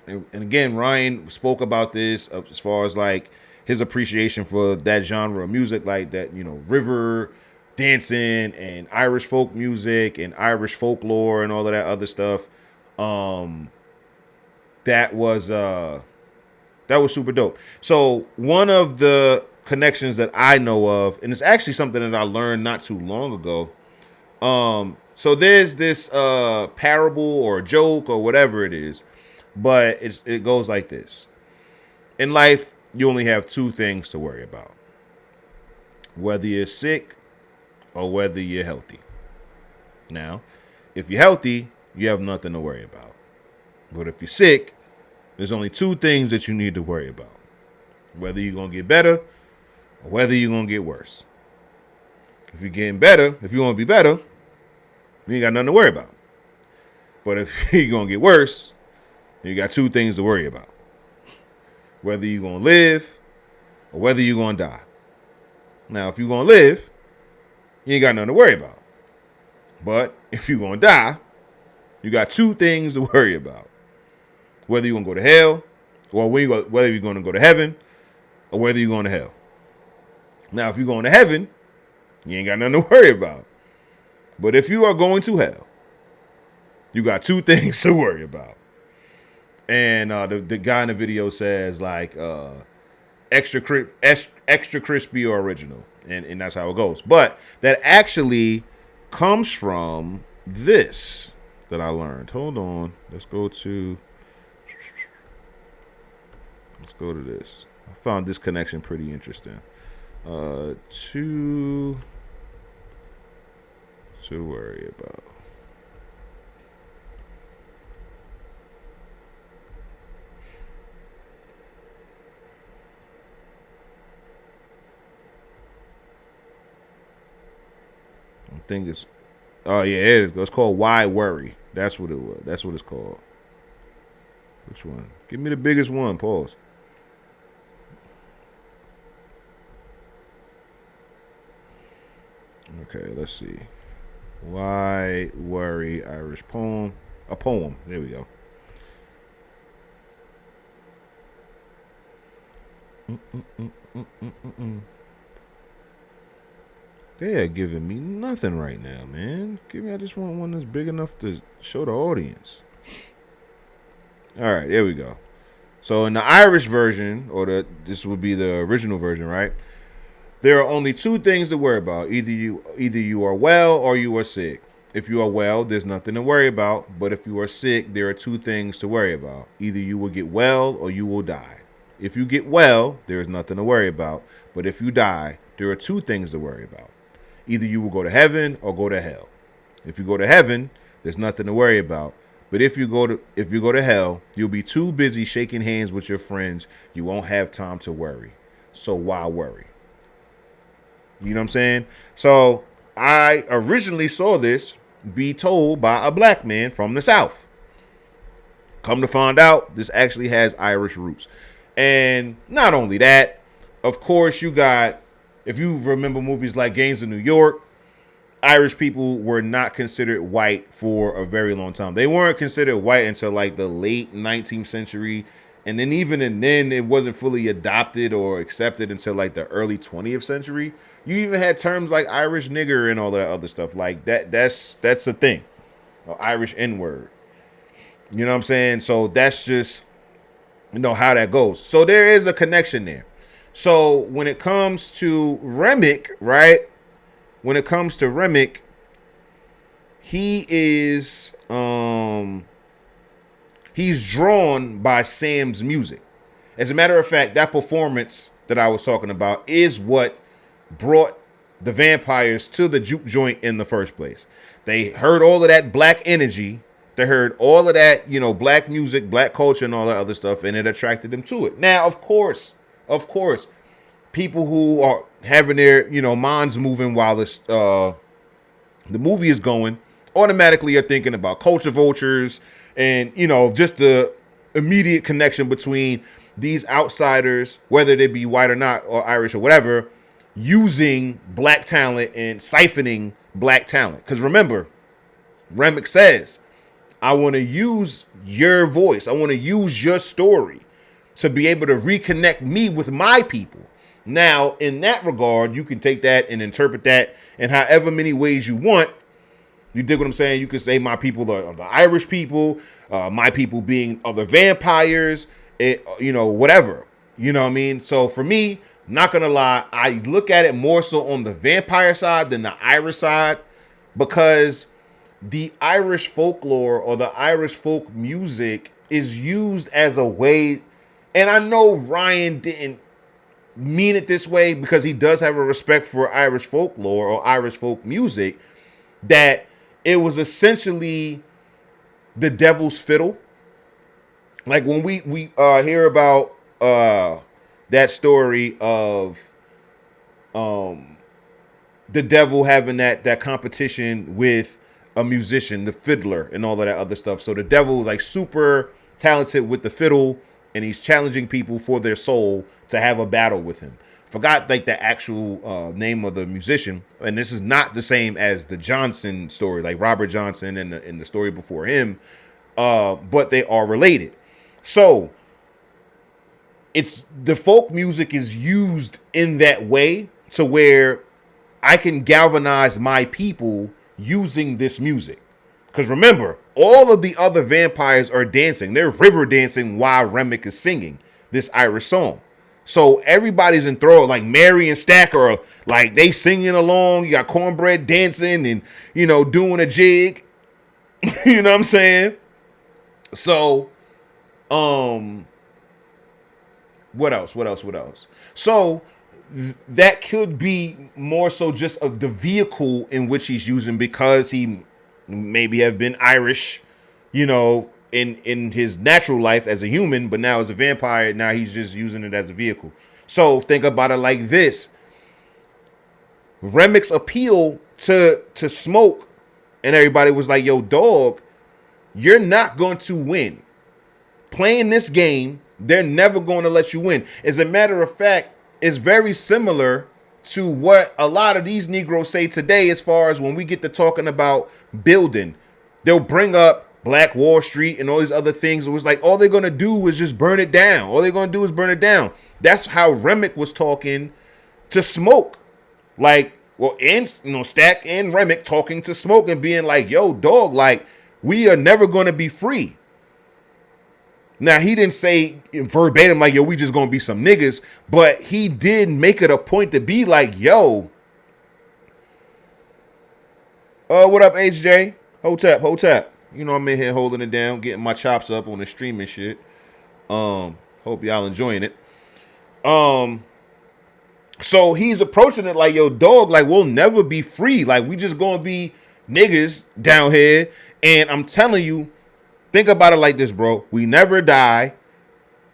And again, Ryan spoke about this as far as like his appreciation for that genre of music, like that, river dancing and Irish folk music and Irish folklore and all of that other stuff. That was super dope. So one of the connections that I know of, and it's actually something that I learned not too long ago. So there's this parable or joke or whatever it is, but it goes like this. In life, you only have two things to worry about. Whether you're sick or whether you're healthy. Now, if you're healthy, you have nothing to worry about. But if you're sick, there's only two things that you need to worry about. Whether you're going to get better or whether you're going to get worse. If you're getting better, if you want to be better, you ain't got nothing to worry about. But if you're going to get worse, you got two things to worry about. Whether you're going to live or whether you're going to die. Now, if you're going to live, you ain't got nothing to worry about. But if you're going to die, you got two things to worry about. Whether you're going to go to hell, or whether you're going to go to heaven, or whether you're going to hell. Now, if you're going to heaven, you ain't got nothing to worry about. But if you are going to hell, you got two things to worry about. And the guy in the video says like extra crispy or original, and that's how it goes. But that actually comes from this that I learned. Hold on, let's go to this. I found this connection pretty interesting. To worry about. think it's. Oh yeah, it is. It's called Why Worry. That's what it was. That's what it's called. Which one? Give me the biggest one. Pause. Okay, let's see. Why Worry Irish poem. A poem. There we go. They are giving me nothing right now, man. Give me. I just want one that's big enough to show the audience. All right, there we go. So in the Irish version, or this would be the original version, right? There are only two things to worry about. Either you are well or you are sick. If you are well, there's nothing to worry about. But if you are sick, there are two things to worry about. Either you will get well or you will die. If you get well, there is nothing to worry about. But if you die, there are two things to worry about. Either you will go to heaven or go to hell. If you go to heaven, there's nothing to worry about. But if you go to hell, you'll be too busy shaking hands with your friends. You won't have time to worry. So why worry? You know what I'm saying? So I originally saw this be told by a black man from the South. Come to find out, this actually has Irish roots. And not only that, of course, you got, if you remember movies like Gangs of New York, Irish people were not considered white for a very long time. They weren't considered white until like the late 19th century. And then then it wasn't fully adopted or accepted until like the early 20th century. You even had terms like Irish nigger and all that other stuff. Like that's a thing. Irish N-word. You know what I'm saying? So that's just, how that goes. So there is a connection there. So when it comes to Remick, right? When it comes to Remick, he is he's drawn by Sam's music. As a matter of fact, that performance that I was talking about is what brought the vampires to the juke joint in the first place. They heard all of that black energy. They heard all of that, black music, black culture, and all that other stuff, and it attracted them to it. Now, of course, people who are having their, minds moving while the movie is going, automatically are thinking about culture vultures and, just the immediate connection between these outsiders, whether they be white or not, or Irish or whatever, using black talent and siphoning black talent. Because remember, Remick says, I want to use your voice. I want to use your story to be able to reconnect me with my people. Now, in that regard, you can take that and interpret that in however many ways you want. You dig what I'm saying? You could say my people are the Irish people, my people being other vampires, whatever. You know what I mean? So for me, not going to lie, I look at it more so on the vampire side than the Irish side, because the Irish folklore or the Irish folk music is used as a way, and I know Ryan didn't mean it this way because he does have a respect for Irish folklore or Irish folk music, that it was essentially the devil's fiddle. Like when we hear about that story of the devil having that competition with a musician, the fiddler, and all of that other stuff. So the devil is like super talented with the fiddle, and he's challenging people for their soul to have a battle with him. Forgot like the actual name of the musician, and this is not the same as the Johnson story, like Robert Johnson and the story before him, but they are related. So it's the folk music is used in that way to where I can galvanize my people using this music. Because remember, all of the other vampires are dancing. They're river dancing while Remick is singing this Irish song. So everybody's enthralled. Like Mary and Stack are like they singing along. You got Cornbread dancing and, doing a jig. You know what I'm saying? So, what else? So that could be more so just of the vehicle in which he's using, because he maybe have been Irish, in his natural life as a human, but now as a vampire, now he's just using it as a vehicle. So think about it like this. Remix appeal to Smoke, and everybody was like, yo, dog, you're not going to win. Playing this game, they're never going to let you win. As a matter of fact, it's very similar to what a lot of these Negroes say today as far as when we get to talking about building. They'll bring up Black Wall Street and all these other things. It was like all they're going to do is just burn it down. All they're going to do is burn it down. That's how Remick was talking to Smoke. Like, well, and Stack and Remick talking to Smoke and being like, yo, dog, like, we are never going to be free. Now, he didn't say verbatim, like, yo, we just going to be some niggas, but he did make it a point to be like, yo, what up, HJ? Hotep. You know, I'm in here holding it down, getting my chops up on the stream and shit. Hope y'all enjoying it. So he's approaching it like, yo, dog, like, we'll never be free. Like, we just gonna be niggas down here. And I'm telling you, think about it like this, bro. We never die.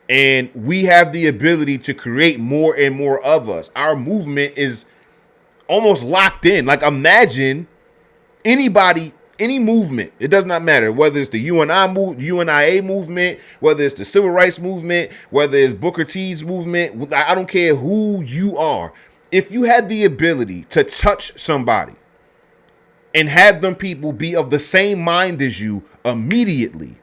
And we have the ability to create more and more of us. Our movement is almost locked in. Like, imagine anybody, any movement, it does not matter whether it's the UNIA movement, whether it's the civil rights movement, whether it's Booker T's movement. I don't care who you are. If you had the ability to touch somebody and have them people be of the same mind as you immediately,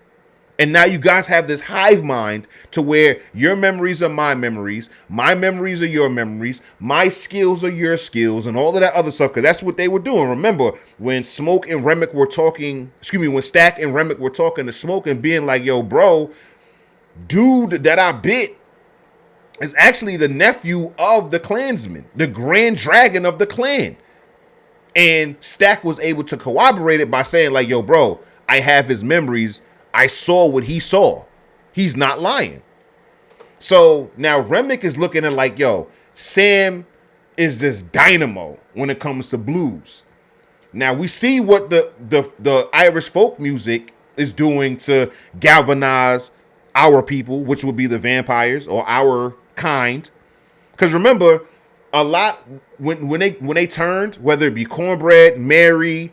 and now you guys have this hive mind to where your memories are my memories are your memories, my skills are your skills, and all of that other stuff, because that's what they were doing. Remember, when Smoke and Remick were talking, when Stack and Remick were talking to Smoke and being like, yo, bro, dude that I bit is actually the nephew of the Klansman, the Grand Dragon of the Klan. And Stack was able to corroborate it by saying like, yo, bro, I have his memories. I saw what he saw. He's not lying. So now Remick is looking at like, yo, Sam is this dynamo when it comes to blues. Now we see what the Irish folk music is doing to galvanize our people, which would be the vampires or our kind. Because remember, a lot when they turned, whether it be Cornbread, Mary,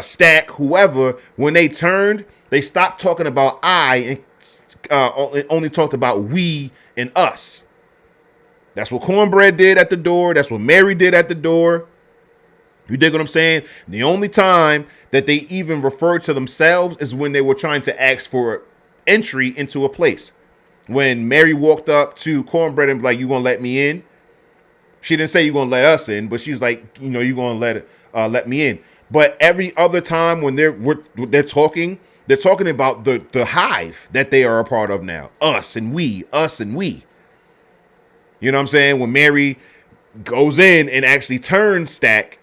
Stack, whoever, when they turned, they stopped talking about I and only talked about we and us. That's what Cornbread did at the door. That's what Mary did at the door. You dig what I'm saying? The only time that they even referred to themselves is when they were trying to ask for entry into a place. When Mary walked up to Cornbread and was like, you gonna let me in? She didn't say you're gonna let us in, but she's like, you're gonna let me in. But every other time when they're talking about the hive that they are a part of now. Us and we. You know what I'm saying? When Mary goes in and actually turns Stack,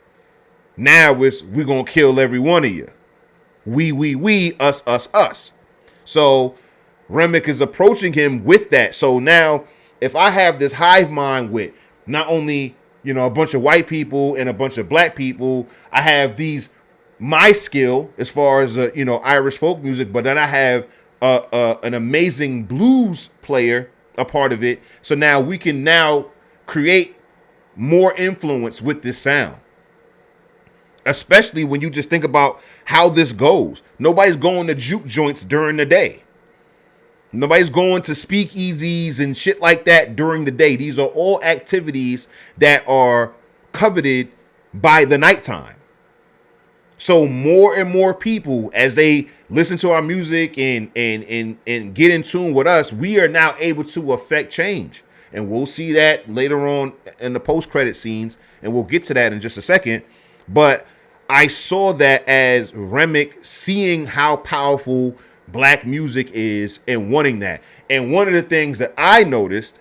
now we're going to kill every one of you. We, us. So Remick is approaching him with that. So now if I have this hive mind with not only, a bunch of white people and a bunch of black people, I have my skill as far as Irish folk music, but then I have an amazing blues player a part of it. So now we can now create more influence with this sound, especially when you just think about how this goes. Nobody's going to juke joints during the day. Nobody's going to speakeasies and shit like that during the day. These are all activities that are coveted by the nighttime. So more and more people, as they listen to our music and get in tune with us, we are now able to affect change. And we'll see that later on in the post-credit scenes, and we'll get to that in just a second. But I saw that as Remick seeing how powerful black music is and wanting that. And one of the things that I noticed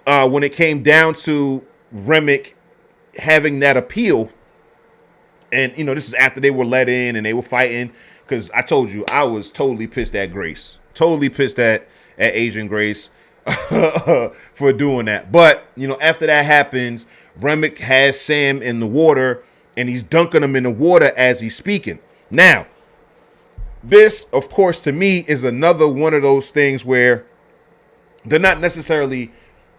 when it came down to Remick having that appeal, and this is after they were let in and they were fighting, because I told you I was totally pissed at Grace, totally pissed at Asian Grace for doing that. But after that happens, Remick has Sam in the water and he's dunking him in the water as he's speaking. Now, this, of course, to me is another one of those things where they're not necessarily,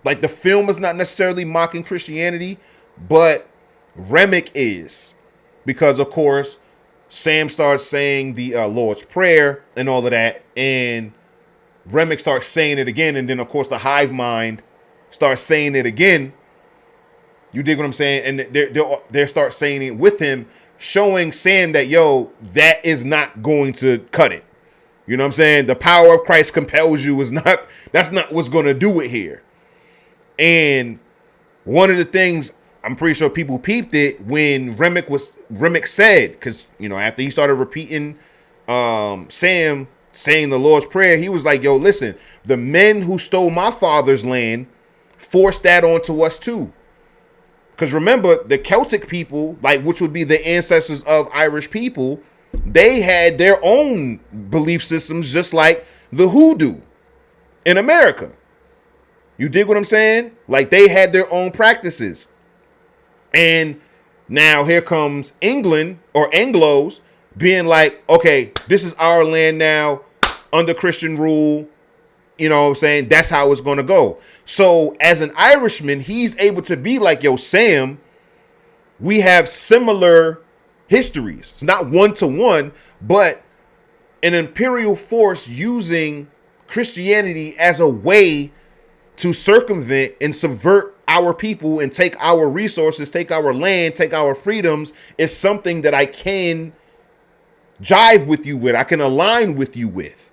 like, the film is not necessarily mocking Christianity, but Remick is, because of course Sam starts saying the Lord's Prayer and all of that, and Remick starts saying it again, and then of course the hive mind starts saying it again. You dig what I'm saying? And they start saying it with him, showing Sam that, yo, that is not going to cut it. You know what I'm saying? The power of Christ compels you that's not what's going to do it here. And one of the things, I'm pretty sure people peeped it when Remick said, because, you know, after he started repeating Sam saying the Lord's Prayer, he was like, yo, listen, the men who stole my father's land forced that onto us too. Because remember, the Celtic people, like, which would be the ancestors of Irish people, they had their own belief systems, just like the hoodoo in America. You dig what I'm saying? Like, they had their own practices. And now here comes England or Anglos being like, okay, this is our land now under Christian rule. You know what I'm saying? That's how it's going to go. So as an Irishman, he's able to be like, yo, Sam, we have similar histories. It's not one-to-one, but an imperial force using Christianity as a way to circumvent and subvert our people and take our resources, take our land, take our freedoms is something that I can jive with you with. I can align with you with.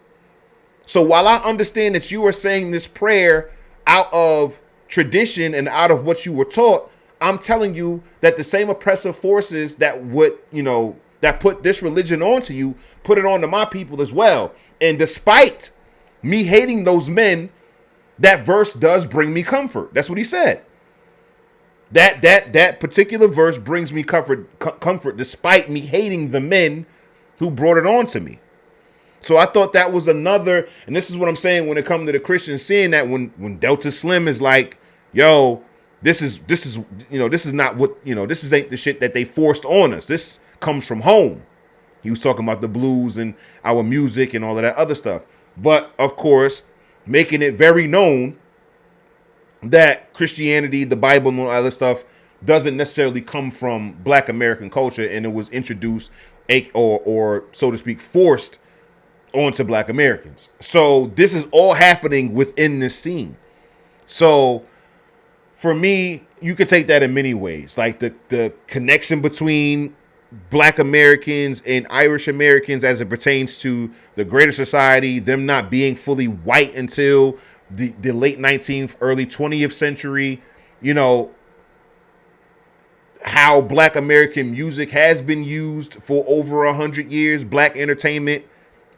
So while I understand that you are saying this prayer out of tradition and out of what you were taught, I'm telling you that the same oppressive forces that would, you know, that put this religion onto you, put it onto my people as well. And despite me hating those men, that verse does bring me comfort. That's what he said. That particular verse brings me comfort despite me hating the men who brought it on to me. So I thought that was another, and this is what I'm saying when it comes to the Christians, seeing that when Delta Slim is like, yo, this is you know, this is not what, you know, this ain't the shit that they forced on us. This comes from home. He was talking about the blues and our music and all of that other stuff. But of course, making it very known that Christianity, the Bible, and all other stuff doesn't necessarily come from Black American culture, and it was introduced or so to speak, forced onto Black Americans. So this is all happening within this scene. So for me, you could take that in many ways, like the connection between Black Americans and Irish Americans as it pertains to the greater society, them not being fully white until the late 19th, early 20th century, you know, how Black American music has been used for over 100 years. Black entertainment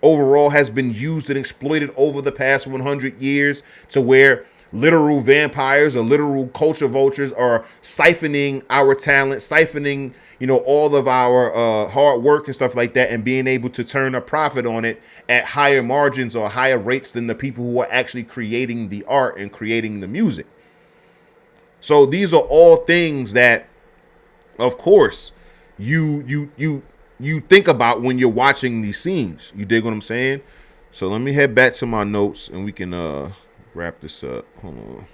overall has been used and exploited over the past 100 years to where literal vampires or literal culture vultures are siphoning our talent, siphoning, you know, all of our hard work and stuff like that, and being able to turn a profit on it at higher margins or higher rates than the people who are actually creating the art and creating the music. So these are all things that, of course, you think about when you're watching these scenes. You dig what I'm saying? So let me head back to my notes and we can wrap this up. Hold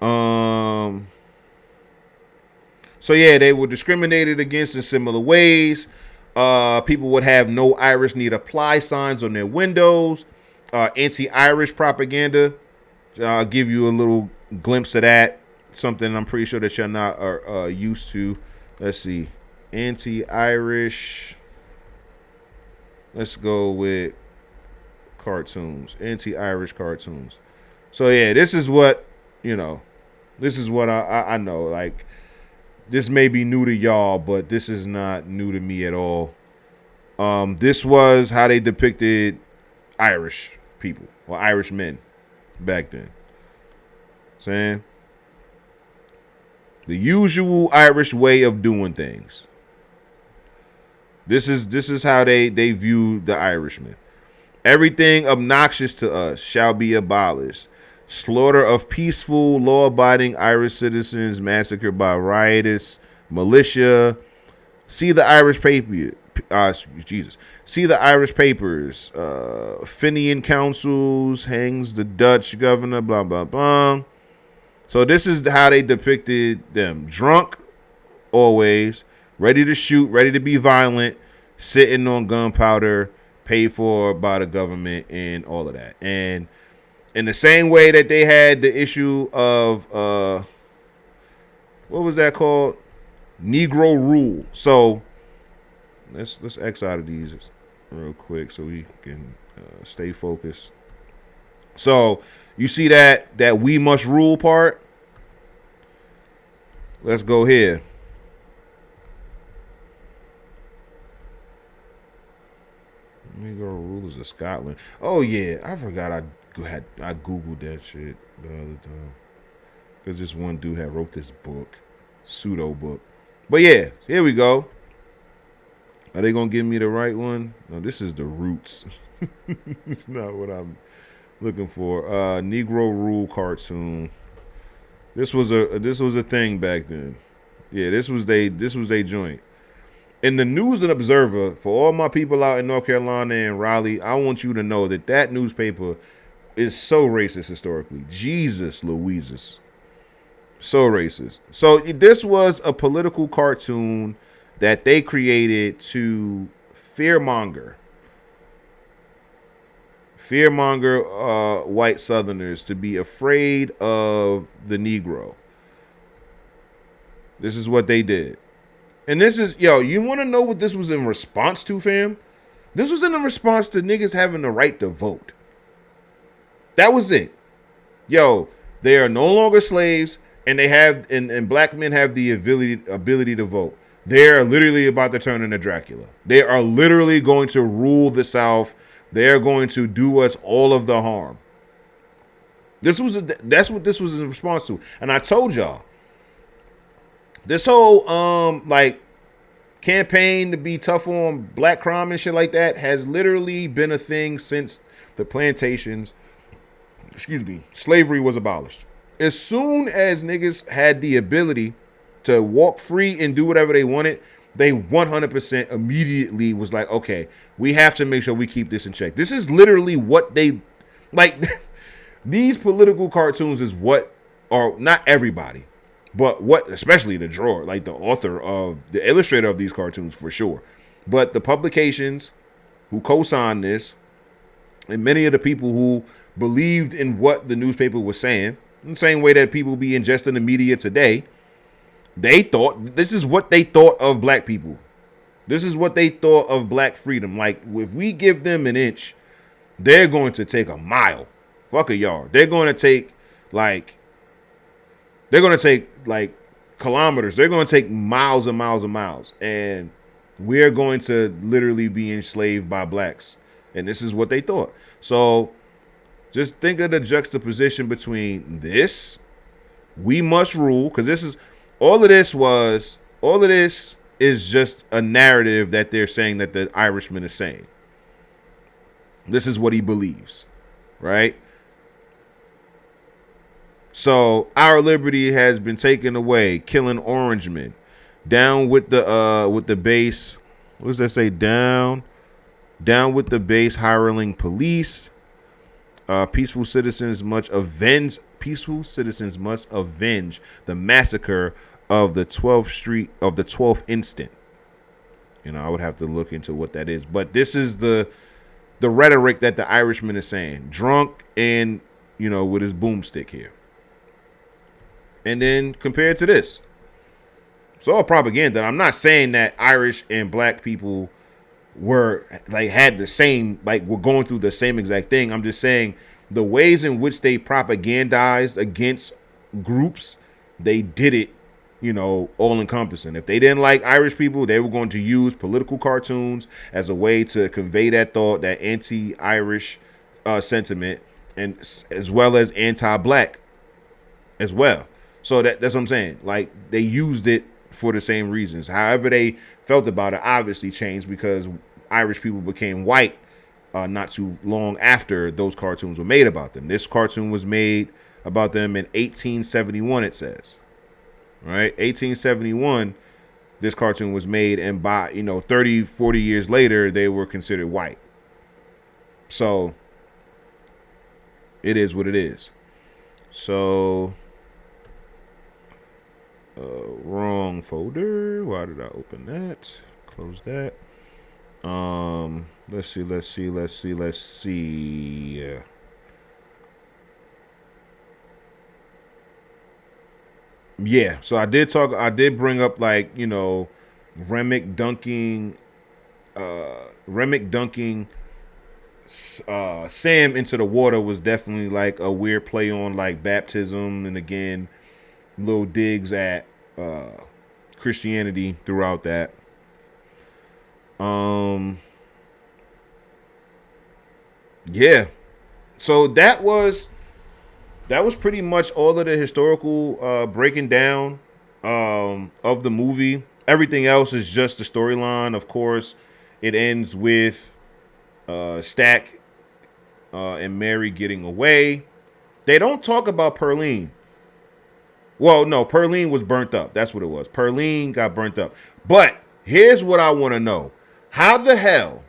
on. So yeah, they were discriminated against in similar ways. People would have no Irish need apply signs on their windows. Anti-Irish propaganda. I'll give you a little glimpse of that. Something I'm pretty sure that you're not are used to. Let's see. Anti-Irish. Let's go with cartoons. Anti-Irish cartoons. So yeah, this is what, you know, this is what I know. Like, this may be new to y'all, but this is not new to me at all. This was how they depicted Irish people or Irish men back then. Saying the usual Irish way of doing things. This is how they view the Irishman. Everything obnoxious to us shall be abolished. Slaughter of peaceful, law-abiding Irish citizens massacred by riotous militia. See the Irish Jesus. See the Irish papers. Fenian councils hangs the Dutch governor. Blah blah blah. So this is how they depicted them: drunk, always ready to shoot, ready to be violent, sitting on gunpowder, paid for by the government, and all of that. And in the same way that they had the issue of what was that called? Negro rule. So let's X out of these real quick so we can stay focused. So you see that we must rule part. Let's go here. Negro rulers of Scotland. Oh yeah, I forgot I googled that shit the other time because this one dude had wrote this book, pseudo book. But yeah, here we go. Are they gonna give me the right one? No, this is the Roots. It's not what I'm looking for. Negro Rule cartoon. This was a thing back then. Yeah, this was they joint. In the News and Observer, for all my people out in North Carolina and Raleigh, I want you to know that newspaper is so racist historically. Jesus Louises. So racist. So this was a political cartoon that they created to fearmonger white Southerners to be afraid of the Negro. This is what they did. And this is, you want to know what this was in response to, fam? This was in response to niggas having the right to vote. That was it. They are no longer slaves, and they have, and black men have the ability to vote. They are literally about to turn into Dracula. They are literally going to rule the South. They are going to do us all of the harm. That's what this was in response to. And I told y'all, this whole campaign to be tough on black crime and shit like that has literally been a thing since the plantations, slavery was abolished. As soon as niggas had the ability to walk free and do whatever they wanted, they 100% immediately was like, okay, we have to make sure we keep this in check. This is literally what they like. These political cartoons is what, or not everybody, but what, especially the drawer, like the author of, the illustrator of these cartoons for sure. But the publications who co-signed this, and many of the people who believed in what the newspaper was saying, in the same way that people be ingesting the media today, they thought, this is what they thought of black people. This is what they thought of black freedom. Like, if we give them an inch, they're going to take a mile. Fuck a yard. They're going to take kilometers. They're going to take miles and miles and miles. And we're going to literally be enslaved by blacks. And this is what they thought. So just think of the juxtaposition between this, we must rule, because this is, all of this is just a narrative that they're saying that the Irishman is saying. This is what he believes, right? So our liberty has been taken away, killing Orangemen. Down with the base. What does that say? Down with the base, hireling police. Peaceful citizens must avenge the massacre of the 12th instant. I would have to look into what that is, but this is the rhetoric that the Irishman is saying, drunk and with his boomstick here. And then compared to this, it's all propaganda. I'm not saying that Irish and black people were had the same, were going through the same exact thing. I'm just saying the ways in which they propagandized against groups, they did it, all encompassing. If they didn't like Irish people, they were going to use political cartoons as a way to convey that thought, that anti-Irish sentiment, and as well as anti-black as well. So that's what I'm saying. They used it for the same reasons. However they felt about it obviously changed because Irish people became white not too long after those cartoons were made about them. This cartoon was made about them in 1871, it says. Right? 1871. this cartoon was made, and by 30, 40 years later, they were considered white. So it is what it is. So wrong folder. Why did I open that? Close that. Let's see. Yeah, so I did bring up, like, Remick dunking Sam into the water was definitely like a weird play on like baptism, and again, little digs at Christianity throughout that. Yeah. So that was pretty much all of the historical breaking down of the movie. Everything else is just the storyline. Of course, it ends with Stack and Mary getting away. They don't talk about Pearline. Well, no, Pearline was burnt up. That's what it was. Pearline got burnt up. But here's what I want to know. How the hell,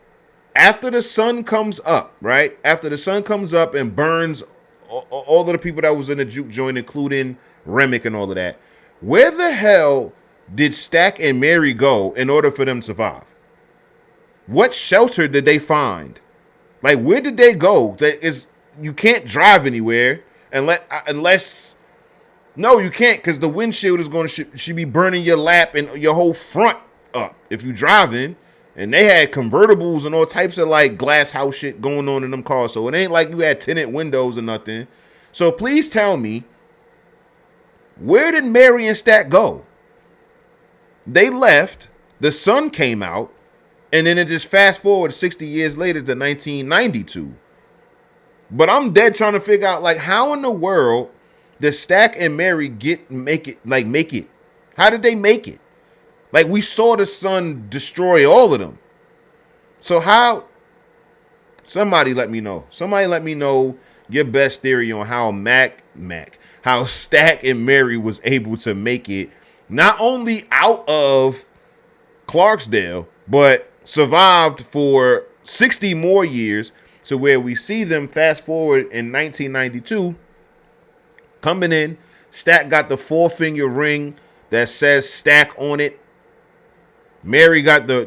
after the sun comes up, right? After the sun comes up and burns all of the people that was in the juke joint, including Remick and all of that, where the hell did Stack and Mary go in order for them to survive? What shelter did they find? Like, where did they go? You can't drive anywhere unless no, you can't, because the windshield is going to should be burning your lap and your whole front up if you driving. And they had convertibles and all types of like glass house shit going on in them cars. So it ain't like you had tinted windows or nothing. So please tell me, where did Mary and Stack go? They left, the sun came out, and then it just fast forward 60 years later to 1992. But I'm dead trying to figure out, like, how in the world did Stack and Mary make it? How did they make it? Like, we saw the sun destroy all of them. So how? Somebody let me know. Somebody let me know your best theory on how how Stack and Mary was able to make it, not only out of Clarksdale, but survived for 60 more years. So where we see them fast forward in 1992, coming in, Stack got the 4-finger ring that says Stack on it. Mary got the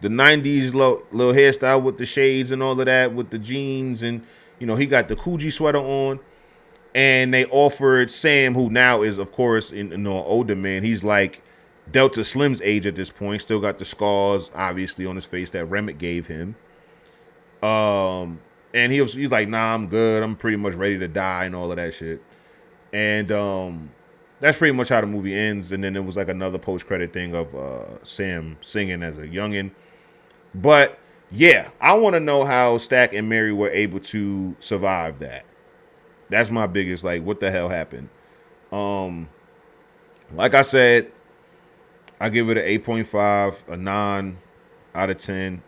90s little hairstyle with the shades and all of that, with the jeans, and he got the Coogee sweater on. And they offered Sam, who now is, of course, an older man. He's like Delta Slim's age at this point. Still got the scars, obviously, on his face that Remick gave him. And he's like, nah, I'm good. I'm pretty much ready to die and all of that shit. And that's pretty much how the movie ends. And then it was like another post-credit thing of Sam singing as a youngin'. But yeah, I want to know how Stack and Mary were able to survive that. That's my biggest, like, what the hell happened? Like I said, I give it an 8.5, a 9 out of 10.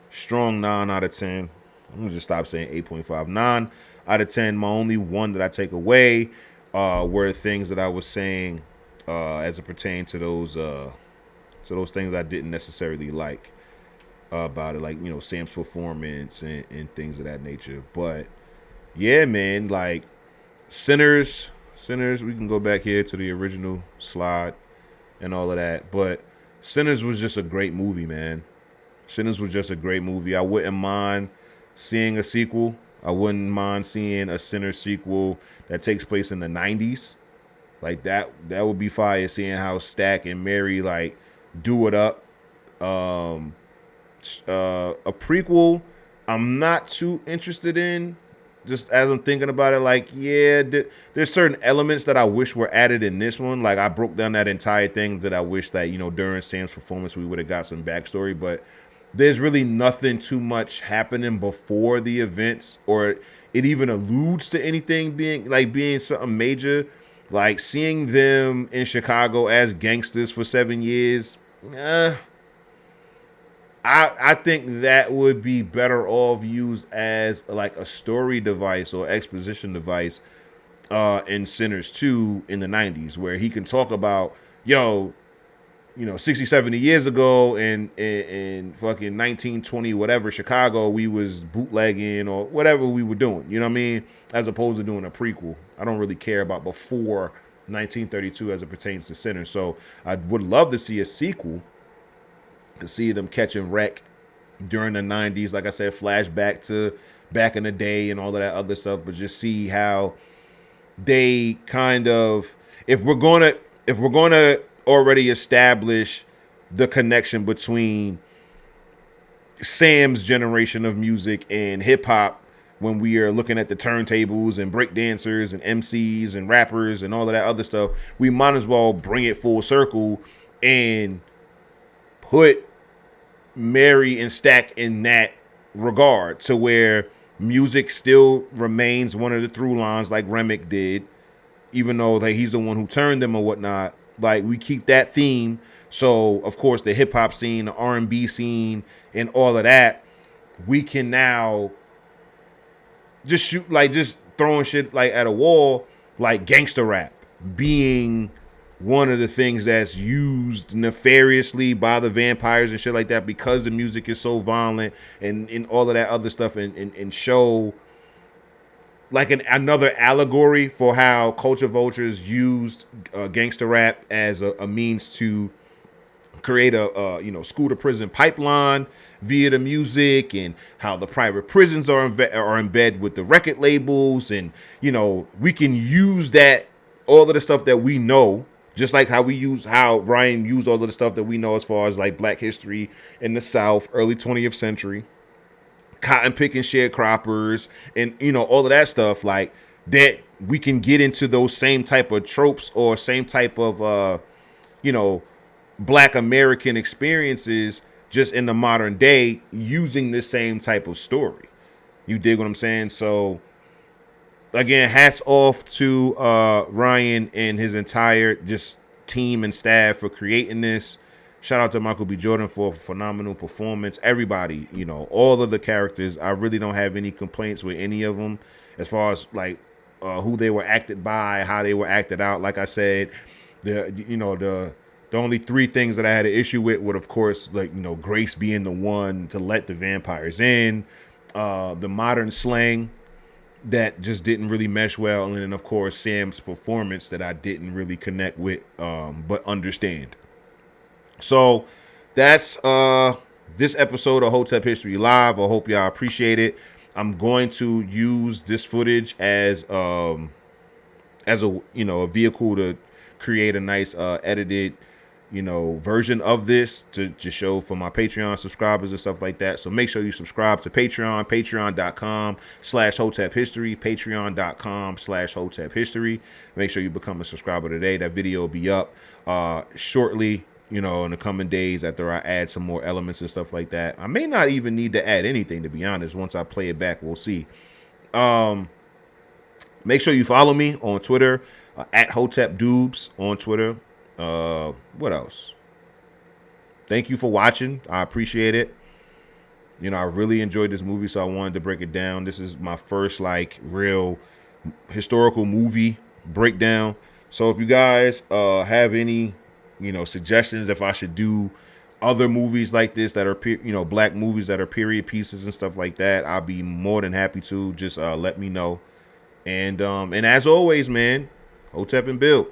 Strong 9 out of 10. I'm going to just stop saying 8.5. 9 out of 10. My only one that I take away were things that I was saying as it pertains to those things I didn't necessarily like about it, like Sam's performance and things of that nature. But yeah, man, like Sinners, we can go back here to the original slide and all of that. But Sinners was just a great movie, man. Sinners was just a great movie. I wouldn't mind seeing a sequel. I wouldn't mind seeing a Sinners sequel that takes place in the 90s. Like that would be fire, seeing how Stack and Mary like do it up. A prequel I'm not too interested in, just as I'm thinking about it. Like, yeah, there's certain elements that I wish were added in this one. Like, I broke down that entire thing that I wish that, during Sam's performance, we would have got some backstory. But there's really nothing too much happening before the events, or it even alludes to anything being something major. Like, seeing them in Chicago as gangsters for 7 years, I think that would be better off used as like a story device or exposition device in Sinners 2 in the 90s, where he can talk about yo, 60, 70 years ago in fucking 1920, whatever, Chicago, we was bootlegging or whatever we were doing, you know what I mean? As opposed to doing a prequel. I don't really care about before 1932 as it pertains to Sinners. So I would love to see a sequel, to see them catching wreck during the 90s. Like I said, flashback to back in the day and all of that other stuff, but just see how they kind of, if we're gonna already establish the connection between Sam's generation of music and hip hop, when we are looking at the turntables and break dancers and MCs and rappers and all of that other stuff, we might as well bring it full circle and put Mary and Stack in that regard, to where music still remains one of the through lines, like Remick did, even though he's the one who turned them or whatnot. Like, we keep that theme. So of course the hip hop scene, the R&B scene, and all of that, we can now just shoot, like, just throwing shit like at a wall, like gangster rap being one of the things that's used nefariously by the vampires and shit like that, because the music is so violent and all of that other stuff, and show like another allegory for how culture vultures used gangster rap as a means to create a school to prison pipeline via the music, and how the private prisons are in bed with the record labels, and we can use that, all of the stuff that we know, just like how Ryan used all of the stuff that we know as far as like Black history in the South, early 20th century, cotton picking sharecroppers, and all of that stuff, like that. We can get into those same type of tropes or same type of Black American experiences just in the modern day, using the same type of story. You dig what I'm saying? So again, hats off to Ryan and his entire just team and staff for creating this. Shout out to Michael B. Jordan for a phenomenal performance. Everybody, all of the characters, I really don't have any complaints with any of them as far as like who they were acted by, how they were acted out. Like I said, the only three things that I had an issue with would, of course, like, Grace being the one to let the vampires in, the modern slang that just didn't really mesh well, and then of course Sam's performance that I didn't really connect with, but understand. So that's this episode of Hotep History Live. I hope y'all appreciate it. I'm going to use this footage as a vehicle to create a nice edited version of this to show for my Patreon subscribers and stuff like that. So make sure you subscribe to patreon.com/Hotep History, patreon.com/Hotep History. Make sure you become a subscriber today. That video will be up shortly, in the coming days, after I add some more elements and stuff like that. I may not even need to add anything, to be honest. Once I play it back, we'll see. Make sure you follow me on Twitter, at Hotep Dubes on Twitter. What else? Thank you for watching. I appreciate it. I really enjoyed this movie, so I wanted to break it down. This is my first like real historical movie breakdown. So if you guys have any suggestions, if I should do other movies like this that are Black movies that are period pieces and stuff like that, I'll be more than happy to. Just let me know. And as always, man, Hotep and Bill.